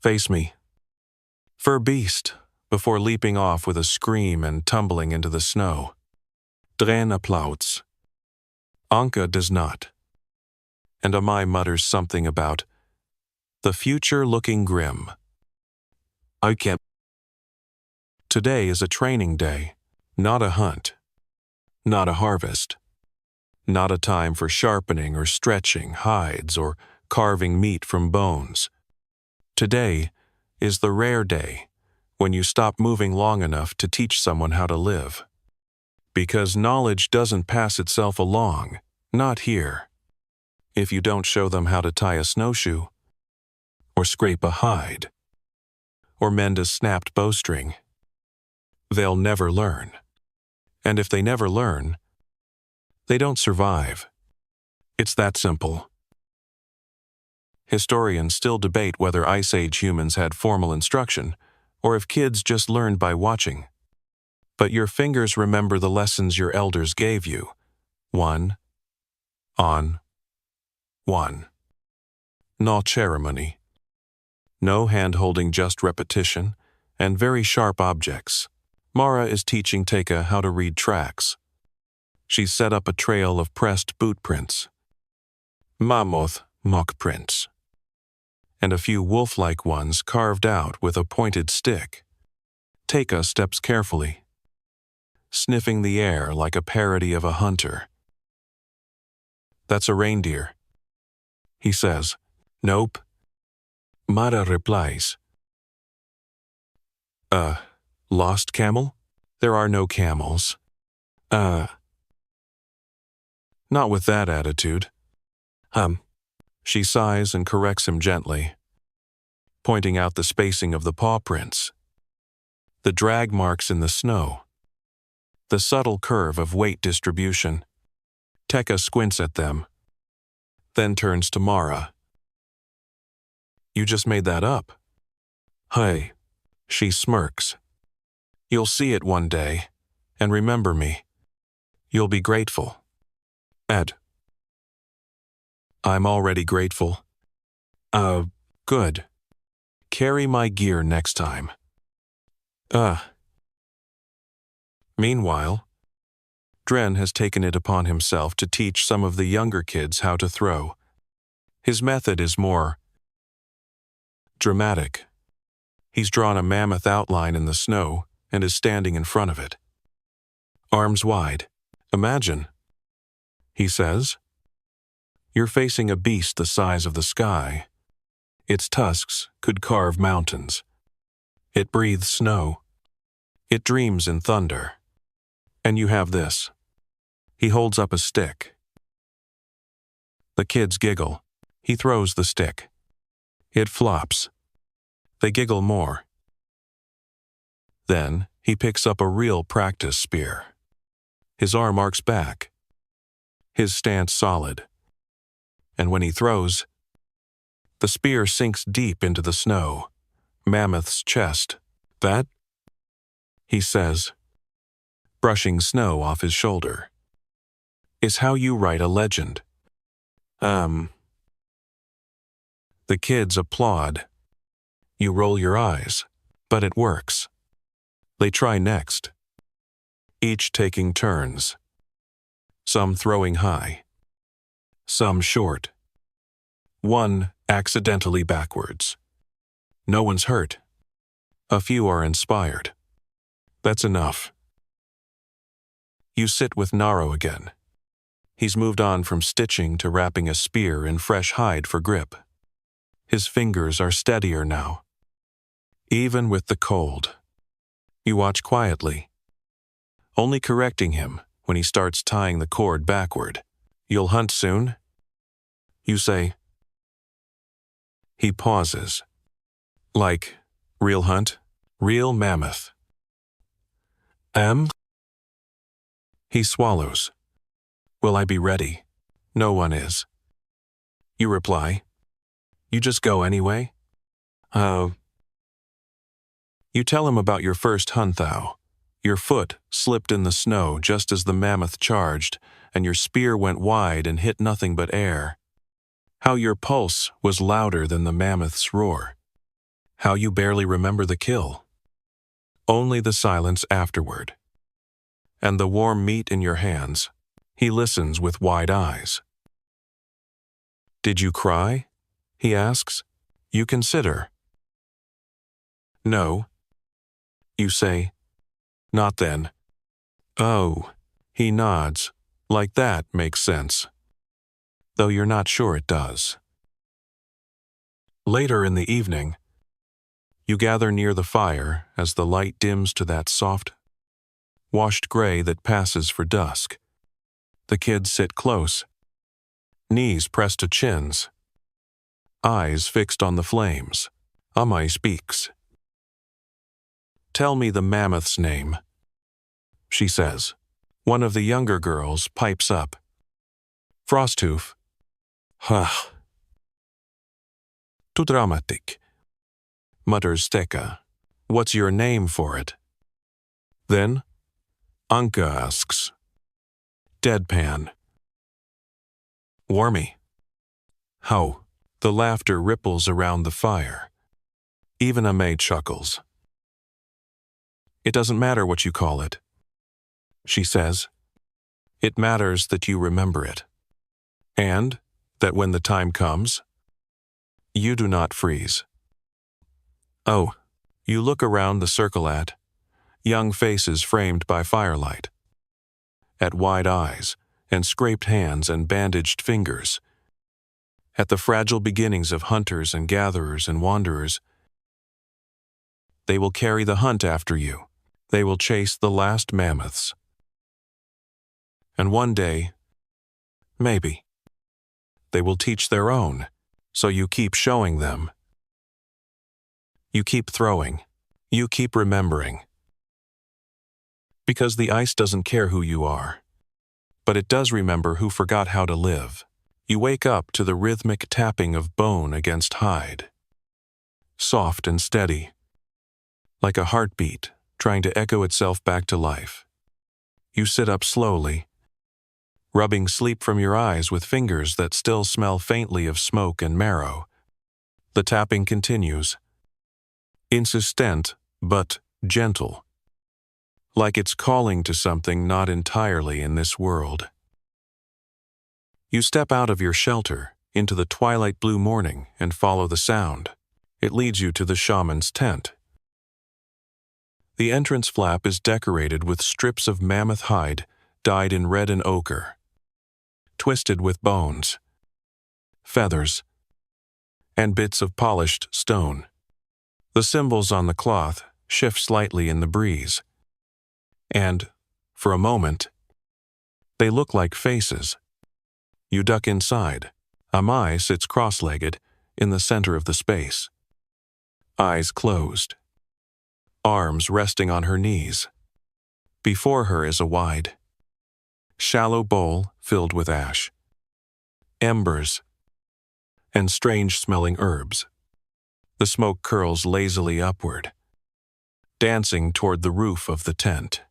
face me, fur beast, before leaping off with a scream and tumbling into the snow. Dren applauds. Anka does not. And Amai mutters something about the future looking grim. I can't. Today is a training day, not a hunt, not a harvest, not a time for sharpening or stretching hides or carving meat from bones. Today is the rare day when you stop moving long enough to teach someone how to live. Because knowledge doesn't pass itself along, not here. If you don't show them how to tie a snowshoe, or scrape a hide, or mend a snapped bowstring, they'll never learn. And if they never learn, they don't survive. It's that simple. Historians still debate whether Ice Age humans had formal instruction, or if kids just learned by watching. But your fingers remember the lessons your elders gave you. 1, on, 1. No ceremony. No hand-holding, just repetition, and very sharp objects. Mara is teaching Teka how to read tracks. She's set up a trail of pressed boot prints, mammoth mock prints, and a few wolf-like ones carved out with a pointed stick. Teka steps carefully, sniffing the air like a parody of a hunter. "That's a reindeer," he says. "Nope." Mara replies. Lost camel? There are no camels." Not with that attitude." She sighs and corrects him gently, pointing out the spacing of the paw prints, the drag marks in the snow, the subtle curve of weight distribution. Teka squints at them, then turns to Mara. "You just made that up." "Hey," she smirks. "You'll see it one day, and remember me. You'll be grateful." "Ed." "I'm already grateful." Good. Carry my gear next time." Meanwhile, Dren has taken it upon himself to teach some of the younger kids how to throw. His method is more dramatic. He's drawn a mammoth outline in the snow and is standing in front of it, arms wide. "Imagine," he says. "You're facing a beast the size of the sky. Its tusks could carve mountains. It breathes snow. It dreams in thunder. And you have this." He holds up a stick. The kids giggle. He throws the stick. It flops. They giggle more. Then he picks up a real practice spear. His arm arcs back, his stance solid. And when he throws, the spear sinks deep into the snow, Mammoth's chest. "That," he says, brushing snow off his shoulder, "is how you write a legend." The kids applaud. You roll your eyes, but it works. They try next, each taking turns. Some throwing high, some short, one accidentally backwards. No one's hurt. A few are inspired. That's enough. You sit with Naro again. He's moved on from stitching to wrapping a spear in fresh hide for grip. His fingers are steadier now, even with the cold. You watch quietly, only correcting him when he starts tying the cord backward. "You'll hunt soon?" You say. He pauses. "Like, real hunt? Real mammoth?" He swallows. "Will I be ready?" "No one is." You reply. "You just go anyway?" You tell him about your first hunt, thou. Your foot slipped in the snow just as the mammoth charged, and your spear went wide and hit nothing but air. How your pulse was louder than the mammoth's roar. How you barely remember the kill. Only the silence afterward. And the warm meat in your hands. He listens with wide eyes. "Did you cry?" he asks. You consider. "No." You say. "Not then." "Oh." He nods. Like that makes sense. Though you're not sure it does. Later in the evening, you gather near the fire as the light dims to that soft, washed gray that passes for dusk. The kids sit close, knees pressed to chins, eyes fixed on the flames. Amai speaks. "Tell me the mammoth's name," she says. One of the younger girls pipes up. "Frosthoof." "Huh." "Too dramatic," mutters Steka. "What's your name for it?" Then Anka asks, deadpan, "Warmy." "How?" The laughter ripples around the fire. Even a maid chuckles. "It doesn't matter what you call it," she says. "It matters that you remember it. And that when the time comes, you do not freeze." Oh, you look around the circle at young faces framed by firelight, at wide eyes and scraped hands and bandaged fingers, at the fragile beginnings of hunters and gatherers and wanderers. They will carry the hunt after you. They will chase the last mammoths. And one day, maybe, they will teach their own, so you keep showing them. You keep throwing. You keep remembering. Because the ice doesn't care who you are, but it does remember who forgot how to live. You wake up to the rhythmic tapping of bone against hide, soft and steady, like a heartbeat trying to echo itself back to life. You sit up slowly, rubbing sleep from your eyes with fingers that still smell faintly of smoke and marrow. The tapping continues, insistent but gentle, like it's calling to something not entirely in this world. You step out of your shelter into the twilight blue morning and follow the sound. It leads you to the shaman's tent. The entrance flap is decorated with strips of mammoth hide dyed in red and ochre, twisted with bones, feathers, and bits of polished stone. The symbols on the cloth shift slightly in the breeze, and, for a moment, they look like faces. You duck inside. Amai sits cross-legged in the center of the space, eyes closed, arms resting on her knees. Before her is a wide, shallow bowl filled with ash, embers, and strange-smelling herbs. The smoke curls lazily upward, dancing toward the roof of the tent.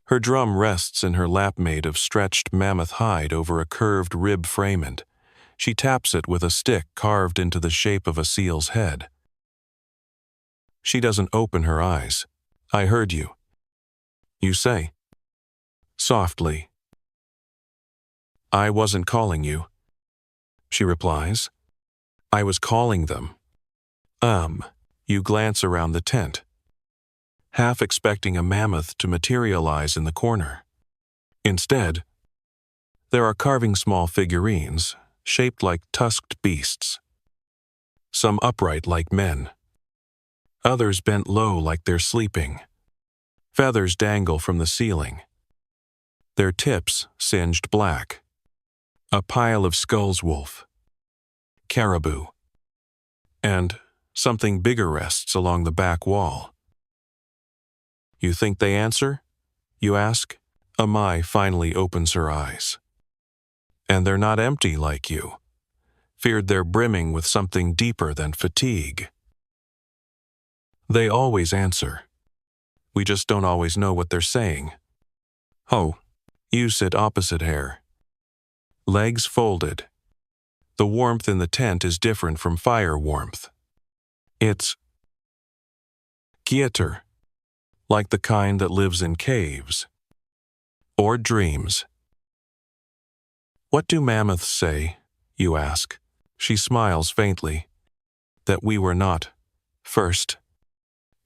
Her drum rests in her lap made of stretched mammoth hide over a curved rib framement. She taps it with a stick carved into the shape of a seal's head. She doesn't open her eyes. "I heard you," you say, softly. "I wasn't calling you," she replies. "I was calling them." You glance around the tent, half expecting a mammoth to materialize in the corner. Instead, there are carving small figurines, shaped like tusked beasts. Some upright like men, others bent low like they're sleeping. Feathers dangle from the ceiling, their tips singed black. A pile of skulls wolf, caribou, and something bigger rests along the back wall. "You think they answer?" you ask. Amai finally opens her eyes. And they're not empty like you. Feared they're brimming with something deeper than fatigue. They always answer. We just don't always know what they're saying. Oh, you sit opposite her, legs folded. The warmth in the tent is different from fire warmth. It's quieter, like the kind that lives in caves or dreams. "What do mammoths say?" you ask. She smiles faintly. "That we were not first,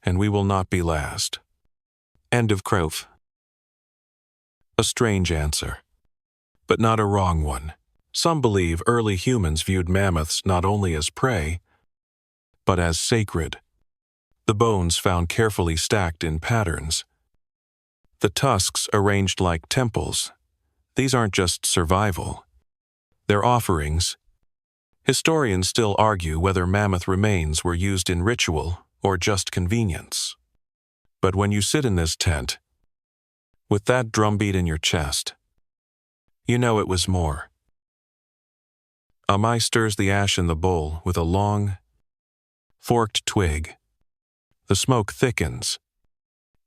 and we will not be last." End of quote. A strange answer, but not a wrong one. Some believe early humans viewed mammoths not only as prey, but as sacred. The bones found carefully stacked in patterns, The tusks arranged like temples. These aren't just survival. They're offerings. Historians still argue whether mammoth remains were used in ritual or just convenience. But when you sit in this tent, with that drumbeat in your chest, you know it was more. Amai stirs the ash in the bowl with a long, forked twig. The smoke thickens.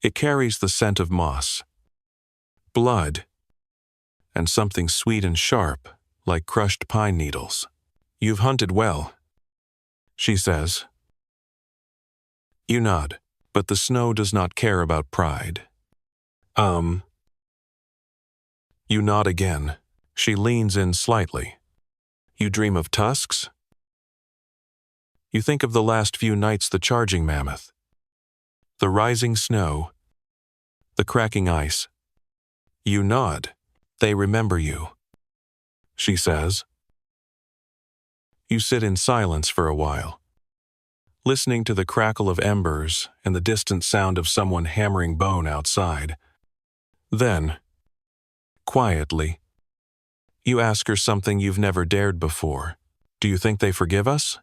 It carries the scent of moss, blood, and something sweet and sharp, like crushed pine needles. You've hunted well, she says. You nod, but the snow does not care about pride. You nod again. She leans in slightly. You dream of tusks? You think of the last few nights the charging mammoth. The rising snow. The cracking ice. You nod. They remember you, she says. You sit in silence for a while, listening to the crackle of embers and the distant sound of someone hammering bone outside. Then, quietly, you ask her something you've never dared before. Do you think they forgive us?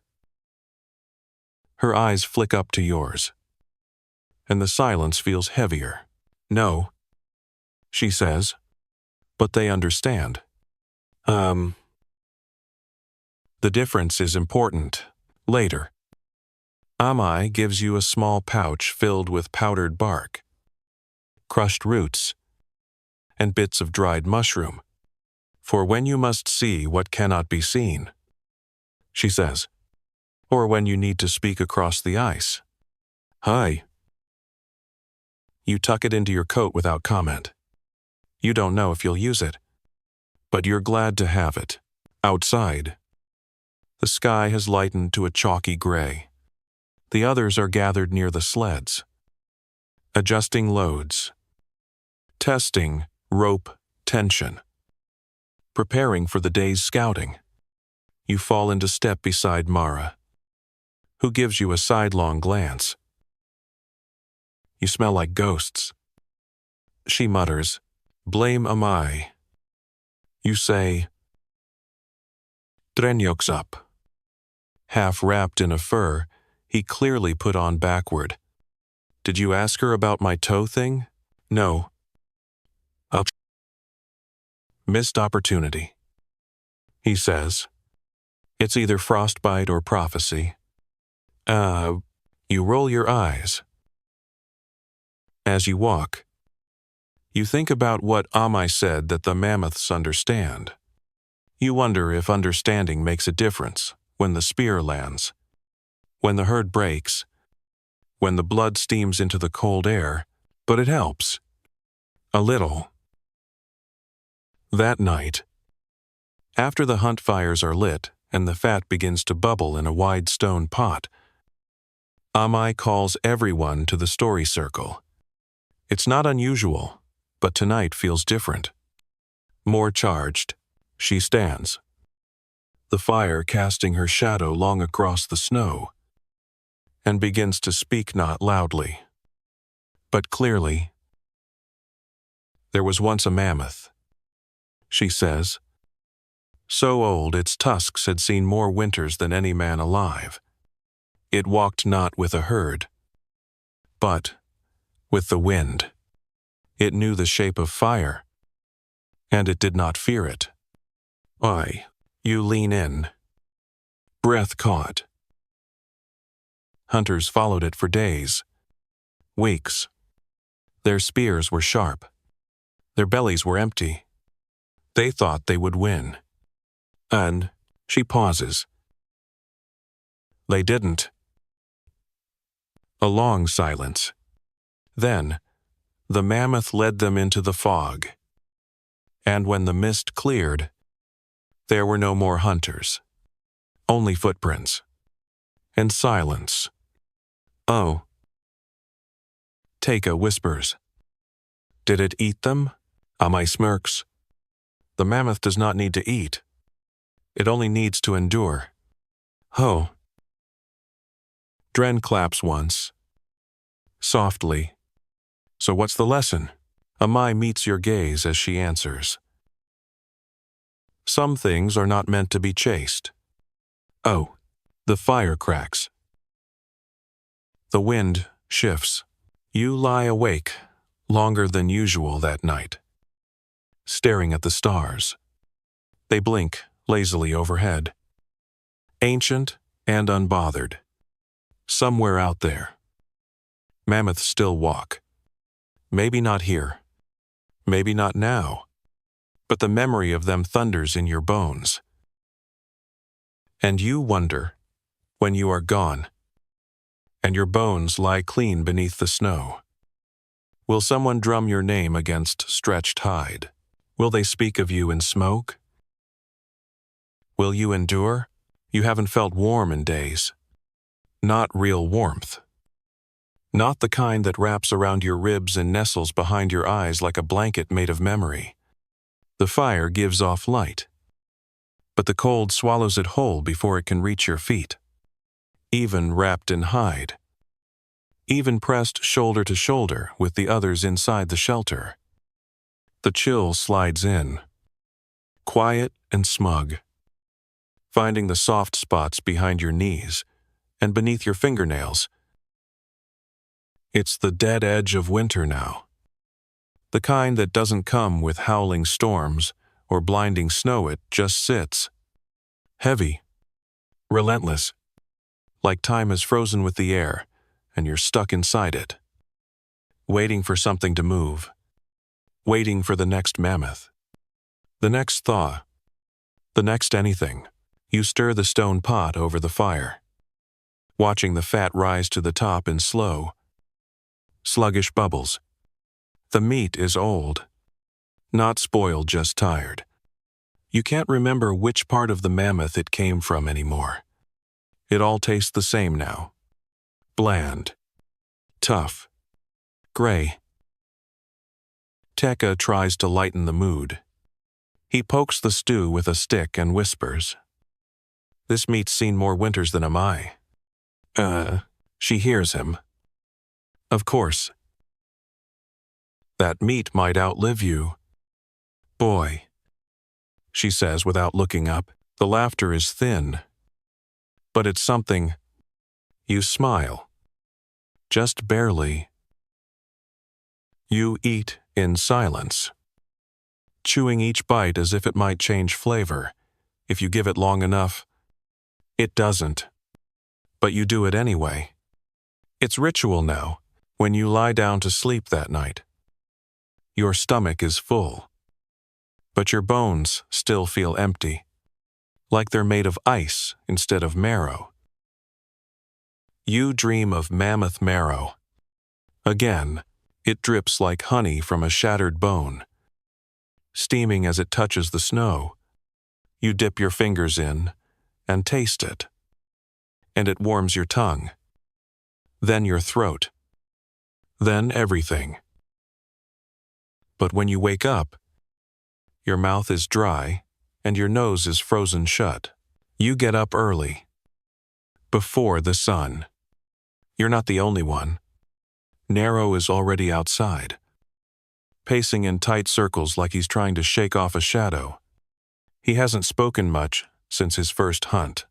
Her eyes flick up to yours, and the silence feels heavier. No, she says, but they understand. The difference is important. Later, Amai gives you a small pouch filled with powdered bark, crushed roots, and bits of dried mushroom. For when you must see what cannot be seen, she says, or when you need to speak across the ice. Hi. You tuck it into your coat without comment. You don't know if you'll use it, but you're glad to have it. Outside, the sky has lightened to a chalky gray. The others are gathered near the sleds, adjusting loads, testing rope tension, preparing for the day's scouting. You fall into step beside Mara, who gives you a sidelong glance. You smell like ghosts. She mutters, blame Amai. You say, Drenyok's up. Half wrapped in a fur, he clearly put on backward. Did you ask her about my toe thing? No. Up. Missed opportunity, he says. It's either frostbite or prophecy. You roll your eyes. As you walk, you think about what Amai said that the mammoths understand. You wonder if understanding makes a difference when the spear lands, when the herd breaks, when the blood steams into the cold air, but it helps. A little. That night, after the hunt fires are lit and the fat begins to bubble in a wide stone pot, Amai calls everyone to the story circle. It's not unusual, but tonight feels different. More charged, she stands, the fire casting her shadow long across the snow, and begins to speak not loudly, but clearly. There was once a mammoth, she says, so old its tusks had seen more winters than any man alive. It walked not with a herd, but with the wind. It knew the shape of fire, and it did not fear it. Why, you lean in. Breath caught. Hunters followed it for days, weeks. Their spears were sharp. Their bellies were empty. They thought they would win. And she pauses. They didn't. A long silence. Then, the mammoth led them into the fog. And when the mist cleared, there were no more hunters. Only footprints. And silence. Oh. Teika whispers. Did it eat them? Amai smirks. The mammoth does not need to eat. It only needs to endure. Oh. Dren claps once. Softly. So what's the lesson? Amai meets your gaze as she answers. Some things are not meant to be chased. Oh, the fire cracks. The wind shifts. You lie awake longer than usual that night, staring at the stars. They blink lazily overhead, ancient and unbothered. Somewhere out there, mammoths still walk. Maybe not here, maybe not now, but the memory of them thunders in your bones. And you wonder, when you are gone, and your bones lie clean beneath the snow, will someone drum your name against stretched hide? Will they speak of you in smoke? Will you endure? You haven't felt warm in days. Not real warmth. Not the kind that wraps around your ribs and nestles behind your eyes like a blanket made of memory. The fire gives off light, but the cold swallows it whole before it can reach your feet. Even wrapped in hide. Even pressed shoulder to shoulder with the others inside the shelter. The chill slides in, quiet and smug, finding the soft spots behind your knees and beneath your fingernails. It's the dead edge of winter now. The kind that doesn't come with howling storms or blinding snow. It just sits. Heavy. Relentless. Like time is frozen with the air, and you're stuck inside it. Waiting for something to move. Waiting for the next mammoth. The next thaw. The next anything. You stir the stone pot over the fire, watching the fat rise to the top in slow, sluggish bubbles. The meat is old. Not spoiled, just tired. You can't remember which part of the mammoth it came from anymore. It all tastes the same now. Bland. Tough. Gray. Tekka tries to lighten the mood. He pokes the stew with a stick and whispers, "This meat's seen more winters than am I." She hears him. Of course. That meat might outlive you. Boy, she says without looking up. The laughter is thin, but it's something. You smile. Just barely. You eat in silence, chewing each bite as if it might change flavor. If you give it long enough, it doesn't. But you do it anyway. It's ritual now, when you lie down to sleep that night. Your stomach is full, but your bones still feel empty, like they're made of ice instead of marrow. You dream of mammoth marrow. Again, it drips like honey from a shattered bone. Steaming as it touches the snow, you dip your fingers in and taste it. And it warms your tongue, then your throat, then everything. But when you wake up, your mouth is dry and your nose is frozen shut. You get up early, before the sun. You're not the only one. Nero is already outside, pacing in tight circles like he's trying to shake off a shadow. He hasn't spoken much since his first hunt.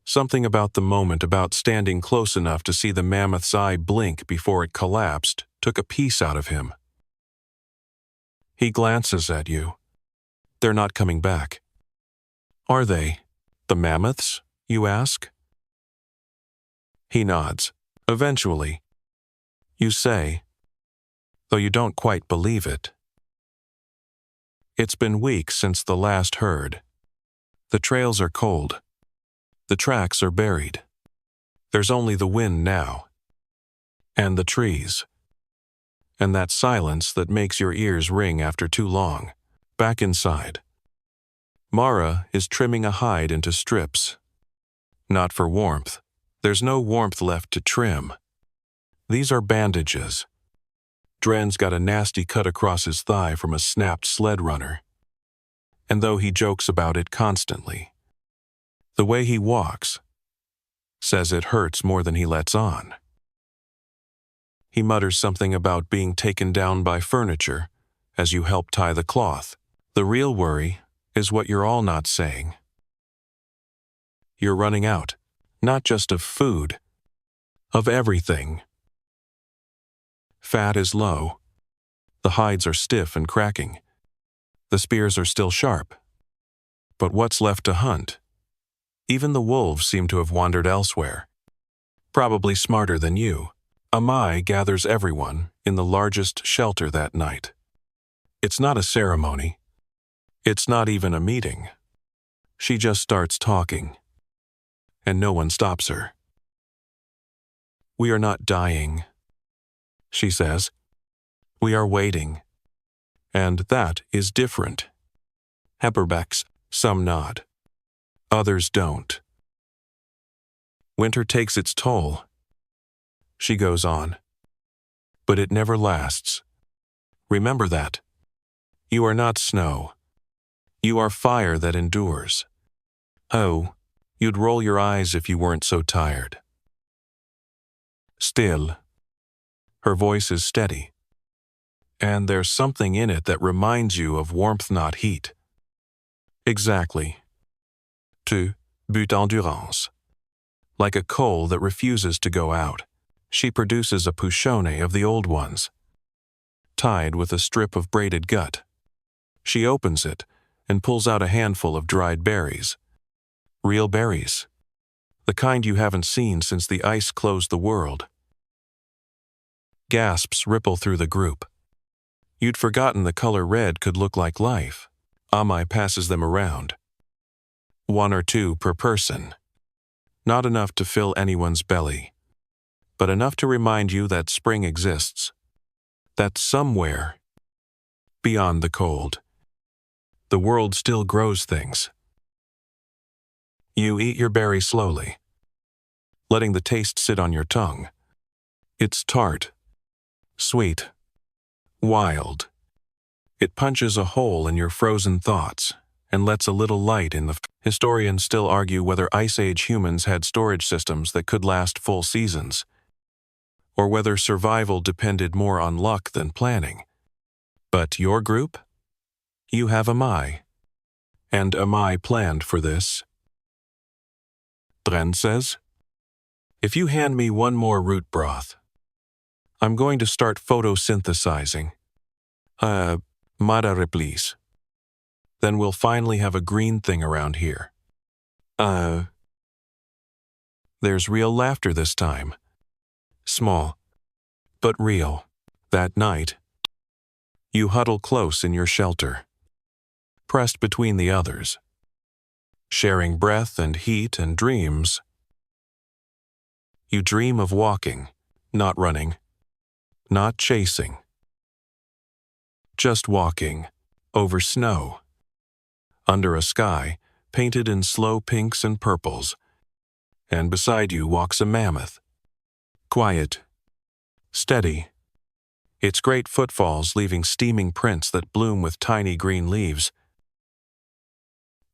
Something about the moment, about standing close enough to see the mammoth's eye blink before it collapsed, took a piece out of him. He glances at you. They're not coming back. Are they? The mammoths, you ask? He nods. Eventually. You say, though you don't quite believe it. It's been weeks since the last herd. The trails are cold. The tracks are buried. There's only the wind now. And the trees. And that silence that makes your ears ring after too long. Back inside. Mara is trimming a hide into strips. Not for warmth. There's no warmth left to trim. These are bandages. Dren's got a nasty cut across his thigh from a snapped sled runner. And though he jokes about it constantly, the way he walks, says it hurts more than he lets on. He mutters something about being taken down by furniture as you help tie the cloth. The real worry is what you're all not saying. You're running out, not just of food, of everything. Fat is low. The hides are stiff and cracking. The spears are still sharp. But what's left to hunt? Even the wolves seem to have wandered elsewhere. Probably smarter than you, Amai gathers everyone in the largest shelter that night. It's not a ceremony. It's not even a meeting. She just starts talking, and no one stops her. "We are not dying," she says. "We are waiting. And that is different." Hepperbacks, some nod. Others don't. "Winter takes its toll," she goes on. "But it never lasts. Remember that. You are not snow. You are fire that endures. Oh, you'd roll your eyes if you weren't so tired." Still. Her voice is steady. And there's something in it that reminds you of warmth, not heat. Exactly. Tu but endurance. Like a coal that refuses to go out, she produces a pouchonnet of the old ones, tied with a strip of braided gut. She opens it and pulls out a handful of dried berries. Real berries. The kind you haven't seen since the ice closed the world. Gasps ripple through the group. You'd forgotten the color red could look like life. Amai passes them around. 1 or 2 per person. Not enough to fill anyone's belly, but enough to remind you that spring exists. That somewhere, beyond the cold, the world still grows things. You eat your berry slowly, letting the taste sit on your tongue. It's tart, sweet, wild. It punches a hole in your frozen thoughts and lets a little light in the... Historians still argue whether Ice Age humans had storage systems that could last full seasons, or whether survival depended more on luck than planning. But your group? You have Amai. And Amai planned for this. Dren says, "If you hand me 1 more root broth, I'm going to start photosynthesizing. Madare, please. Then we'll finally have a green thing around here." There's real laughter this time. Small, but real. That night, you huddle close in your shelter, pressed between the others, sharing breath and heat and dreams. You dream of walking, not running, not chasing. Just walking, over snow, under a sky painted in slow pinks and purples, and beside you walks a mammoth. Quiet, steady, its great footfalls leaving steaming prints that bloom with tiny green leaves.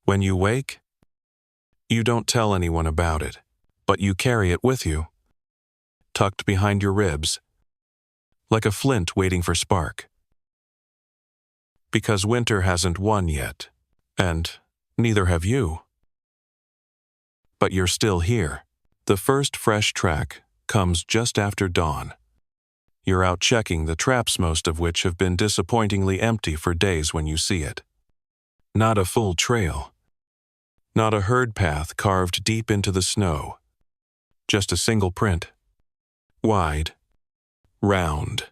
When you wake, you don't tell anyone about it, but you carry it with you, tucked behind your ribs, like a flint waiting for spark. Because winter hasn't won yet, and neither have you. But you're still here. The first fresh track comes just after dawn. You're out checking the traps, most of which have been disappointingly empty for days when you see it. Not a full trail. Not a herd path carved deep into the snow. Just a single print. Wide. Round.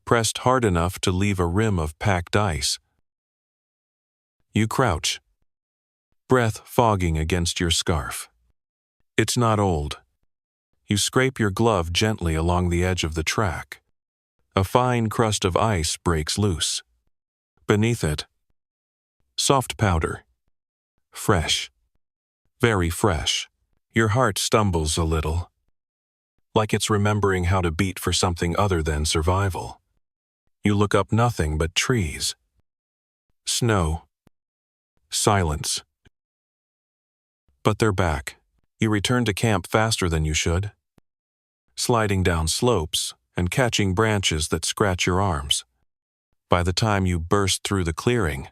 Pressed hard enough to leave a rim of packed ice. You crouch, breath fogging against your scarf. It's not old. You scrape your glove gently along the edge of the track. A fine crust of ice breaks loose. Beneath it, soft powder. Fresh. Very fresh. Your heart stumbles a little, like it's remembering how to beat for something other than survival. You look up, nothing but trees. Snow. Silence. But they're back. You return to camp faster than you should, sliding down slopes and catching branches that scratch your arms. By the time you burst through the clearing,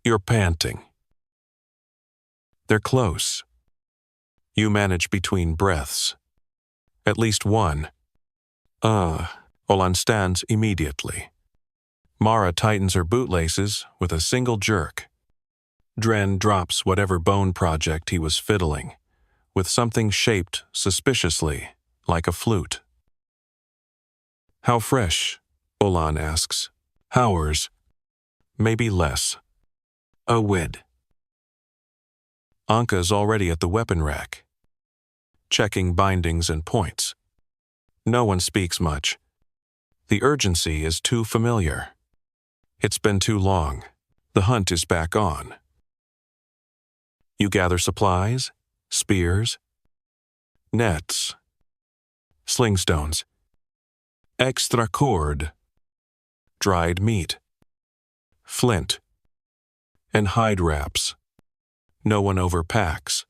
you're panting. They're close. You manage between breaths. At least one. Olan stands immediately. Mara tightens her bootlaces with a single jerk. Dren drops whatever bone project he was fiddling, with something shaped suspiciously like a flute. How fresh? Olan asks. Hours. Maybe less. A wid. Anka's already at the weapon rack, checking bindings and points. No one speaks much. The urgency is too familiar. It's been too long. The hunt is back on. You gather supplies, spears, nets, slingstones, extra cord, dried meat, flint, and hide wraps. No one overpacks.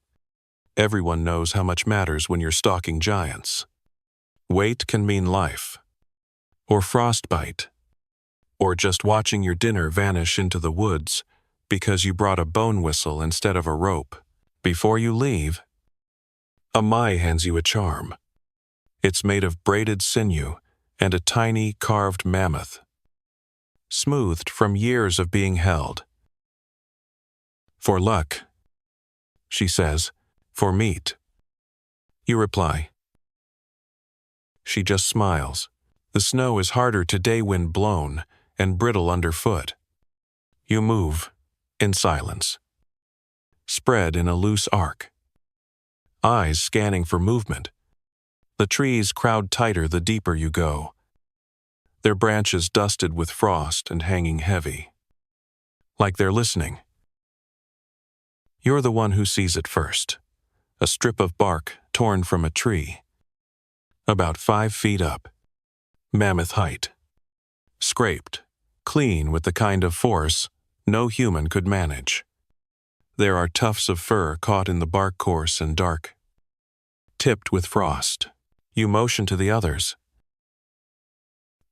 Everyone knows how much matters when you're stalking giants. Weight can mean life, or frostbite, or just watching your dinner vanish into the woods because you brought a bone whistle instead of a rope. Before you leave, Amai hands you a charm. It's made of braided sinew and a tiny carved mammoth, smoothed from years of being held. For luck, she says. For meat. You reply. She just smiles. The snow is harder today wind blown and brittle underfoot. You move, in silence. Spread in a loose arc. Eyes scanning for movement. The trees crowd tighter the deeper you go. Their branches dusted with frost and hanging heavy. Like they're listening. You're the one who sees it first. A strip of bark torn from a tree. About 5 feet up. Mammoth height. Scraped, clean with the kind of force no human could manage. There are tufts of fur caught in the bark coarse and dark. Tipped with frost. You motion to the others.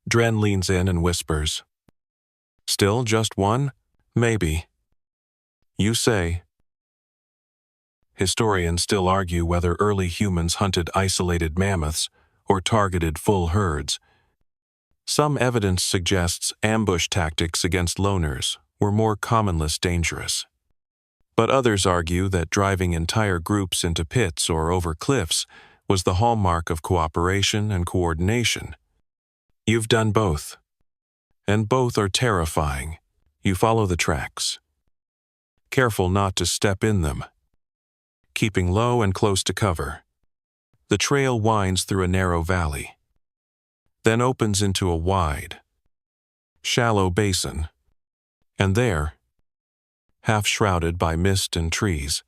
Dren leans in and whispers. Still just one? Maybe. You say. Historians still argue whether early humans hunted isolated mammoths or targeted full herds. Some evidence suggests ambush tactics against loners were more common, less dangerous. But others argue that driving entire groups into pits or over cliffs was the hallmark of cooperation and coordination. You've done both, and both are terrifying. You follow the tracks, careful not to step in them, keeping low and close to cover. The trail winds through a narrow valley, then opens into a wide, shallow basin, and there, half shrouded by mist and trees,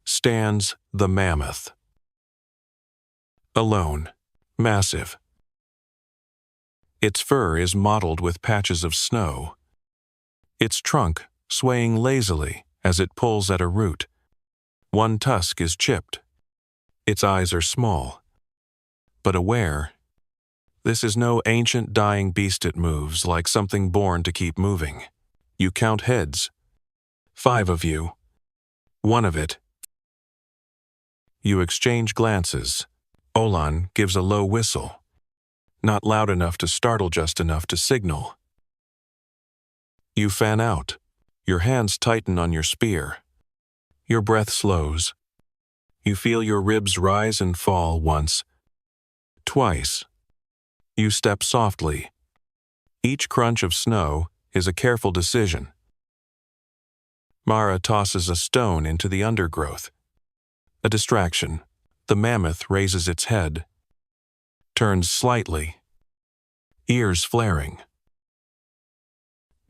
stands the mammoth. Alone, massive. Its fur is mottled with patches of snow, its trunk swaying lazily as it pulls at a root. One tusk is chipped. Its eyes are small, but aware. This is no ancient dying beast. It moves like something born to keep moving. You count heads. 5 of you. 1 of it. You exchange glances. Olan gives a low whistle. Not loud enough to startle, just enough to signal. You fan out. Your hands tighten on your spear. Your breath slows. You feel your ribs rise and fall once, twice. You step softly. Each crunch of snow is a careful decision. Mara tosses a stone into the undergrowth. A distraction. The mammoth raises its head, turns slightly, ears flaring.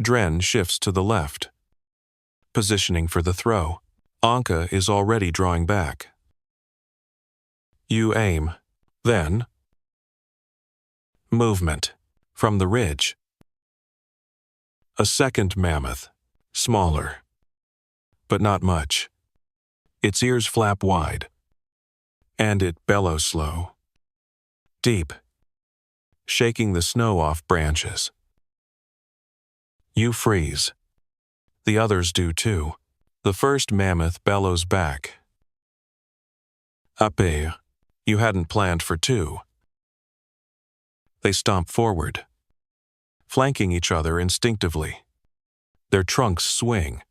Dren shifts to the left, positioning for the throw. Anka is already drawing back. You aim. Then, movement from the ridge. A second mammoth, smaller, but not much. Its ears flap wide, and it bellows slow, deep, shaking the snow off branches. You freeze. The others do too. The first mammoth bellows back. Ape, you hadn't planned for two. They stomp forward, flanking each other instinctively. Their trunks swing.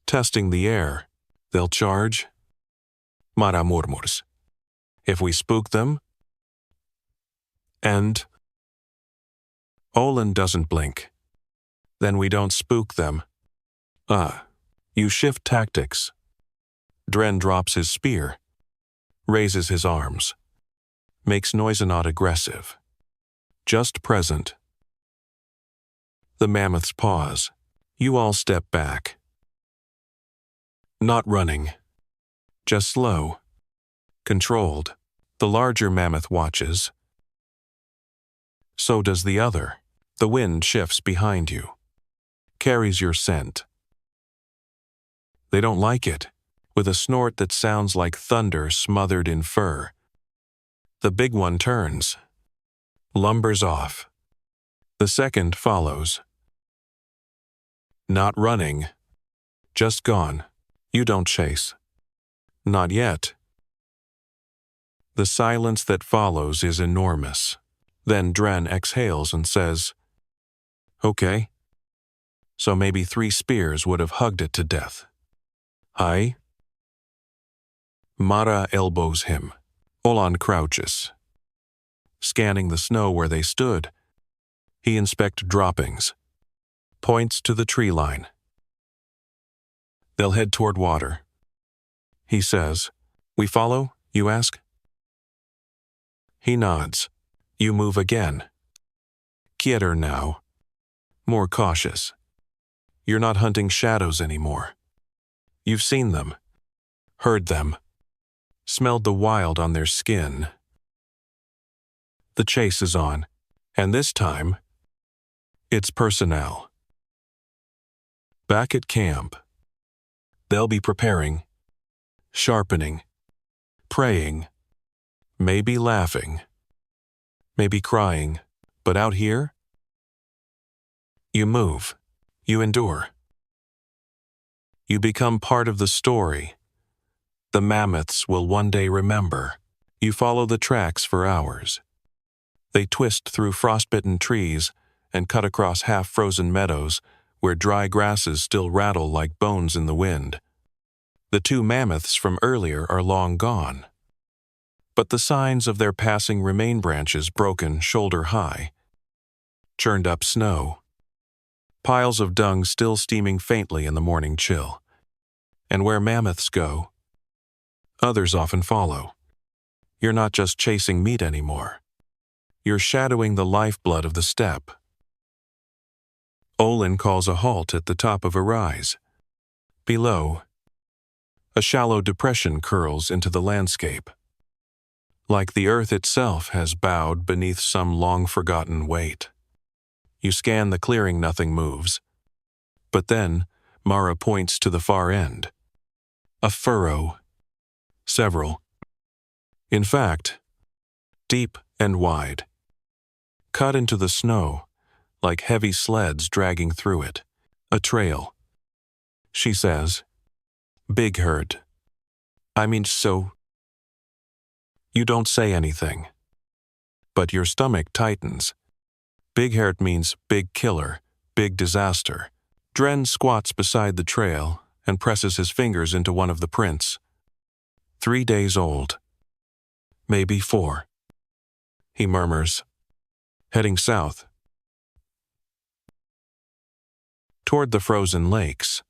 Testing the air, they'll charge. Mara murmurs. If we spook them? And Olin doesn't blink. Then we don't spook them. You shift tactics. Dren drops his spear, raises his arms, makes noise and not aggressive. Just present. The mammoths pause. You all step back. Not running. Just slow. Controlled. The larger mammoth watches. So does the other. The wind shifts behind you. Carries your scent. They don't like it, with a snort that sounds like thunder smothered in fur. The big one turns. Lumbers off. The second follows. Not running. Just gone. You don't chase. Not yet. The silence that follows is enormous. Then Dren exhales and says, "Okay." So maybe 3 spears would have hugged it to death. Aye? Mara elbows him. Olan crouches. Scanning the snow where they stood, he inspects droppings. Points to the tree line. They'll head toward water. He says, "We follow?" you ask. He nods. You move again. Quieter now. More cautious. You're not hunting shadows anymore. You've seen them. Heard them. Smelled the wild on their skin. The chase is on, and this time, it's personnel. Back at camp, they'll be preparing, sharpening, praying, maybe laughing, maybe crying, but out here, you move, you endure. You become part of the story. The mammoths will one day remember. You follow the tracks for hours. They twist through frostbitten trees and cut across half-frozen meadows where dry grasses still rattle like bones in the wind. The 2 mammoths from earlier are long gone. But the signs of their passing remain branches broken shoulder-high. Churned up snow. Piles of dung still steaming faintly in the morning chill. And where mammoths go, others often follow. You're not just chasing meat anymore. You're shadowing the lifeblood of the steppe. Olin calls a halt at the top of a rise. Below, a shallow depression curls into the landscape. Like the earth itself has bowed beneath some long-forgotten weight. You scan the clearing, nothing moves. But then, Mara points to the far end. A furrow. Several. In fact, deep and wide. Cut into the snow, like heavy sleds dragging through it. A trail. She says, "Big herd." I mean, so. You don't say anything. But your stomach tightens. Big herd means big killer, big disaster. Dren squats beside the trail and presses his fingers into one of the prints. 3 days old. Maybe 4. He murmurs, heading south. Toward the frozen lakes.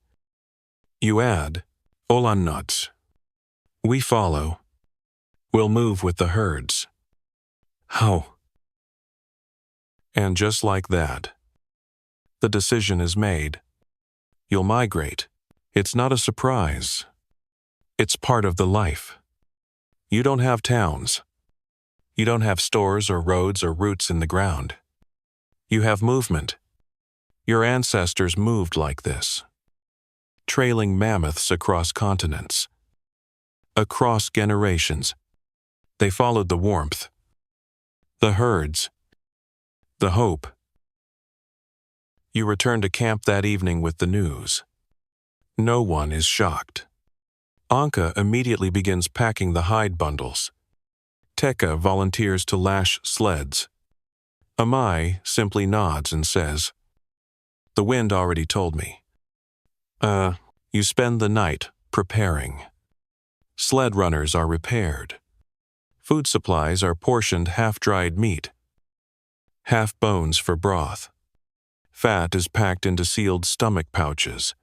You add, Olan nods. We follow. We'll move with the herds. How? And just like that, the decision is made. You'll migrate. It's not a surprise. It's part of the life. You don't have towns. You don't have stores or roads or roots in the ground. You have movement. Your ancestors moved like this. Trailing mammoths across continents. Across generations. They followed the warmth. The herds. The hope. You return to camp that evening with the news. No one is shocked. Anka immediately begins packing the hide bundles. Tekka volunteers to lash sleds. Amai simply nods and says, "The wind already told me." You spend the night preparing. Sled runners are repaired. Food supplies are portioned half-dried meat, half bones for broth. Fat is packed into sealed stomach pouches.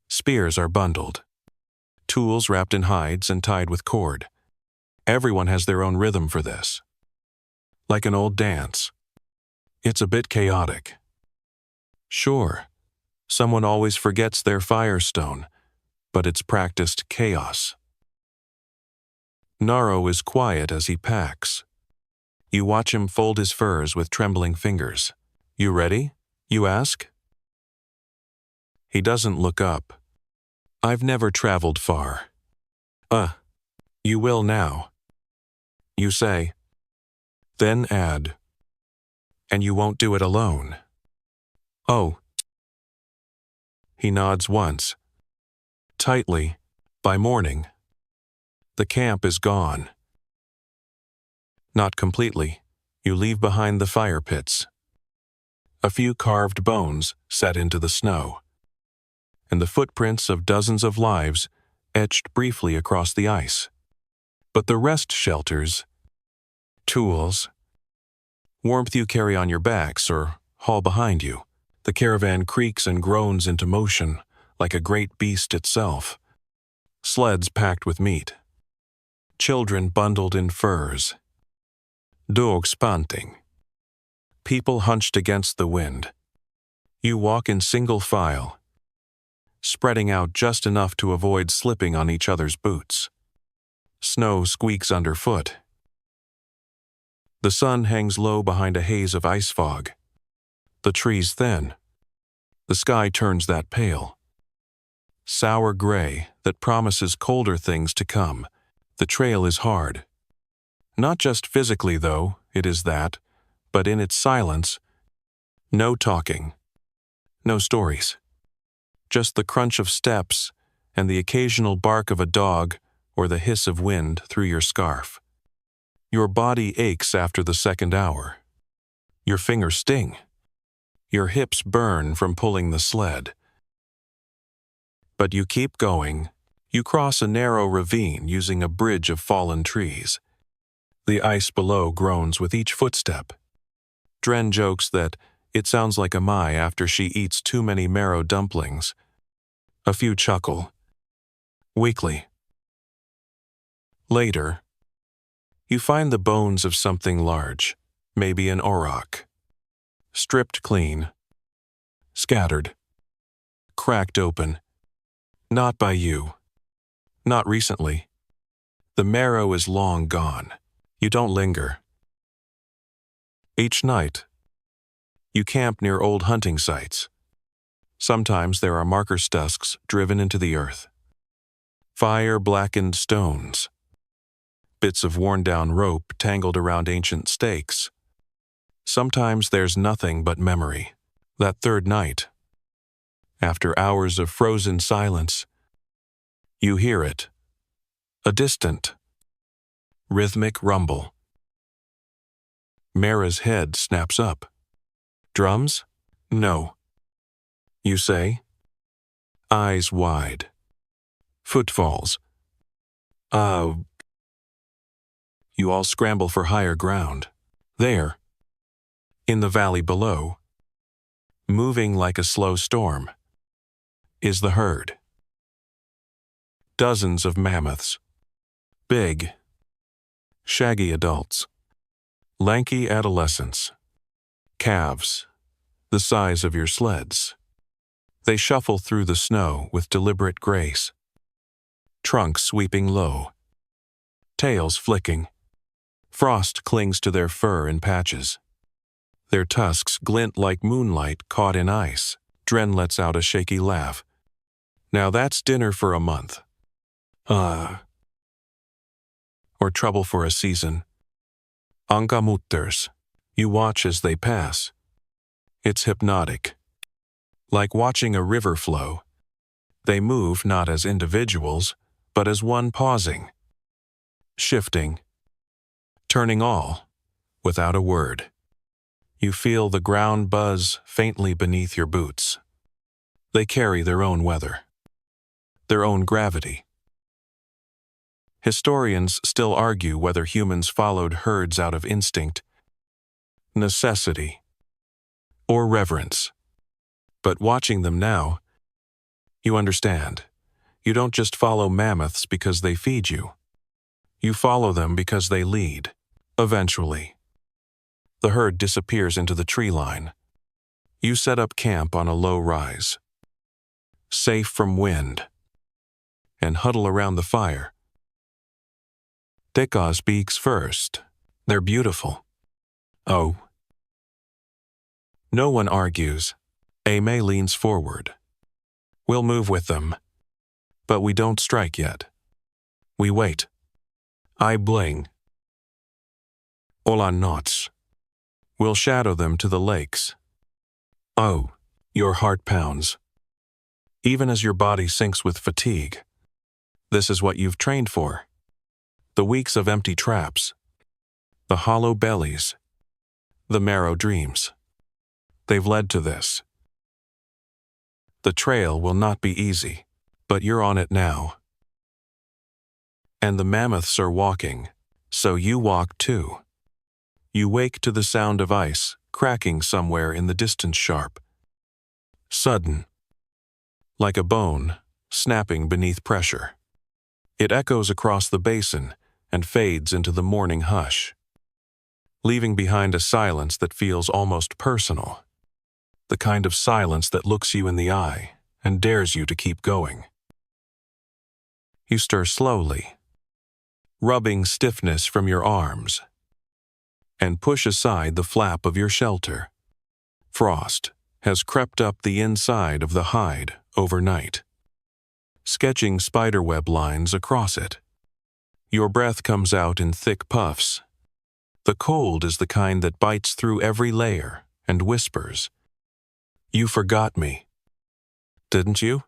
Spears are bundled. Tools wrapped in hides and tied with cord. Everyone has their own rhythm for this. Like an old dance. It's a bit chaotic. Sure, someone always forgets their firestone, but it's practiced chaos. Naro is quiet as he packs. You watch him fold his furs with trembling fingers. "You ready?" you ask. He doesn't look up. "I've never traveled far." You will now." You say. Then add, "And you won't do it alone." "Oh." He nods once. Tightly, by morning, the camp is gone. Not completely. You leave behind the fire pits. A few carved bones set into the snow, and the footprints of dozens of lives etched briefly across the ice. But the rest shelters, tools, warmth you carry on your backs or haul behind you. The caravan creaks and groans into motion like a great beast itself. Sleds packed with meat. Children bundled in furs. Dogs panting. People hunched against the wind. You walk in single file, spreading out just enough to avoid slipping on each other's boots. Snow squeaks underfoot. The sun hangs low behind a haze of ice fog. The trees thin. The sky turns that pale. Sour gray that promises colder things to come. The trail is hard. Not just physically, though, it is that, but in its silence. No talking. No stories. Just the crunch of steps and the occasional bark of a dog or the hiss of wind through your scarf. Your body aches after the second hour. Your fingers sting. Your hips burn from pulling the sled. But you keep going. You cross a narrow ravine using a bridge of fallen trees. The ice below groans with each footstep. Dren jokes that it sounds like Amai after she eats too many marrow dumplings. A few chuckle. Weakly. Later, you find the bones of something large, maybe an auroch. Stripped clean. Scattered. Cracked open. Not by you. Not recently. The marrow is long gone. You don't linger. Each night, you camp near old hunting sites. Sometimes there are marker stusks driven into the earth. Fire-blackened stones. Bits of worn-down rope tangled around ancient stakes. Sometimes there's nothing but memory. That third night, after hours of frozen silence, you hear it. A distant, rhythmic rumble. Mara's head snaps up. Drums? No. You say. Eyes wide. Footfalls. You all scramble for higher ground. There, in the valley below, moving like a slow storm, is the herd. Dozens of mammoths. Big, shaggy adults. Lanky adolescents. Calves, the size of your sleds. They shuffle through the snow with deliberate grace. Trunks sweeping low. Tails flicking. Frost clings to their fur in patches. Their tusks glint like moonlight caught in ice. Dren lets out a shaky laugh. Now that's dinner for a month. Or trouble for a season. Anka mutters. You watch as they pass. It's hypnotic. Like watching a river flow. They move not as individuals, but as one pausing, shifting, turning all, without a word. You feel the ground buzz faintly beneath your boots. They carry their own weather, their own gravity. Historians still argue whether humans followed herds out of instinct, necessity, or reverence. But watching them now, you understand. You don't just follow mammoths because they feed you. You follow them because they lead, eventually. The herd disappears into the tree line. You set up camp on a low rise, safe from wind, and huddle around the fire. Deka speaks first. They're beautiful. Oh. No one argues. Ame leans forward. We'll move with them. But we don't strike yet. We wait. I bling. Olan nods. We'll shadow them to the lakes. Oh, your heart pounds. Even as your body sinks with fatigue. This is what you've trained for. The weeks of empty traps. The hollow bellies. The marrow dreams. They've led to this. The trail will not be easy, but you're on it now. And the mammoths are walking, so you walk too. You wake to the sound of ice cracking somewhere in the distance sharp. Sudden. Like a bone, snapping beneath pressure. It echoes across the basin and fades into the morning hush, leaving behind a silence that feels almost personal. The kind of silence that looks you in the eye and dares you to keep going. You stir slowly, rubbing stiffness from your arms, and push aside the flap of your shelter. Frost has crept up the inside of the hide overnight, sketching spiderweb lines across it. Your breath comes out in thick puffs. The cold is the kind that bites through every layer and whispers, "You forgot me, didn't you?"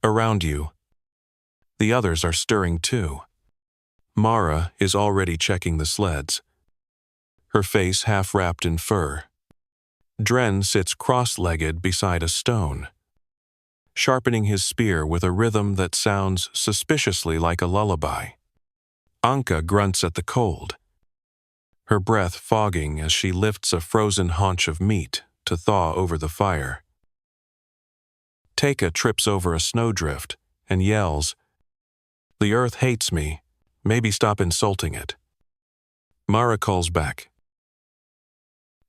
Around you, the others are stirring too. Mara is already checking the sleds, her face half wrapped in fur. Dren sits cross-legged beside a stone, sharpening his spear with a rhythm that sounds suspiciously like a lullaby. Anka grunts at the cold, her breath fogging as she lifts a frozen haunch of meat to thaw over the fire. Teka trips over a snowdrift and yells, "The earth hates me. Maybe stop insulting it." Mara calls back,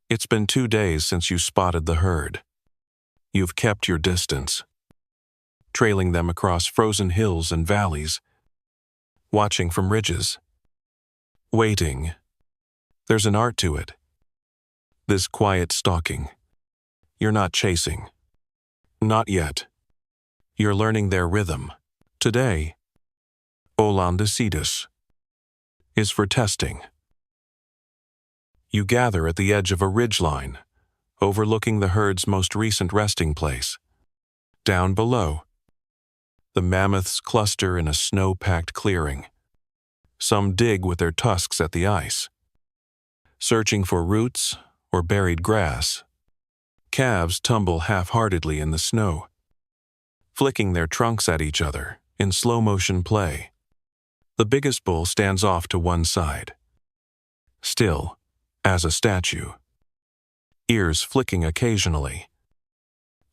"It's been 2 days since you spotted the herd. You've kept your distance, trailing them across frozen hills and valleys, watching from ridges, waiting. There's an art to it. This quiet stalking. You're not chasing. Not yet. You're learning their rhythm. Today, Olandacetus is for testing." You gather at the edge of a ridgeline, overlooking the herd's most recent resting place. Down below, the mammoths cluster in a snow-packed clearing. Some dig with their tusks at the ice, searching for roots or buried grass. Calves tumble half-heartedly in the snow, flicking their trunks at each other in slow-motion play. The biggest bull stands off to one side, still as a statue, ears flicking occasionally.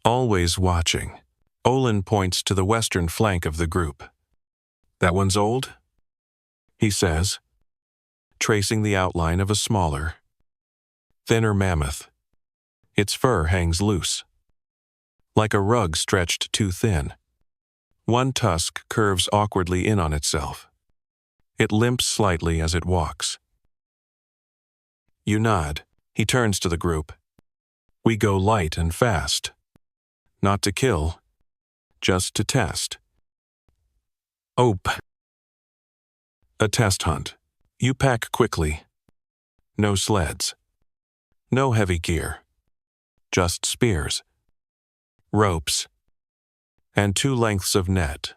Always watching, Olin points to the western flank of the group. "That one's old?" he says, tracing the outline of a smaller, thinner mammoth. Its fur hangs loose, like a rug stretched too thin. One tusk curves awkwardly in on itself. It limps slightly as it walks. You nod. He turns to the group. "We go light and fast. Not to kill, just to test." Ope. A test hunt. You pack quickly. No sleds. No heavy gear, just spears, ropes, and 2 lengths of net.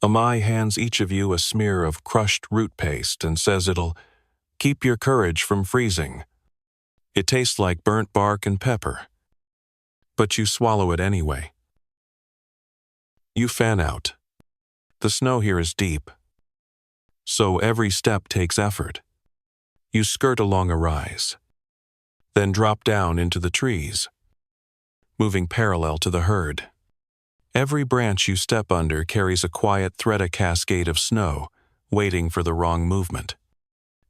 Amai hands each of you a smear of crushed root paste and says it'll keep your courage from freezing. It tastes like burnt bark and pepper, but you swallow it anyway. You fan out. The snow here is deep, so every step takes effort. You skirt along a rise, then drop down into the trees, moving parallel to the herd. Every branch you step under carries a quiet thread, a cascade of snow, waiting for the wrong movement.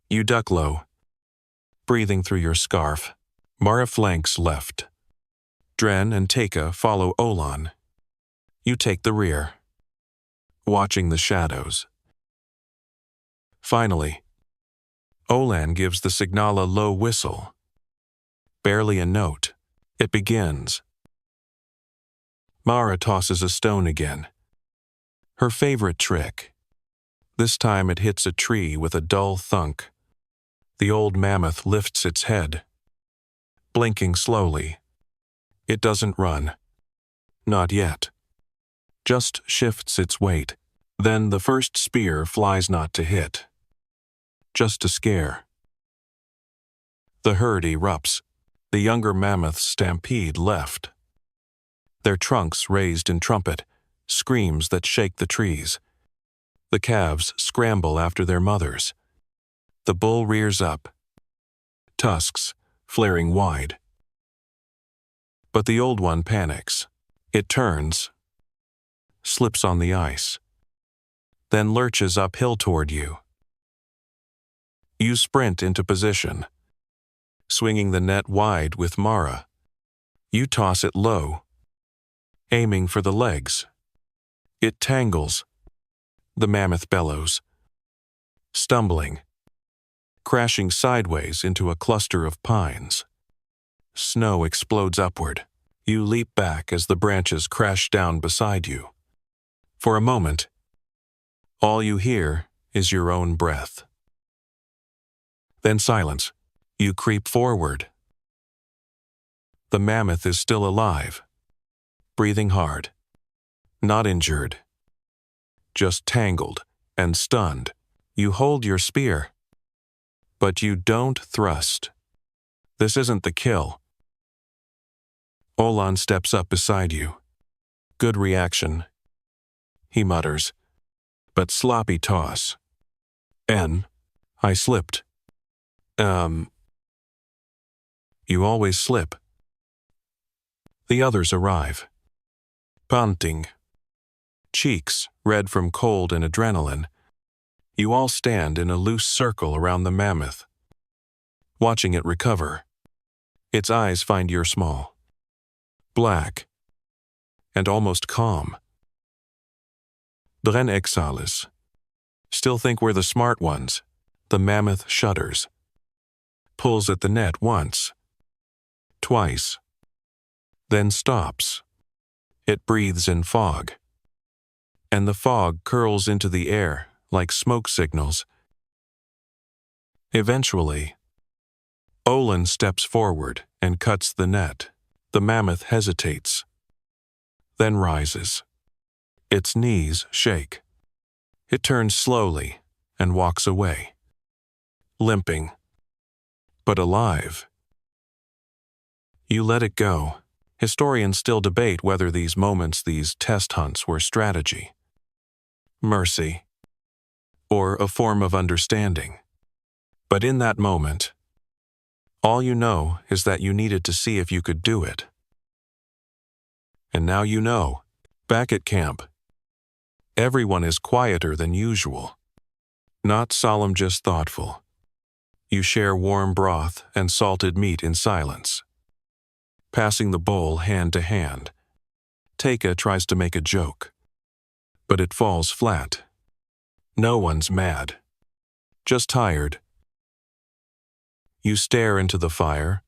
You duck low, breathing through your scarf. Mara flanks left. Dren and Teka follow Olan. You take the rear, watching the shadows. Finally, Olan gives the signal, a low whistle. Barely a note. It begins. Mara tosses a stone again. Her favorite trick. This time it hits a tree with a dull thunk. The old mammoth lifts its head, blinking slowly. It doesn't run. Not yet. Just shifts its weight. Then the first spear flies, not to hit, just to scare. The herd erupts. The younger mammoths stampede left, their trunks raised in trumpet, screams that shake the trees. The calves scramble after their mothers. The bull rears up, tusks flaring wide. But the old one panics. It turns, slips on the ice, then lurches uphill toward you. You sprint into position, swinging the net wide with Mara. You toss it low, aiming for the legs. It tangles. The mammoth bellows, stumbling, crashing sideways into a cluster of pines. Snow explodes upward. You leap back as the branches crash down beside you. For a moment, all you hear is your own breath. Then silence. You creep forward. The mammoth is still alive, breathing hard, not injured, just tangled and stunned. You hold your spear, but you don't thrust. This isn't the kill. Olan steps up beside you. Good reaction, he mutters, but sloppy toss. I slipped. You always slip. The others arrive, panting, cheeks red from cold and adrenaline. You all stand in a loose circle around the mammoth, watching it recover. Its eyes find your small, black, and almost calm. Dren exhales. Still think we're the smart ones. The mammoth shudders, pulls at the net once, twice, then stops. It breathes in fog, and the fog curls into the air like smoke signals. Eventually, Olan steps forward and cuts the net. The mammoth hesitates, then rises. Its knees shake. It turns slowly and walks away, limping, but alive. You let it go. Historians still debate whether these moments, these test hunts, were strategy, mercy, or a form of understanding. But in that moment, all you know is that you needed to see if you could do it. And now you know. Back at camp, everyone is quieter than usual. Not solemn, just thoughtful. You share warm broth and salted meat in silence, passing the bowl hand to hand. Teka tries to make a joke, but it falls flat. No one's mad, just tired. You stare into the fire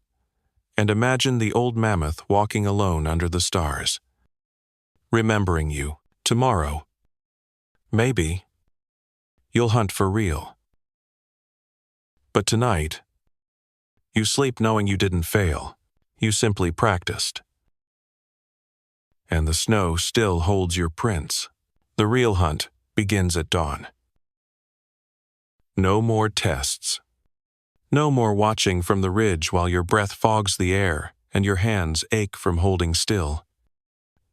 and imagine the old mammoth walking alone under the stars, remembering you. Tomorrow, maybe, you'll hunt for real. But tonight, You sleep knowing you didn't fail. You simply practiced. And the snow still holds your prints. The real hunt begins at dawn. No more tests. No more watching from the ridge while your breath fogs the air and your hands ache from holding still.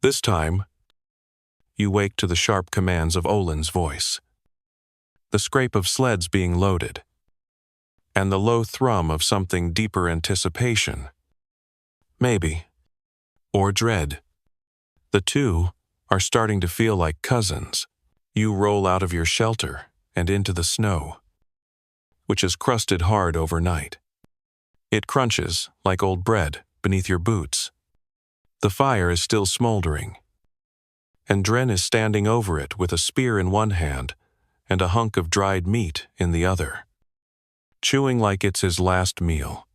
This time, you wake to the sharp commands of Olin's voice, the scrape of sleds being loaded, and the low thrum of something deeper anticipation. Maybe. Or dread. The two are starting to feel like cousins. You roll out of your shelter and into the snow, which is crusted hard overnight. It crunches like old bread beneath your boots. The fire is still smoldering, and Dren is standing over it with a spear in one hand and a hunk of dried meat in the other, chewing like it's his last meal.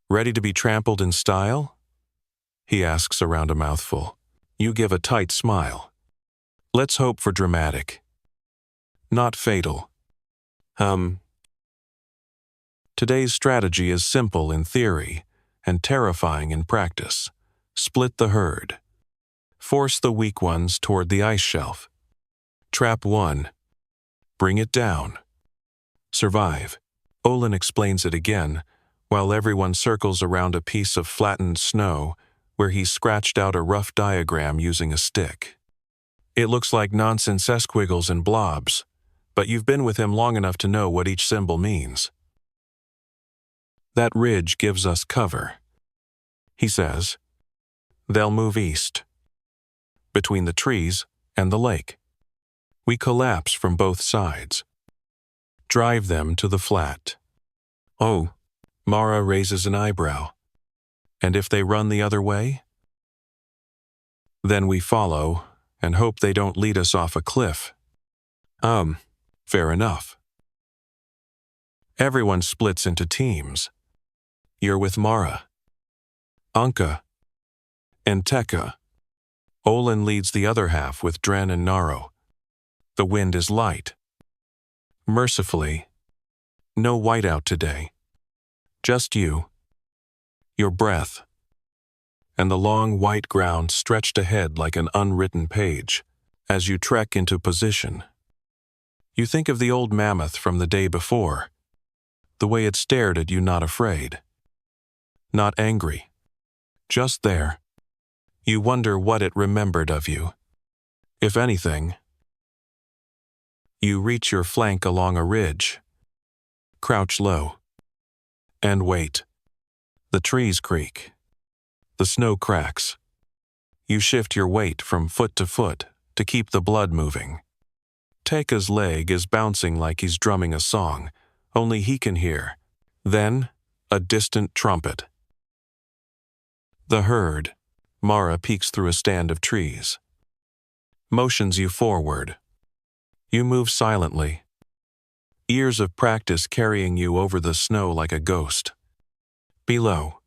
Ready to be trampled in style? He asks around a mouthful. You give a tight smile. Let's hope for dramatic. Not fatal. Today's strategy is simple in theory and terrifying in practice. Split the herd. Force the weak ones toward the ice shelf. Trap 1. Bring it down. Survive. Olin explains it again, while everyone circles around a piece of flattened snow where he's scratched out a rough diagram using a stick. It looks like nonsense sesquiggles and blobs, but you've been with him long enough to know what each symbol means. That ridge gives us cover, he says. They'll move east, between the trees and the lake. We collapse from both sides. Drive them to the flat. Oh, Mara raises an eyebrow. And if they run the other way? Then we follow and hope they don't lead us off a cliff. Fair enough. Everyone splits into teams. You're with Mara, Anka, and Tekka. Olin leads the other half with Dren and Naro. The wind is light. Mercifully, no whiteout today. Just you, your breath, and the long white ground stretched ahead like an unwritten page. As you trek into position, you think of the old mammoth from the day before, the way it stared at you, not afraid, not angry, just there. You wonder what it remembered of you. If anything, you reach your flank along a ridge, crouch low, and wait. The trees creak. The snow cracks. You shift your weight from foot to keep the blood moving. Tekka's leg is bouncing like he's drumming a song, only he can hear. Then, a distant trumpet. The herd. Mara peeks through a stand of trees. Motions you forward. You move silently. Years of practice carrying you over the snow like a ghost. Below.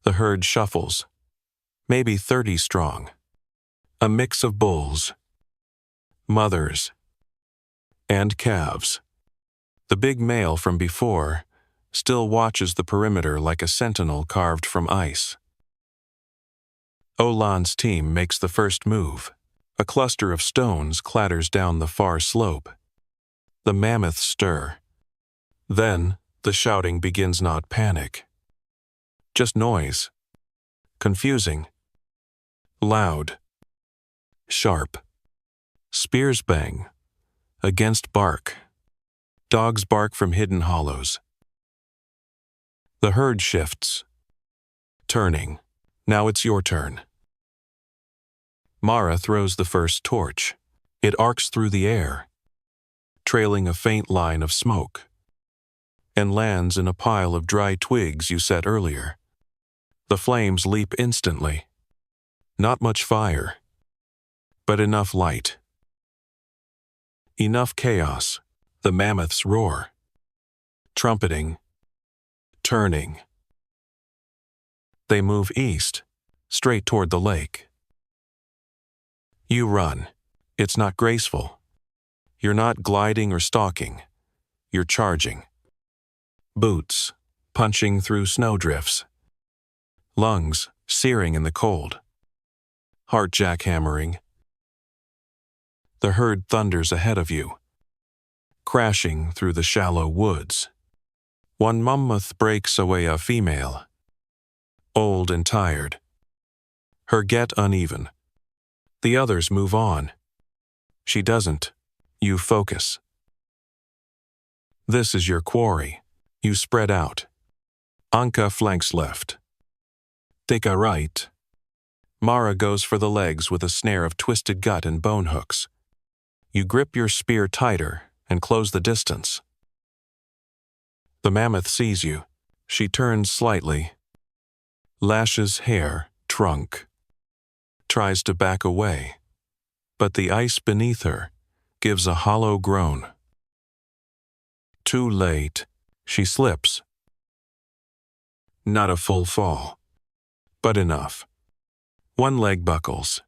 The herd shuffles. Maybe 30 strong. A mix of bulls, mothers, and calves. The big male from before still watches the perimeter like a sentinel carved from ice. Olan's team makes the first move. A cluster of stones clatters down the far slope. The mammoths stir. Then, the shouting begins, not panic. Just noise. Confusing. Loud. Sharp. Spears bang. Against bark. Dogs bark from hidden hollows. The herd shifts. Turning. Now it's your turn. Mara throws the first torch. It arcs through the air, trailing a faint line of smoke, and lands in a pile of dry twigs you set earlier. The flames leap instantly. Not much fire, but enough light. Enough chaos. The mammoths roar, trumpeting, turning. They move east, straight toward the lake. You run. It's not graceful. You're not gliding or stalking. You're charging. boots punching through snowdrifts, lungs searing in the cold, heart jackhammering. The herd thunders ahead of you, crashing through the shallow woods. One mammoth breaks away a female, old and tired. Her gait uneven. The others move on. She doesn't. You focus. This is your quarry. You spread out. Anka flanks left. Deka right. Mara goes for the legs with a snare of twisted gut and bone hooks. You grip your spear tighter and close the distance. The mammoth sees you. She turns slightly, lashes hair, trunk, tries to back away, but the ice beneath her gives a hollow groan. Too late, she slips. Not a full fall, but enough. One leg buckles.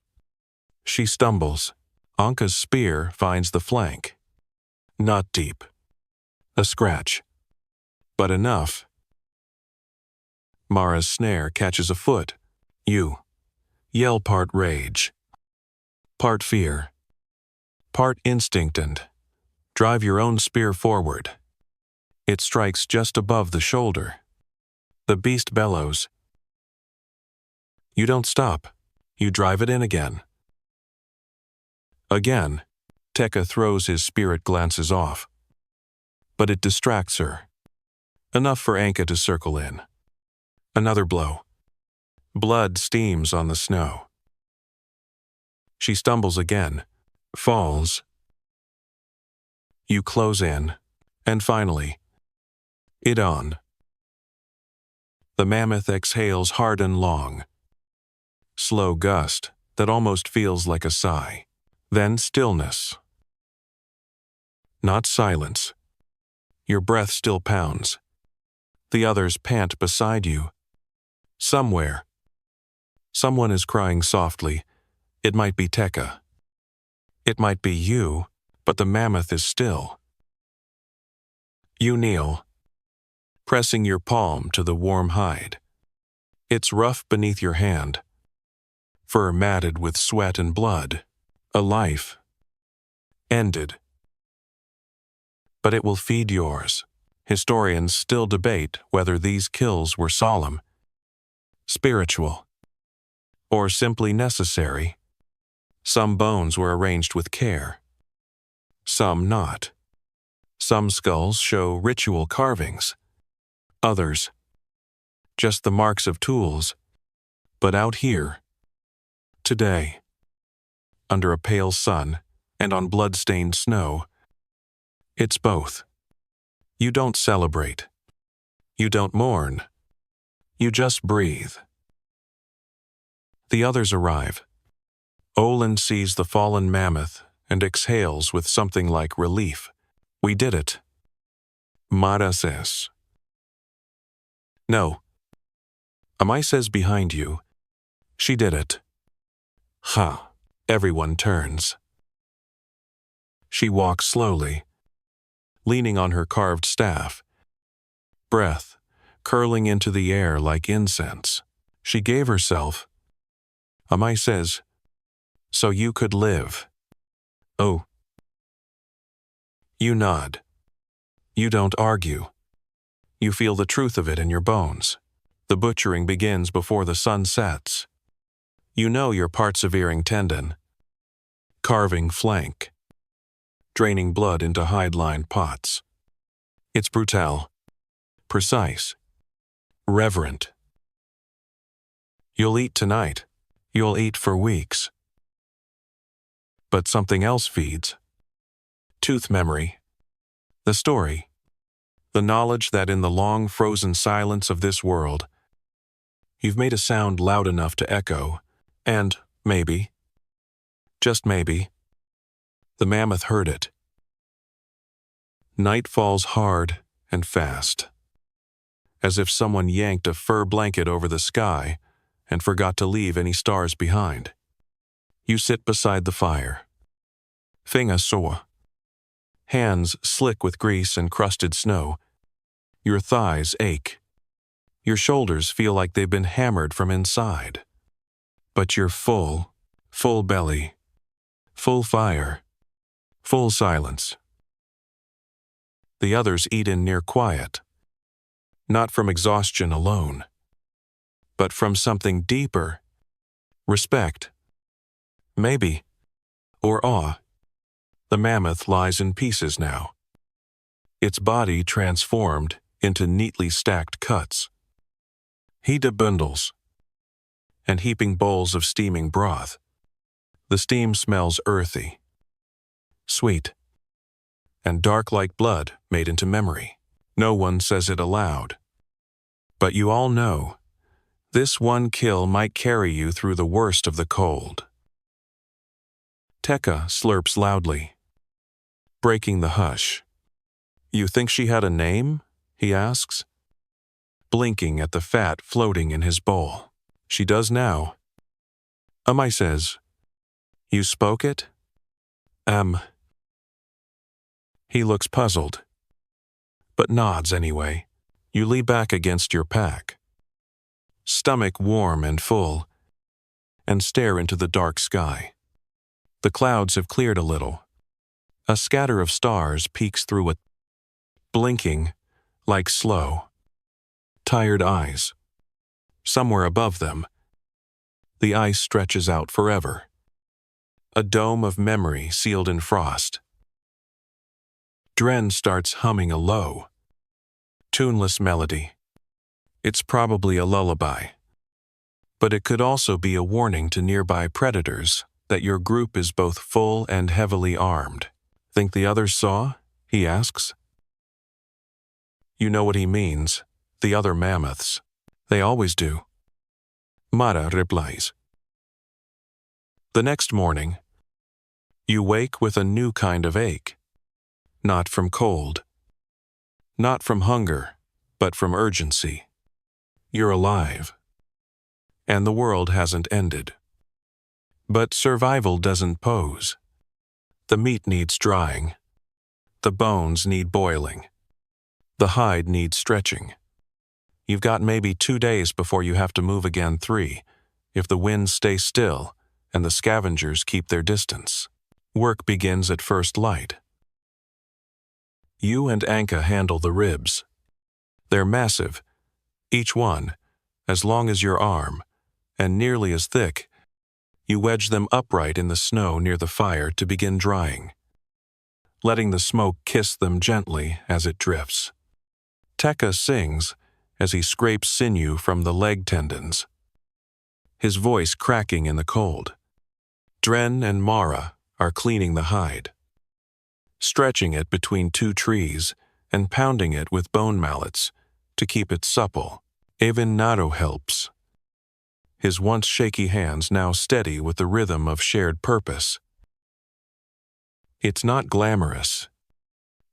She stumbles. Anka's spear finds the flank. Not deep. A scratch, but enough. Mara's snare catches a foot. You yell, part rage, part fear, part instinct, and drive your own spear forward. It strikes just above the shoulder. The beast bellows. You don't stop. You drive it in again. Again, Tekka throws his spirit glances off. But it distracts her. Enough for Anka to circle in. Another blow. Blood steams on the snow. She stumbles again, falls. You close in, and finally, it on. The mammoth exhales hard and long. Slow gust that almost feels like a sigh. Then stillness. Not silence. Your breath still pounds. The others pant beside you. Somewhere. Someone is crying softly. It might be Tekka. It might be you, but the mammoth is still. You kneel, pressing your palm to the warm hide. It's rough beneath your hand. Fur matted with sweat and blood. A life. Ended. But it will feed yours. Historians still debate whether these kills were solemn, spiritual, or simply necessary. Some bones were arranged with care. Some not. Some skulls show ritual carvings. Others, just the marks of tools. But out here, today, under a pale sun and on blood-stained snow, it's both. You don't celebrate. You don't mourn. You just breathe. The others arrive. Olin sees the fallen mammoth and exhales with something like relief. We did it. Mara says. No. Amai says behind you. She did it. Ha. Everyone turns. She walks slowly, leaning on her carved staff. Breath curling into the air like incense. She gave herself. Amai says, so you could live. Oh. You nod. You don't argue. You feel the truth of it in your bones. The butchering begins before the sun sets. You know your part-severing tendon, carving flank, draining blood into hide-lined pots. It's brutal, precise, reverent. You'll eat tonight. You'll eat for weeks. But something else feeds. Tooth memory. The story. The knowledge that in the long frozen silence of this world, you've made a sound loud enough to echo, and maybe, just maybe, the mammoth heard it. Night falls hard and fast, as if someone yanked a fur blanket over the sky and forgot to leave any stars behind. You sit beside the fire. Finga saw. Hands slick with grease and crusted snow. Your thighs ache. Your shoulders feel like they've been hammered from inside. But you're full belly, full fire, full silence. The others eat in near quiet, not from exhaustion alone, but from something deeper, respect, maybe, or awe. The mammoth lies in pieces now, its body transformed into neatly stacked cuts. He bundles, and heaping bowls of steaming broth. The steam smells earthy, sweet, and dark like blood made into memory. No one says it aloud, but you all know this one kill might carry you through the worst of the cold. Tekka slurps loudly, breaking the hush. You think she had a name? He asks, blinking at the fat floating in his bowl. She does now. Amai says, You spoke it? He looks puzzled, but nods anyway. You lean back against your pack, stomach warm and full, and stare into the dark sky. The clouds have cleared a little. A scatter of stars peeks through it, blinking like slow, tired eyes. Somewhere above them, the ice stretches out forever, a dome of memory sealed in frost. Dren starts humming a low, tuneless melody. It's probably a lullaby, but it could also be a warning to nearby predators that your group is both full and heavily armed. Think the others saw? He asks. You know what he means, the other mammoths. They always do. Mara replies. The next morning, you wake with a new kind of ache. Not from cold, not from hunger, but from urgency. You're alive, and the world hasn't ended. But survival doesn't pose. The meat needs drying. The bones need boiling. The hide needs stretching. You've got maybe 2 days before you have to move again 3, if the winds stay still and the scavengers keep their distance. Work begins at first light. You and Anka handle the ribs. They're massive, each one, as long as your arm, and nearly as thick. You wedge them upright in the snow near the fire to begin drying, letting the smoke kiss them gently as it drifts. Tekka sings as he scrapes sinew from the leg tendons, his voice cracking in the cold. Dren and Mara are cleaning the hide, stretching it between 2 trees and pounding it with bone mallets to keep it supple. Even Naro helps, his once shaky hands now steady with the rhythm of shared purpose. It's not glamorous.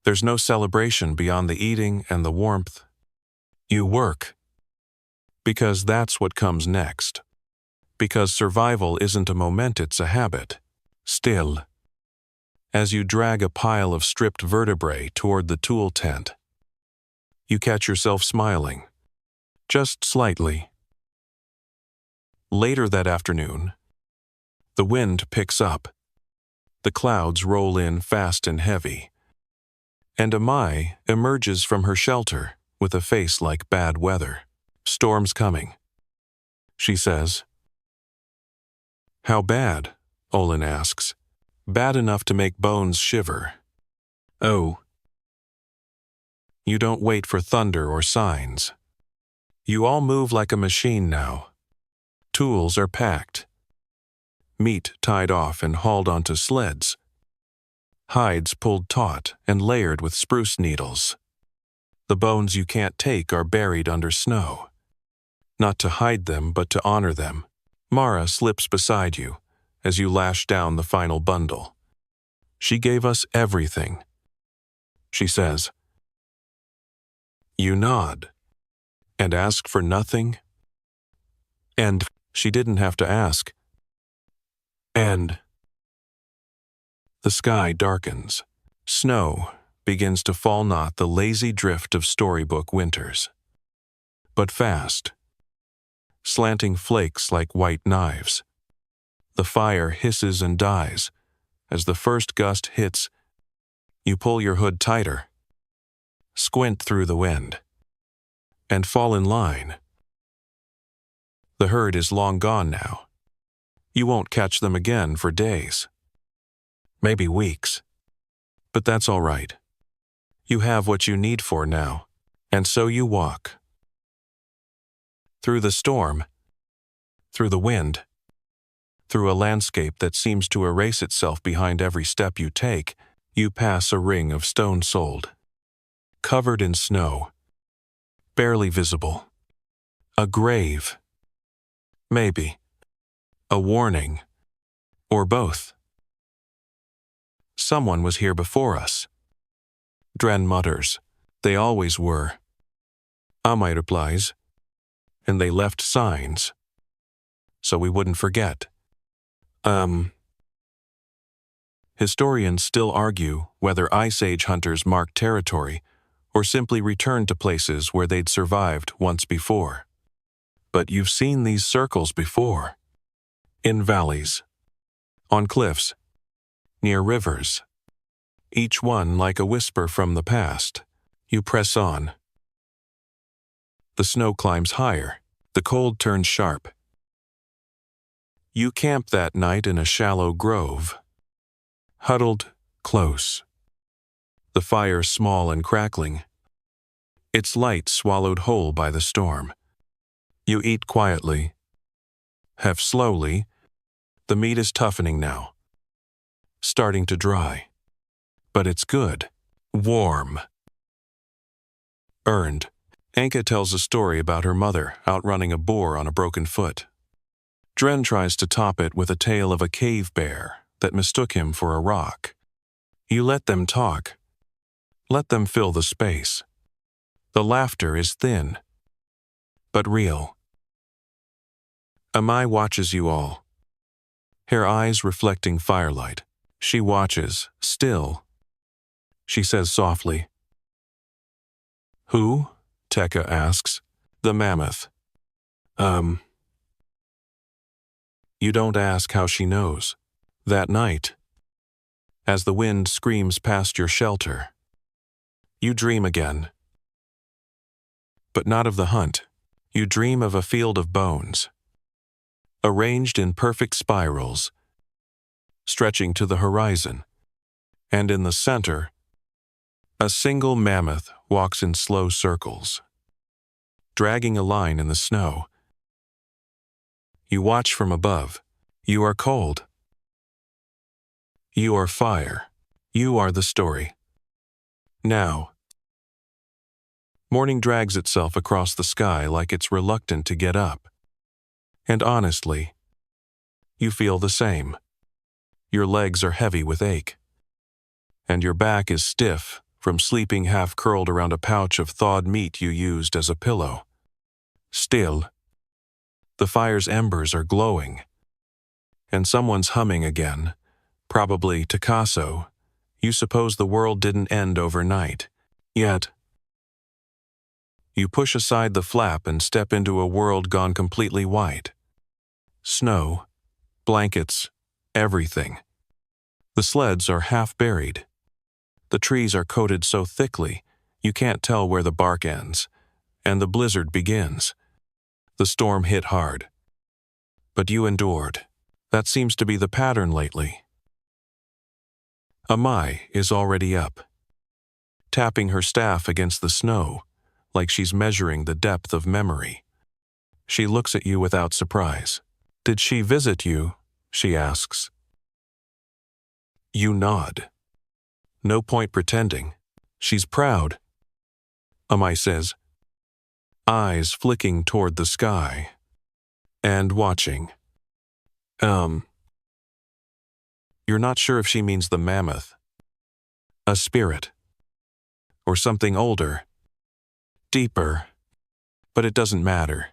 There's no celebration beyond the eating and the warmth. You work, because that's what comes next. Because survival isn't a moment, it's a habit. Still, as you drag a pile of stripped vertebrae toward the tool tent, you catch yourself smiling, just slightly. Later that afternoon, the wind picks up. The clouds roll in fast and heavy, and Amai emerges from her shelter with a face like bad weather. Storm's coming, she says. How bad? Olin asks. Bad enough to make bones shiver. Oh. You don't wait for thunder or signs. You all move like a machine now. Tools are packed. Meat tied off and hauled onto sleds. Hides pulled taut and layered with spruce needles. The bones you can't take are buried under snow. Not to hide them, but to honor them. Mara slips beside you as you lash down the final bundle. She gave us everything, she says. You nod and ask for nothing. And she didn't have to ask. And the sky darkens. Snow, begins to fall not the lazy drift of storybook winters, but fast, slanting flakes like white knives. The fire hisses and dies. As the first gust hits, you pull your hood tighter, squint through the wind, and fall in line. The herd is long gone now. You won't catch them again for days, maybe weeks. But that's all right. You have what you need for now, and so you walk. Through the storm, through the wind, through a landscape that seems to erase itself behind every step you take, you pass a ring of stone-soled, covered in snow, barely visible. A grave. Maybe. A warning. Or both. Someone was here before us. Dren mutters. They always were. Amai replies. And they left signs. So we wouldn't forget. Historians still argue whether Ice Age hunters marked territory or simply returned to places where they'd survived once before. But you've seen these circles before. In valleys, on cliffs, near rivers. Each one like a whisper from the past. You press on. The snow climbs higher. The cold turns sharp. You camp that night in a shallow grove, huddled close. The fire small and crackling, its light swallowed whole by the storm. You eat quietly, have slowly. The meat is toughening now, starting to dry. But it's good, warm. Earned. Anka tells a story about her mother outrunning a boar on a broken foot. Dren tries to top it with a tale of a cave bear that mistook him for a rock. You let them talk. Let them fill the space. The laughter is thin, but real. Amai watches you all, her eyes reflecting firelight. She watches, still. She says softly. Who? Tekka asks. The mammoth. You don't ask how she knows. That night, as the wind screams past your shelter, you dream again. But not of the hunt. You dream of a field of bones, arranged in perfect spirals, stretching to the horizon, and in the center, a single mammoth walks in slow circles, dragging a line in the snow. You watch from above. You are cold. You are fire. You are the story. Now. Morning drags itself across the sky like it's reluctant to get up. And honestly, you feel the same. Your legs are heavy with ache. And your back is stiff from sleeping half curled around a pouch of thawed meat you used as a pillow. Still, the fire's embers are glowing. And someone's humming again, probably Picasso. You suppose the world didn't end overnight. Yet, you push aside the flap and step into a world gone completely white. Snow, blankets, everything. The sleds are half buried. The trees are coated so thickly, you can't tell where the bark ends, and the blizzard begins. The storm hit hard. But you endured. That seems to be the pattern lately. Amai is already up, tapping her staff against the snow, like she's measuring the depth of memory. She looks at you without surprise. Did she visit you? She asks. You nod. No point pretending. She's proud. Amai says, eyes flicking toward the sky, and watching. You're not sure if she means the mammoth, a spirit, or something older, deeper, but it doesn't matter.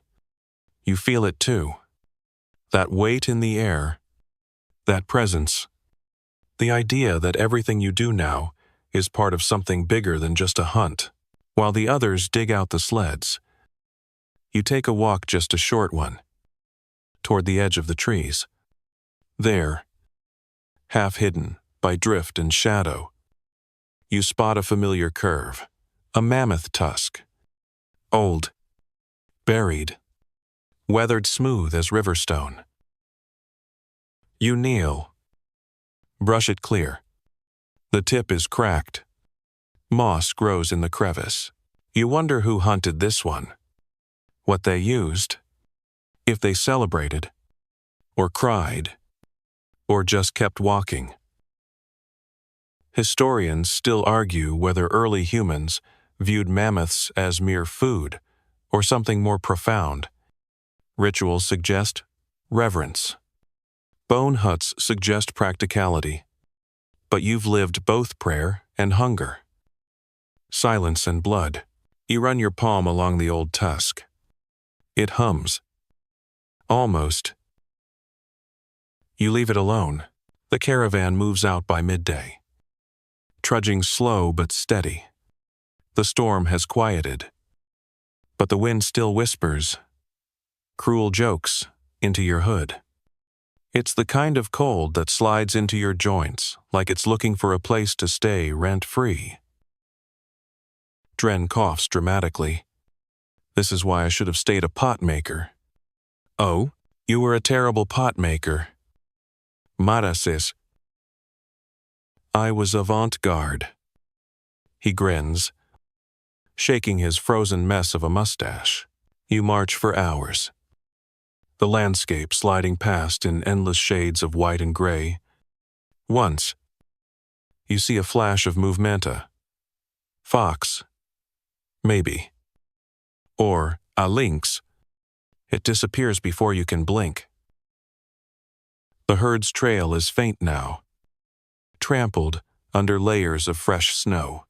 You feel it too. That weight in the air, that presence, the idea that everything you do now is part of something bigger than just a hunt. While the others dig out the sleds, you take a walk, just a short one, toward the edge of the trees. There, half hidden by drift and shadow, you spot a familiar curve, a mammoth tusk. Old, buried, weathered smooth as river stone. You kneel, brush it clear. The tip is cracked. Moss grows in the crevice. You wonder who hunted this one, what they used, if they celebrated, or cried, or just kept walking. Historians still argue whether early humans viewed mammoths as mere food or something more profound. Rituals suggest reverence. Bone huts suggest practicality. But you've lived both prayer and hunger, silence and blood. You run your palm along the old tusk. It hums. Almost. You leave it alone. The caravan moves out by midday, trudging slow but steady. The storm has quieted, but the wind still whispers cruel jokes into your hood. It's the kind of cold that slides into your joints like it's looking for a place to stay rent-free. Dren coughs dramatically. This is why I should have stayed a pot maker. Oh, you were a terrible pot maker. Mara says. I was avant-garde. He grins, shaking his frozen mess of a mustache. You march for hours, the landscape sliding past in endless shades of white and gray. Once, you see a flash of movementa. Fox, maybe. Or a lynx. It disappears before you can blink. The herd's trail is faint now, trampled under layers of fresh snow.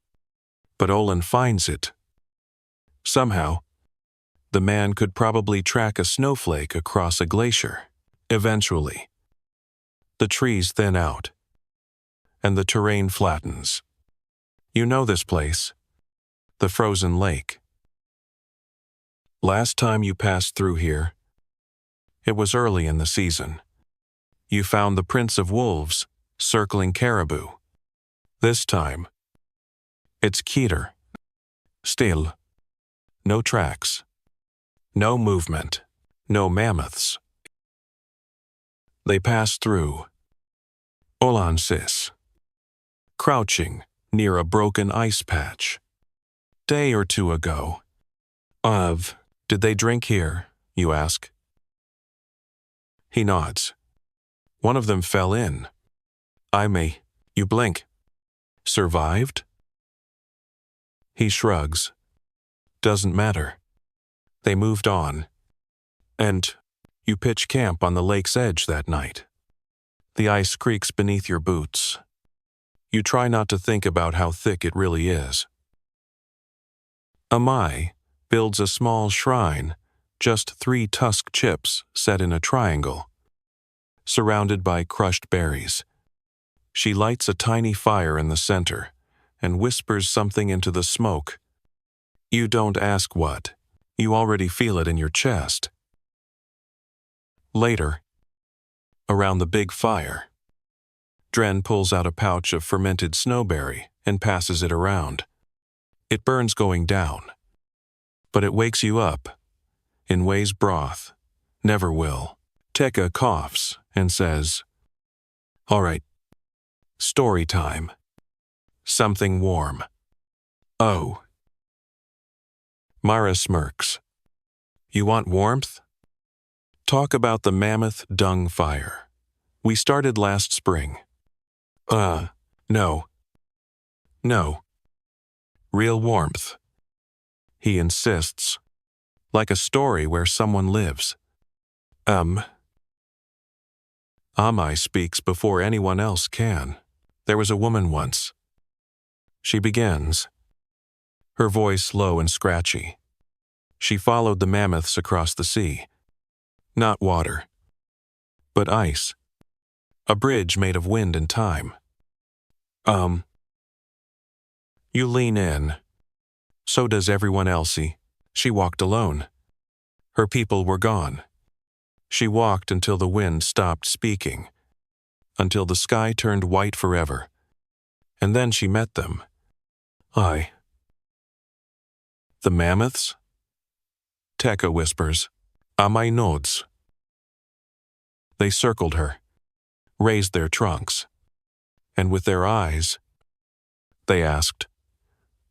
But Olin finds it. Somehow, the man could probably track a snowflake across a glacier. Eventually, the trees thin out, and the terrain flattens. You know this place, the frozen lake. Last time you passed through here, it was early in the season. You found the Prince of Wolves circling caribou. This time, it's Keter. Still, no tracks, no movement, no mammoths. They pass through. Olan sits, crouching near a broken ice patch. Day or two ago. Did they drink here, you ask? He nods. One of them fell in. You blink. Survived? He shrugs. Doesn't matter. They moved on. And you pitch camp on the lake's edge that night. The ice creaks beneath your boots. You try not to think about how thick it really is. Amai builds a small shrine, just 3 tusk chips set in a triangle, surrounded by crushed berries. She lights a tiny fire in the center and whispers something into the smoke. You don't ask what. You already feel it in your chest. Later, around the big fire, Dren pulls out a pouch of fermented snowberry and passes it around. It burns going down, but it wakes you up in ways broth never will. Tekka coughs and says, All right, story time. Something warm. Oh. Mara smirks. You want warmth? Talk about the mammoth dung fire. We started last spring. No. No. Real warmth. He insists, like a story where someone lives. Amai speaks before anyone else can. There was a woman once. She begins, her voice low and scratchy. She followed the mammoths across the sea. Not water, but ice. A bridge made of wind and time. You lean in. So does everyone else. She walked alone. Her people were gone. She walked until the wind stopped speaking, until the sky turned white forever. And then she met them. The mammoths? Tekka whispers. My nodes. They circled her, raised their trunks, and with their eyes, they asked,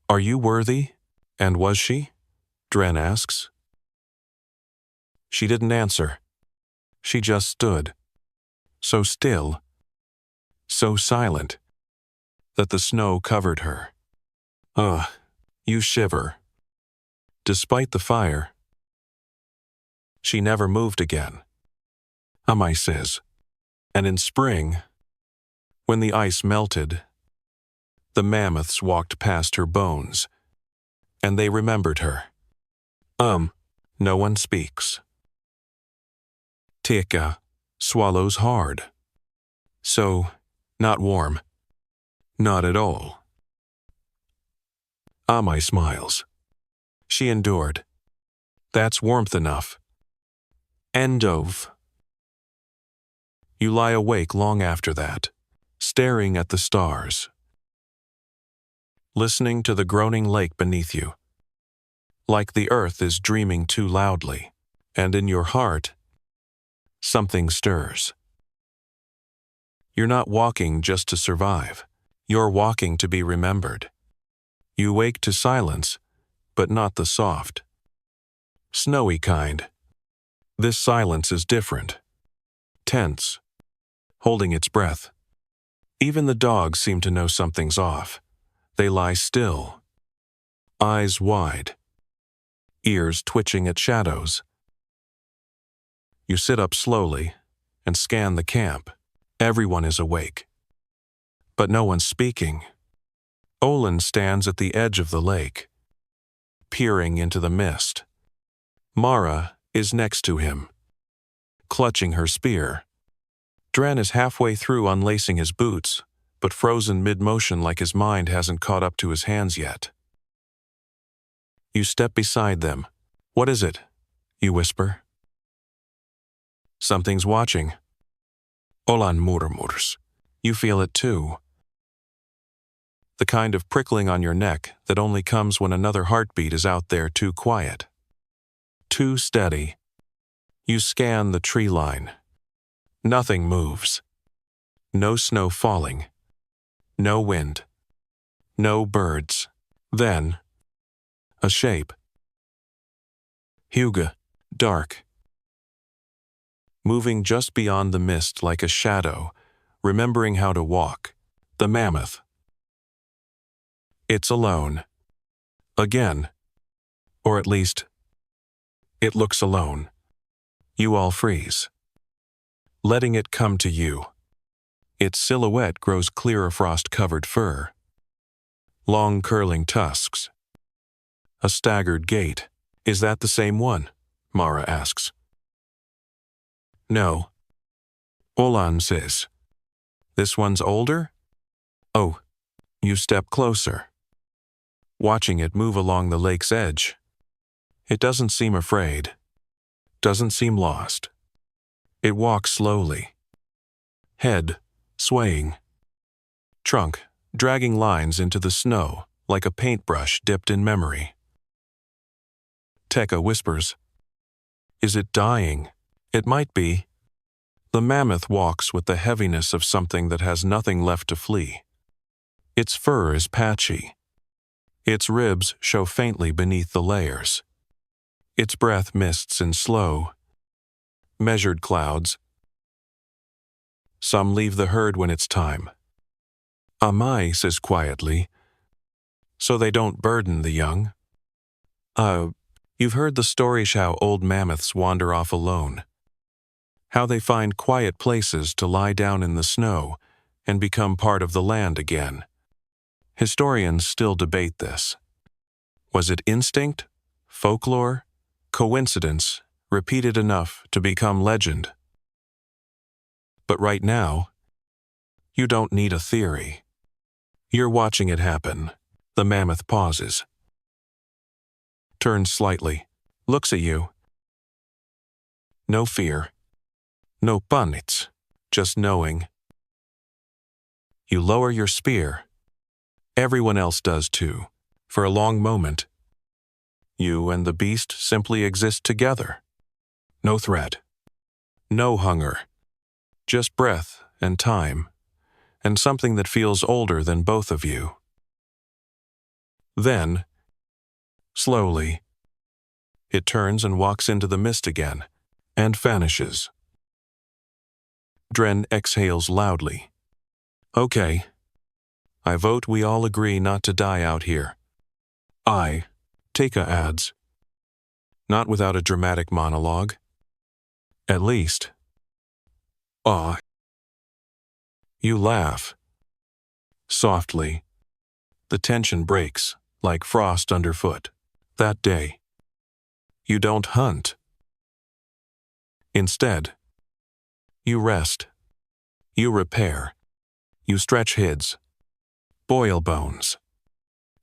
Are you worthy? And was she? Dren asks. She didn't answer. She just stood, so still, so silent, that the snow covered her. You shiver. Despite the fire, she never moved again. Amai says. And in spring, when the ice melted, the mammoths walked past her bones, and they remembered her. No one speaks. Tekka swallows hard. So, not warm. Not at all. Amai smiles. She endured. That's warmth enough. End of. You lie awake long after that, staring at the stars, listening to the groaning lake beneath you, like the earth is dreaming too loudly, and in your heart, something stirs. You're not walking just to survive. You're walking to be remembered. You wake to silence, but not the soft, snowy kind. This silence is different. Tense. Holding its breath. Even the dogs seem to know something's off. They lie still. Eyes wide. Ears twitching at shadows. You sit up slowly and scan the camp. Everyone is awake. But no one's speaking. Olin stands at the edge of the lake, peering into the mist. Mara is next to him, clutching her spear. Dren is halfway through unlacing his boots, but frozen mid-motion like his mind hasn't caught up to his hands yet. You step beside them. What is it? You whisper. Something's watching. Olan murmurs. You feel it too. The kind of prickling on your neck that only comes when another heartbeat is out there too quiet. Too steady. You scan the tree line. Nothing moves. No snow falling. No wind. No birds. Then, a shape. Huga, dark. Moving just beyond the mist like a shadow, remembering how to walk. The mammoth. It's alone. Again. Or at least, it looks alone. You all freeze, letting it come to you. Its silhouette grows clear of frost-covered fur. Long curling tusks. A staggered gait. Is that the same one? Mara asks. No. Olan says. This one's older? Oh, you step closer, watching it move along the lake's edge. It doesn't seem afraid. Doesn't seem lost. It walks slowly. Head swaying. Trunk dragging lines into the snow like a paintbrush dipped in memory. Tekka whispers. Is it dying? It might be. The mammoth walks with the heaviness of something that has nothing left to flee. Its fur is patchy. Its ribs show faintly beneath the layers. Its breath mists in slow, measured clouds. Some leave the herd when it's time. Amai says quietly, so they don't burden the young. You've heard the stories how old mammoths wander off alone. How they find quiet places to lie down in the snow and become part of the land again. Historians still debate this. Was it instinct, folklore, coincidence, repeated enough to become legend? But right now, you don't need a theory. You're watching it happen. The mammoth pauses, turns slightly, looks at you. No fear, no punits, just knowing. You lower your spear. Everyone else does too. For a long moment, you and the beast simply exist together. No threat, no hunger, just breath and time, and something that feels older than both of you. Then, slowly, it turns and walks into the mist again, and vanishes. Dren exhales loudly. Okay. I vote we all agree not to die out here. Taka adds. Not without a dramatic monologue. At least. You laugh. Softly. The tension breaks, like frost underfoot. That day. You don't hunt. Instead, you rest. You repair. You stretch hids. Boil bones.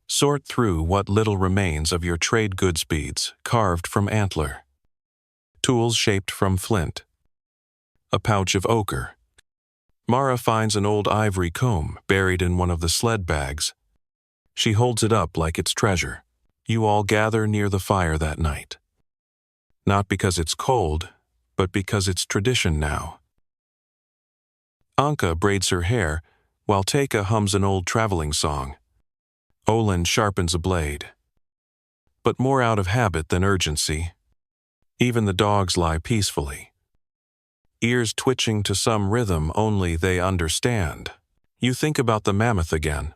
Sort through what little remains of your trade goods beads carved from antler. Tools shaped from flint. A pouch of ochre. Mara finds an old ivory comb buried in one of the sled bags. She holds it up like it's treasure. You all gather near the fire that night. Not because it's cold, but because it's tradition now. Anka braids her hair, while Taka hums an old traveling song. Olin sharpens a blade. But more out of habit than urgency. Even the dogs lie peacefully. Ears twitching to some rhythm only they understand. You think about the mammoth again.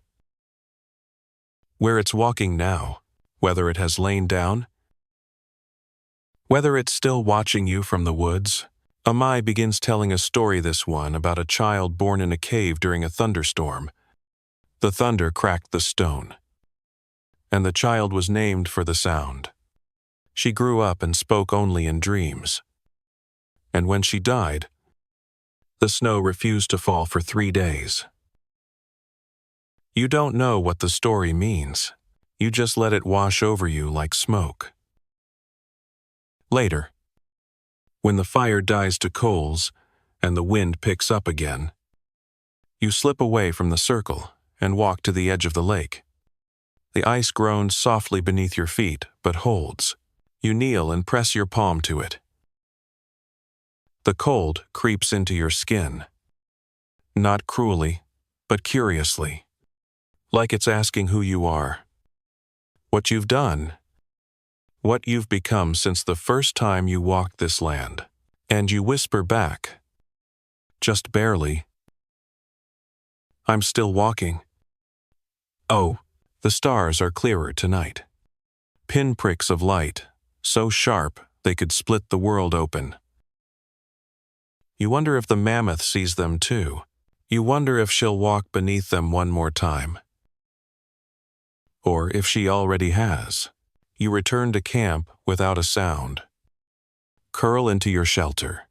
Where it's walking now, whether it has lain down, whether it's still watching you from the woods. Amai begins telling a story, this one about a child born in a cave during a thunderstorm. The thunder cracked the stone, and the child was named for the sound. She grew up and spoke only in dreams. And when she died, the snow refused to fall for 3 days. You don't know what the story means. You just let it wash over you like smoke. Later, when the fire dies to coals and the wind picks up again, you slip away from the circle and walk to the edge of the lake. The ice groans softly beneath your feet, but holds. You kneel and press your palm to it. The cold creeps into your skin. Not cruelly, but curiously. Like it's asking who you are. What you've done. What you've become since the first time you walked this land. And you whisper back. Just barely. I'm still walking. Oh, the stars are clearer tonight. Pinpricks of light, so sharp they could split the world open. You wonder if the mammoth sees them too. You wonder if she'll walk beneath them one more time. Or if she already has. You return to camp without a sound. Curl into your shelter.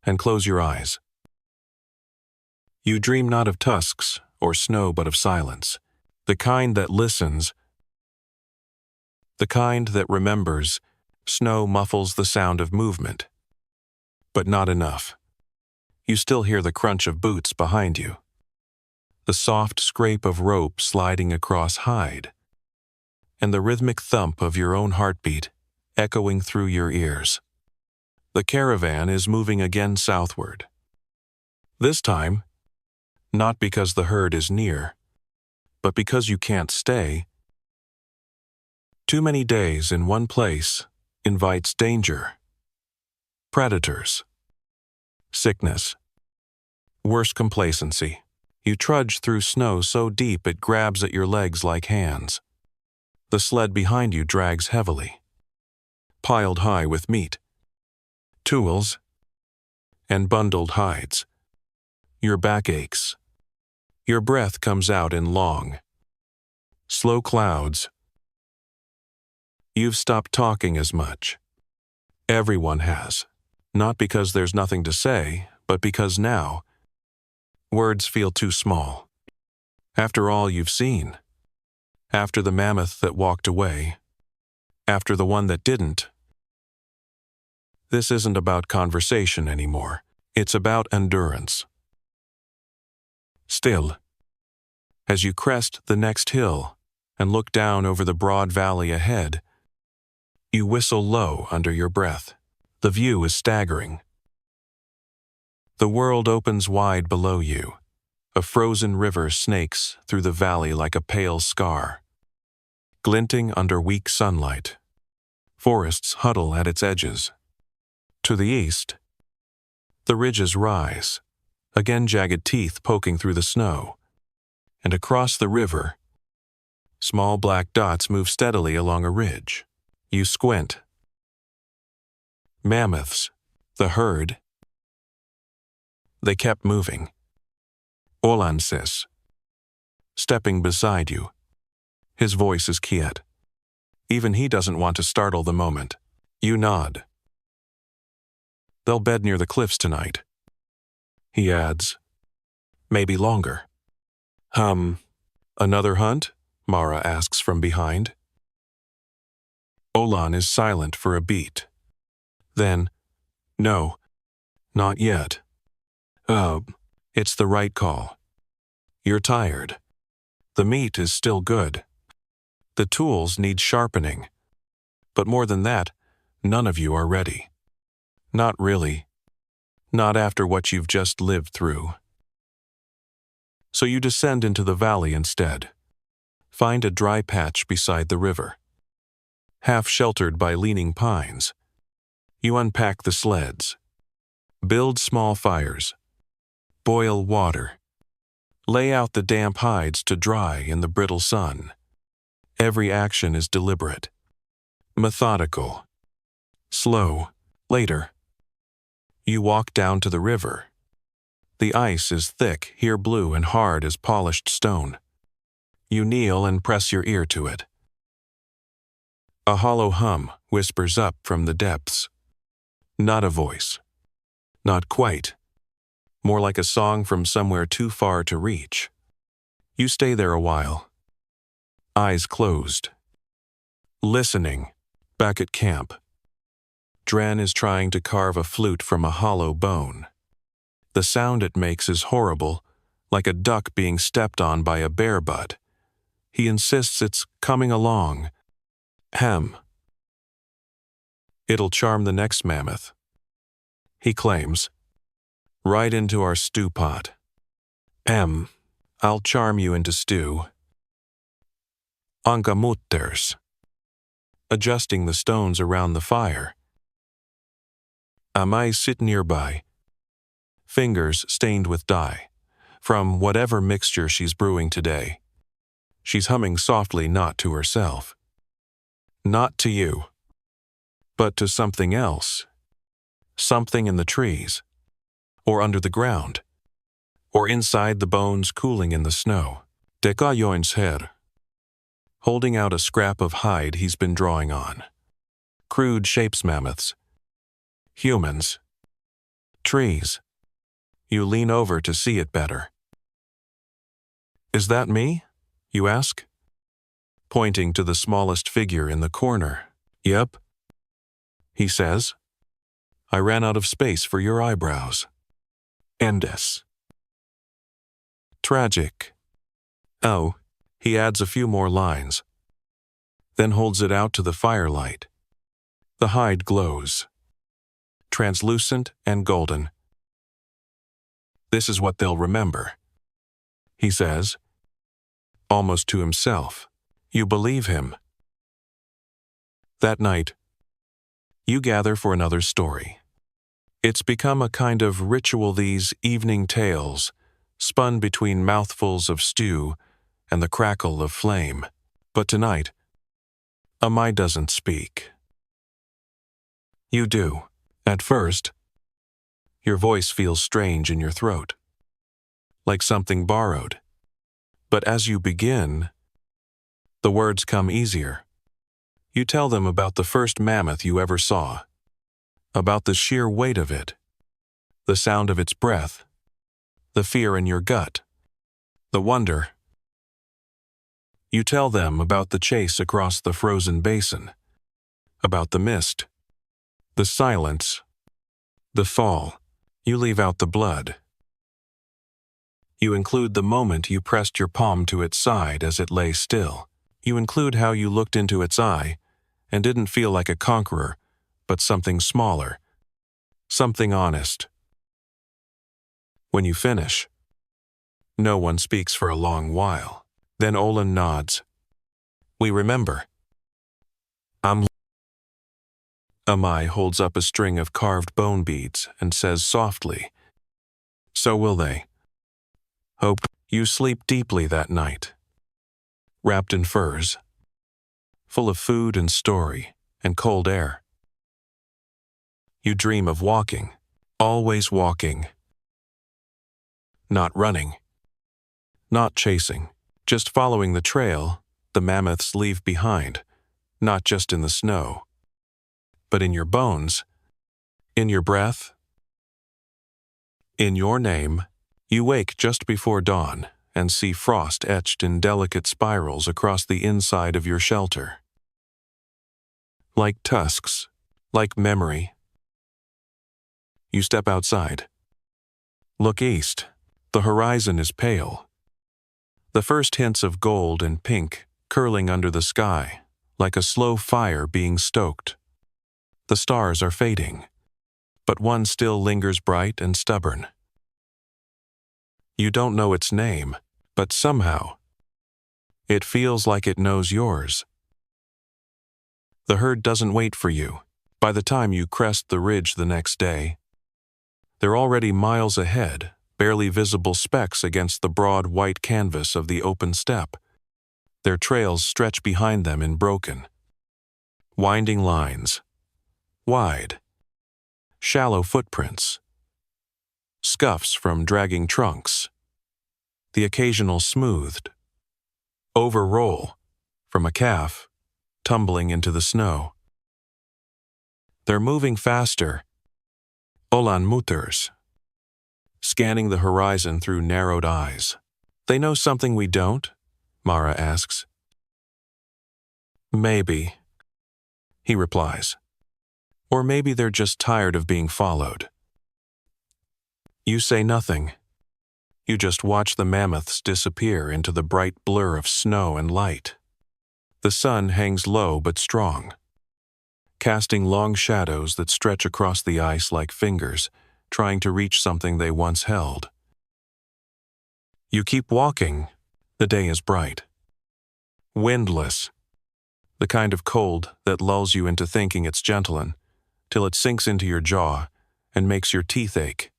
And close your eyes. You dream not of tusks or snow but of silence. The kind that listens. The kind that remembers. Snow muffles the sound of movement. But not enough. You still hear the crunch of boots behind you. The soft scrape of rope sliding across hide. And the rhythmic thump of your own heartbeat echoing through your ears. The caravan is moving again southward. This time, not because the herd is near, but because you can't stay. Too many days in one place invites danger. Predators. Sickness. Worse, complacency. You trudge through snow so deep it grabs at your legs like hands. The sled behind you drags heavily, piled high with meat, tools, and bundled hides. Your back aches. Your breath comes out in long, slow clouds. You've stopped talking as much. Everyone has. Not because there's nothing to say, but because now, words feel too small. After all you've seen, After the mammoth that walked away. After the one that didn't. This isn't about conversation anymore. It's about endurance. Still, as you crest the next hill and look down over the broad valley ahead, you whistle low under your breath. The view is staggering. The world opens wide below you. A frozen river snakes through the valley like a pale scar, glinting under weak sunlight. Forests huddle at its edges. To the east, the ridges rise, again jagged teeth poking through the snow. And across the river, small black dots move steadily along a ridge. You squint. Mammoths, the herd. They kept moving. Olan says, stepping beside you. His voice is quiet. Even he doesn't want to startle the moment. You nod. They'll bed near the cliffs tonight. He adds, maybe longer. Another hunt? Mara asks from behind. Olan is silent for a beat. Then, no, not yet. It's the right call. You're tired. The meat is still good. The tools need sharpening. But more than that, none of you are ready. Not really. Not after what you've just lived through. So you descend into the valley instead. Find a dry patch beside the river. Half sheltered by leaning pines. You unpack the sleds. Build small fires. Boil water. Lay out the damp hides to dry in the brittle sun. Every action is deliberate. Methodical. Slow. Later, you walk down to the river. The ice is thick, here blue and hard as polished stone. You kneel and press your ear to it. A hollow hum whispers up from the depths. Not a voice. Not quite. More like a song from somewhere too far to reach. You stay there a while. Eyes closed. Listening. Back at camp. Dren is trying to carve a flute from a hollow bone. The sound it makes is horrible, like a duck being stepped on by a bear butt. He insists it's coming along. It'll charm the next mammoth. He claims. Right into our stew pot. I'll charm you into stew. Anka mutters. Adjusting the stones around the fire. Amai sit nearby. Fingers stained with dye. From whatever mixture she's brewing today. She's humming softly, not to herself. Not to you. But to something else. Something in the trees. Or under the ground. Or inside the bones cooling in the snow. Dekayoin's head. Holding out a scrap of hide he's been drawing on. Crude shapes mammoths. Humans. Trees. You lean over to see it better. Is that me? You ask. Pointing to the smallest figure in the corner. Yep. He says. I ran out of space for your eyebrows. Endes. Tragic. Oh, he adds a few more lines. Then holds it out to the firelight. The hide glows. Translucent and golden. This is what they'll remember. He says. Almost to himself. You believe him. That night, you gather for another story. It's become a kind of ritual, these evening tales, spun between mouthfuls of stew and the crackle of flame. But tonight, Amai doesn't speak. You do. At first, your voice feels strange in your throat, like something borrowed. But as you begin, the words come easier. You tell them about the first mammoth you ever saw, about the sheer weight of it, the sound of its breath, the fear in your gut, the wonder. You tell them about the chase across the frozen basin, about the mist, the silence, the fall. You leave out the blood. You include the moment you pressed your palm to its side as it lay still. You include how you looked into its eye and didn't feel like a conqueror, but something smaller, something honest. When you finish, no one speaks for a long while. Then Olin nods. We remember. Amai holds up a string of carved bone beads and says softly, so will they. Hope you sleep deeply that night, wrapped in furs, full of food and story and cold air. You dream of walking, always walking, not running, not chasing, just following the trail the mammoths leave behind, not just in the snow, but in your bones, in your breath, in your name. You wake just before dawn and see frost etched in delicate spirals across the inside of your shelter. Like tusks, like memory. You step outside. Look east. The horizon is pale. The first hints of gold and pink curling under the sky, like a slow fire being stoked. The stars are fading, but one still lingers bright and stubborn. You don't know its name, but somehow, it feels like it knows yours. The herd doesn't wait for you. By the time you crest the ridge the next day, they're already miles ahead, barely visible specks against the broad white canvas of the open steppe. Their trails stretch behind them in broken, winding lines, wide, shallow footprints, scuffs from dragging trunks, the occasional smoothed overroll from a calf tumbling into the snow. They're moving faster, Olan Mutters, scanning the horizon through narrowed eyes. They know something we don't? Mara asks. Maybe, he replies. Or maybe they're just tired of being followed. You say nothing. You just watch the mammoths disappear into the bright blur of snow and light. The sun hangs low but strong, casting long shadows that stretch across the ice like fingers, trying to reach something they once held. You keep walking. The day is bright. Windless. The kind of cold that lulls you into thinking it's gentleman, till it sinks into your jaw and makes your teeth ache.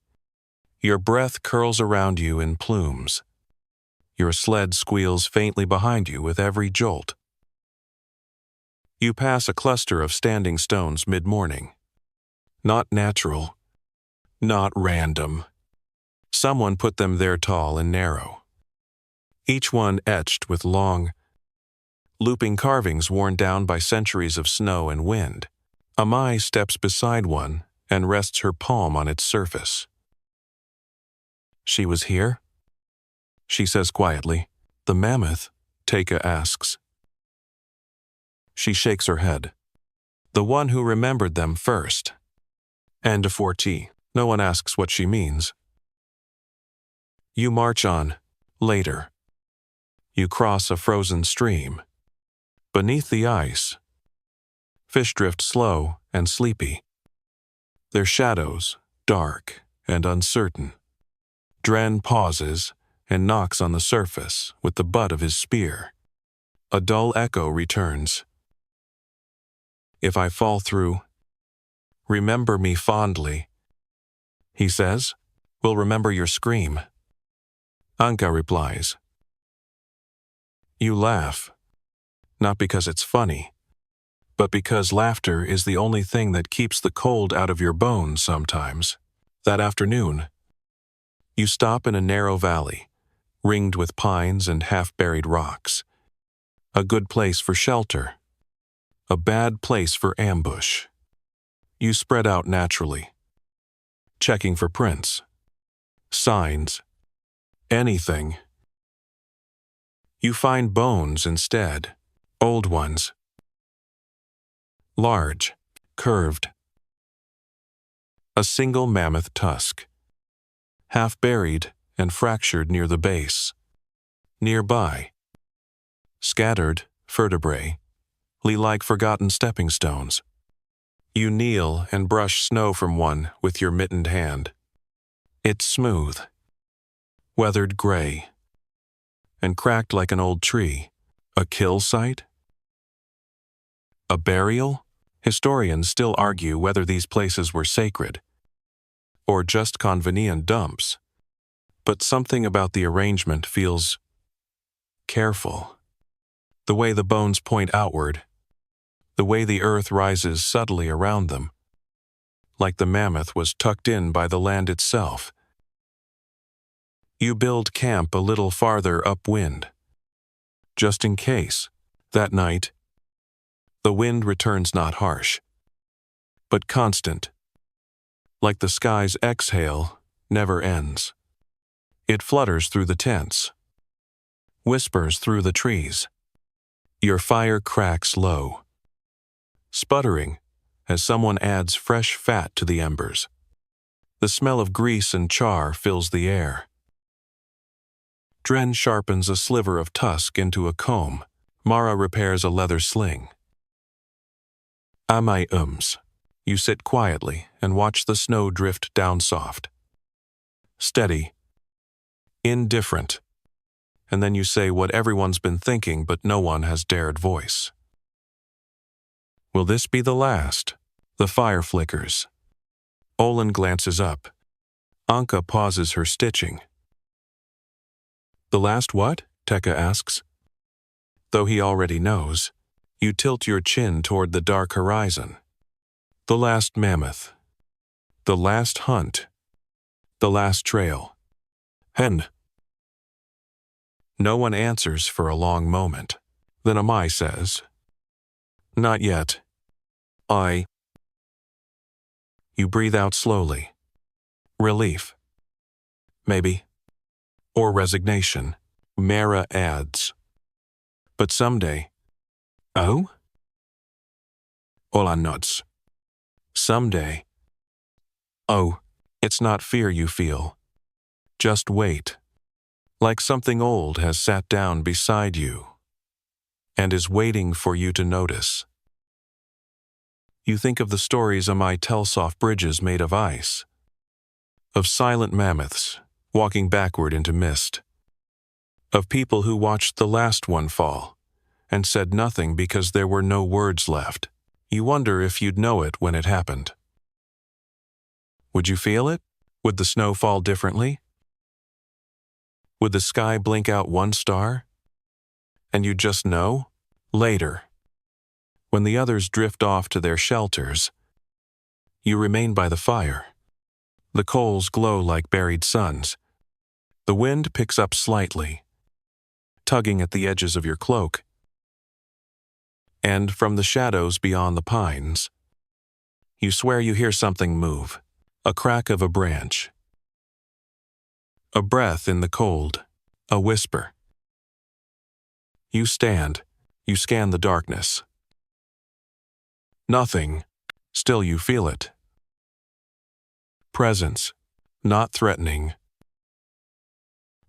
Your breath curls around you in plumes. Your sled squeals faintly behind you with every jolt. You pass a cluster of standing stones mid-morning. Not natural. Not random. Someone put them there tall and narrow. Each one etched with long, looping carvings worn down by centuries of snow and wind. Amai steps beside one and rests her palm on its surface. She was here? She says quietly. The mammoth? Teika asks. She shakes her head. The one who remembered them first. And a 4T. No one asks what she means. You march on. Later. You cross a frozen stream. Beneath the ice, fish drift slow and sleepy. Their shadows, dark and uncertain. Dren pauses and knocks on the surface with the butt of his spear. A dull echo returns. If I fall through, remember me fondly, he says. We'll remember your scream. Anka replies. You laugh, not because it's funny, but because laughter is the only thing that keeps the cold out of your bones sometimes. That afternoon, you stop in a narrow valley, ringed with pines and half-buried rocks. A good place for shelter, a bad place for ambush. You spread out naturally, checking for prints, signs, anything. You find bones instead, old ones, large, curved. A single mammoth tusk, half buried and fractured near the base. Nearby, scattered vertebrae, like forgotten stepping stones. You kneel and brush snow from one with your mittened hand. It's smooth, weathered gray, and cracked like an old tree. A kill site? A burial? Historians still argue whether these places were sacred or just convenient dumps. But something about the arrangement feels careful. The way the bones point outward, the way the earth rises subtly around them, like the mammoth was tucked in by the land itself. You build camp a little farther upwind, just in case. That night, the wind returns not harsh, but constant, like the sky's exhale never ends. It flutters through the tents, whispers through the trees. Your fire cracks low, sputtering as someone adds fresh fat to the embers. The smell of grease and char fills the air. Dren sharpens a sliver of tusk into a comb. Mara repairs a leather sling. Amai ums. You sit quietly and watch the snow drift down soft. Steady. Indifferent. And then you say what everyone's been thinking but no one has dared voice. Will this be the last? The fire flickers. Olin glances up. Anka pauses her stitching. The last what? Tekka asks. Though he already knows, you tilt your chin toward the dark horizon. The last mammoth. The last hunt. The last trail. Hen. No one answers for a long moment. Then Amai says, Not yet. You breathe out slowly. Relief. Maybe. Or resignation. Mara adds. But someday. Oh? Ola nods. Someday. Oh, it's not fear you feel. Just wait. Like something old has sat down beside you and is waiting for you to notice. You think of the stories Amai tells off bridges made of ice, of silent mammoths walking backward into mist, of people who watched the last one fall and said nothing because there were no words left. You wonder if you'd know it when it happened. Would you feel it? Would the snow fall differently? Would the sky blink out one star? And you'd just know? Later, when the others drift off to their shelters, you remain by the fire. The coals glow like buried suns. The wind picks up slightly, tugging at the edges of your cloak. And from the shadows beyond the pines, you swear you hear something move, a crack of a branch, a breath in the cold, a whisper. You stand, you scan the darkness. Nothing, still you feel it. Presence, not threatening,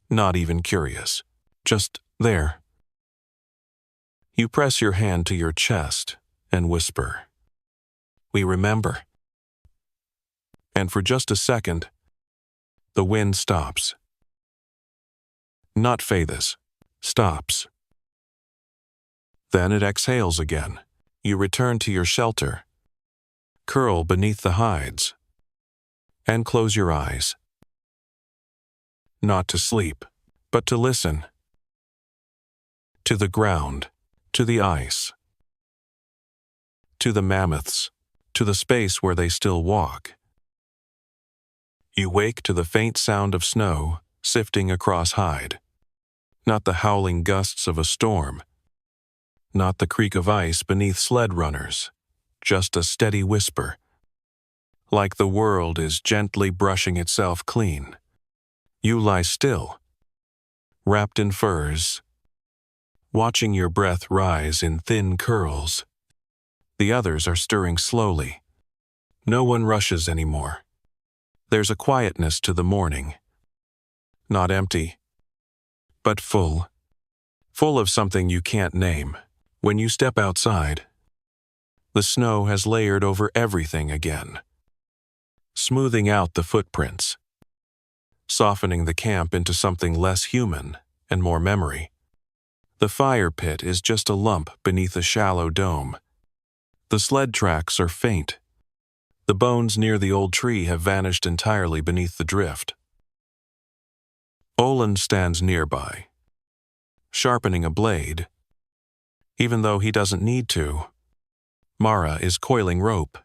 not even curious, just there. You press your hand to your chest and whisper, We remember. And for just a second, the wind stops. Not fades, stops. Then it exhales again. You return to your shelter, curl beneath the hides, and close your eyes. Not to sleep, but to listen. To the ground, to the ice, to the mammoths, to the space where they still walk. You wake to the faint sound of snow sifting across hide. Not the howling gusts of a storm, not the creak of ice beneath sled runners, just a steady whisper, like the world is gently brushing itself clean. You lie still, wrapped in furs, watching your breath rise in thin curls. The others are stirring slowly. No one rushes anymore. There's a quietness to the morning. Not empty, but full. Full of something you can't name. When you step outside, the snow has layered over everything again, smoothing out the footprints, softening the camp into something less human and more memory. The fire pit is just a lump beneath a shallow dome. The sled tracks are faint. The bones near the old tree have vanished entirely beneath the drift. Olin stands nearby, sharpening a blade, even though he doesn't need to. Mara is coiling rope.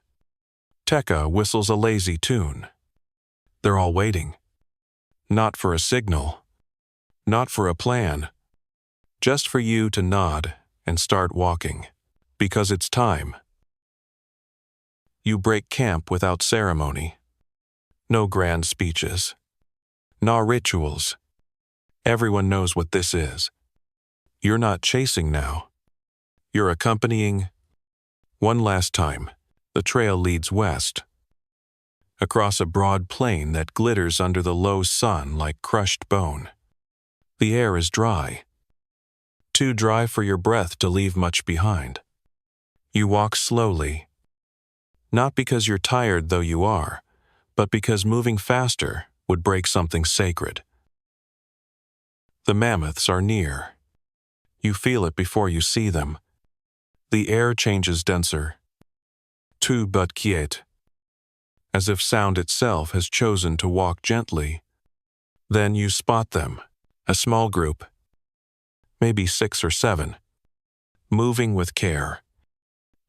Tekka whistles a lazy tune. They're all waiting. Not for a signal. Not for a plan. Just for you to nod and start walking. Because it's time. You break camp without ceremony. No grand speeches. No rituals. Everyone knows what this is. You're not chasing now. You're accompanying. One last time, the trail leads west, across a broad plain that glitters under the low sun like crushed bone. The air is dry, too dry for your breath to leave much behind. You walk slowly, not because you're tired though you are, but because moving faster would break something sacred. The mammoths are near. You feel it before you see them. The air changes denser, tout but quiet, as if sound itself has chosen to walk gently. Then you spot them, a small group, maybe 6 or 7, moving with care,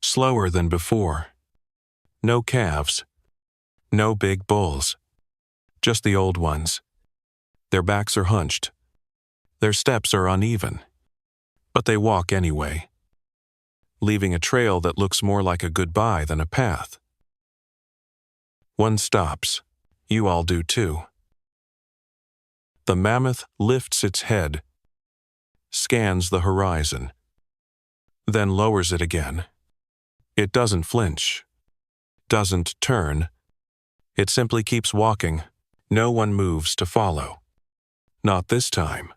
slower than before. No calves, no big bulls, just the old ones. Their backs are hunched, their steps are uneven, but they walk anyway, leaving a trail that looks more like a goodbye than a path. One stops. You all do too. The mammoth lifts its head, scans the horizon, then lowers it again. It doesn't flinch, doesn't turn. It simply keeps walking. No one moves to follow. Not this time.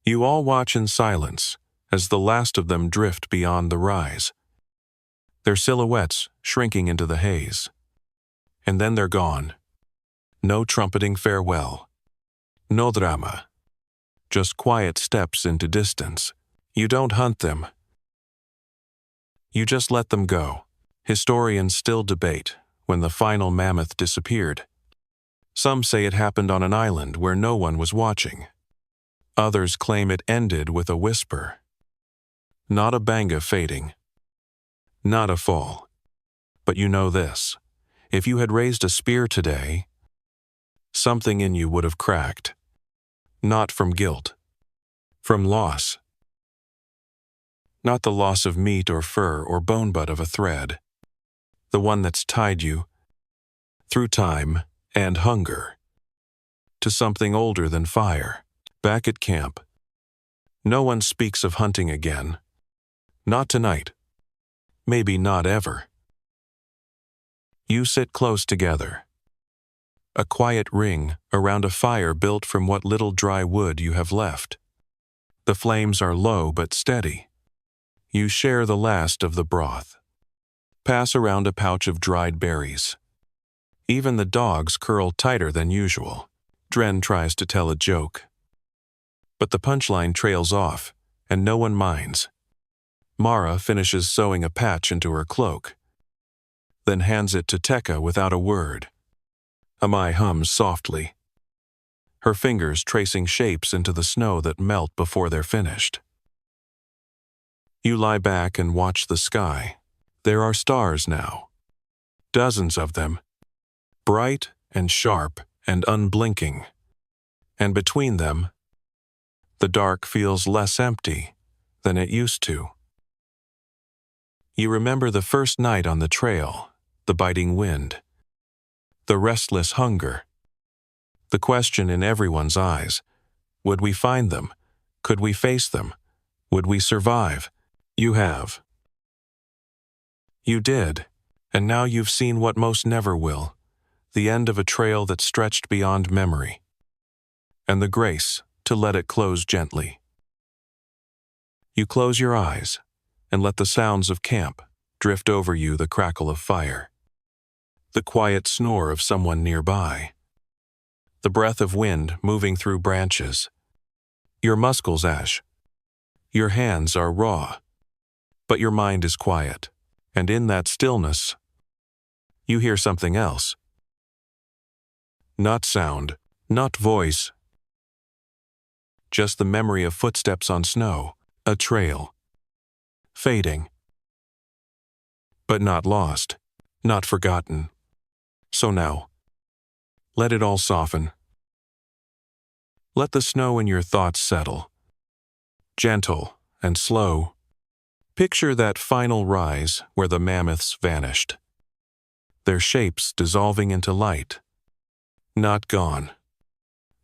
You all watch in silence as the last of them drift beyond the rise, their silhouettes shrinking into the haze. And then they're gone. No trumpeting farewell. No drama. Just quiet steps into distance. You don't hunt them. You just let them go. Historians still debate when the final mammoth disappeared. Some say it happened on an island where no one was watching. Others claim it ended with a whisper. Not a banga fading. Not a fall. But you know this. If you had raised a spear today, something in you would have cracked. Not from guilt. From loss. Not the loss of meat or fur or bone but of a thread. The one that's tied you, through time and hunger, to something older than fire. Back at camp, no one speaks of hunting again. Not tonight. Maybe not ever. You sit close together. A quiet ring around a fire built from what little dry wood you have left. The flames are low but steady. You share the last of the broth. Pass around a pouch of dried berries. Even the dogs curl tighter than usual. Dren tries to tell a joke. But the punchline trails off, and no one minds. Mara finishes sewing a patch into her cloak, then hands it to Tekka without a word. Amai hums softly, her fingers tracing shapes into the snow that melt before they're finished. You lie back and watch the sky. There are stars now. Dozens of them, bright and sharp and unblinking. And between them, the dark feels less empty than it used to. You remember the first night on the trail, the biting wind, the restless hunger, the question in everyone's eyes, would we find them, Could we face them? Would we survive? You have. You did, and now you've seen what most never will, the end of a trail that stretched beyond memory, and the grace to let it close gently. You close your eyes and let the sounds of camp drift over you, the crackle of fire, the quiet snore of someone nearby, the breath of wind moving through branches. Your muscles ash. Your hands are raw, but your mind is quiet, and in that stillness, you hear something else. Not sound, not voice, just the memory of footsteps on snow, a trail, fading, but not lost, not forgotten. So now, let it all soften. Let the snow in your thoughts settle, gentle and slow. Picture that final rise where the mammoths vanished, their shapes dissolving into light. Not gone,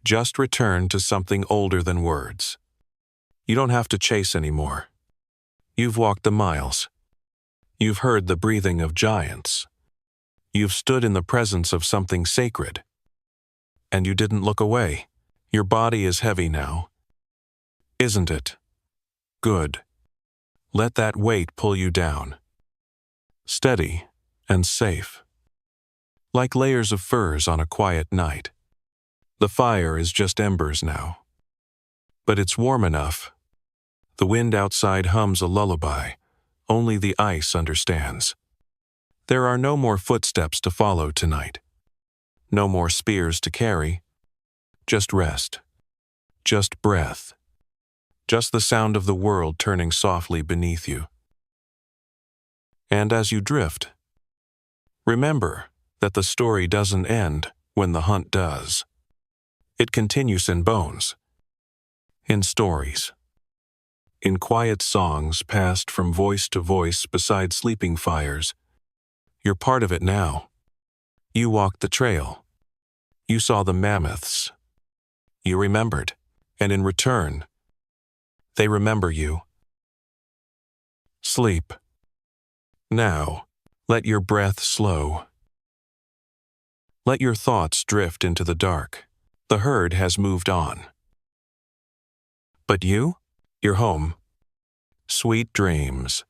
just returned to something older than words. You don't have to chase anymore. You've walked the miles. You've heard the breathing of giants. You've stood in the presence of something sacred. And you didn't look away. Your body is heavy now. Isn't it? Good. Let that weight pull you down. Steady and safe. Like layers of furs on a quiet night. The fire is just embers now. But it's warm enough. The wind outside hums a lullaby. Only the ice understands. There are no more footsteps to follow tonight. No more spears to carry. Just rest. Just breath. Just the sound of the world turning softly beneath you. And as you drift, remember that the story doesn't end when the hunt does. It continues in bones, in stories, in quiet songs passed from voice to voice beside sleeping fires. You're part of it now. You walked the trail. You saw the mammoths. You remembered, and in return, they remember you. Sleep. Now, let your breath slow. Let your thoughts drift into the dark. The herd has moved on. But you? You're home. Sweet dreams.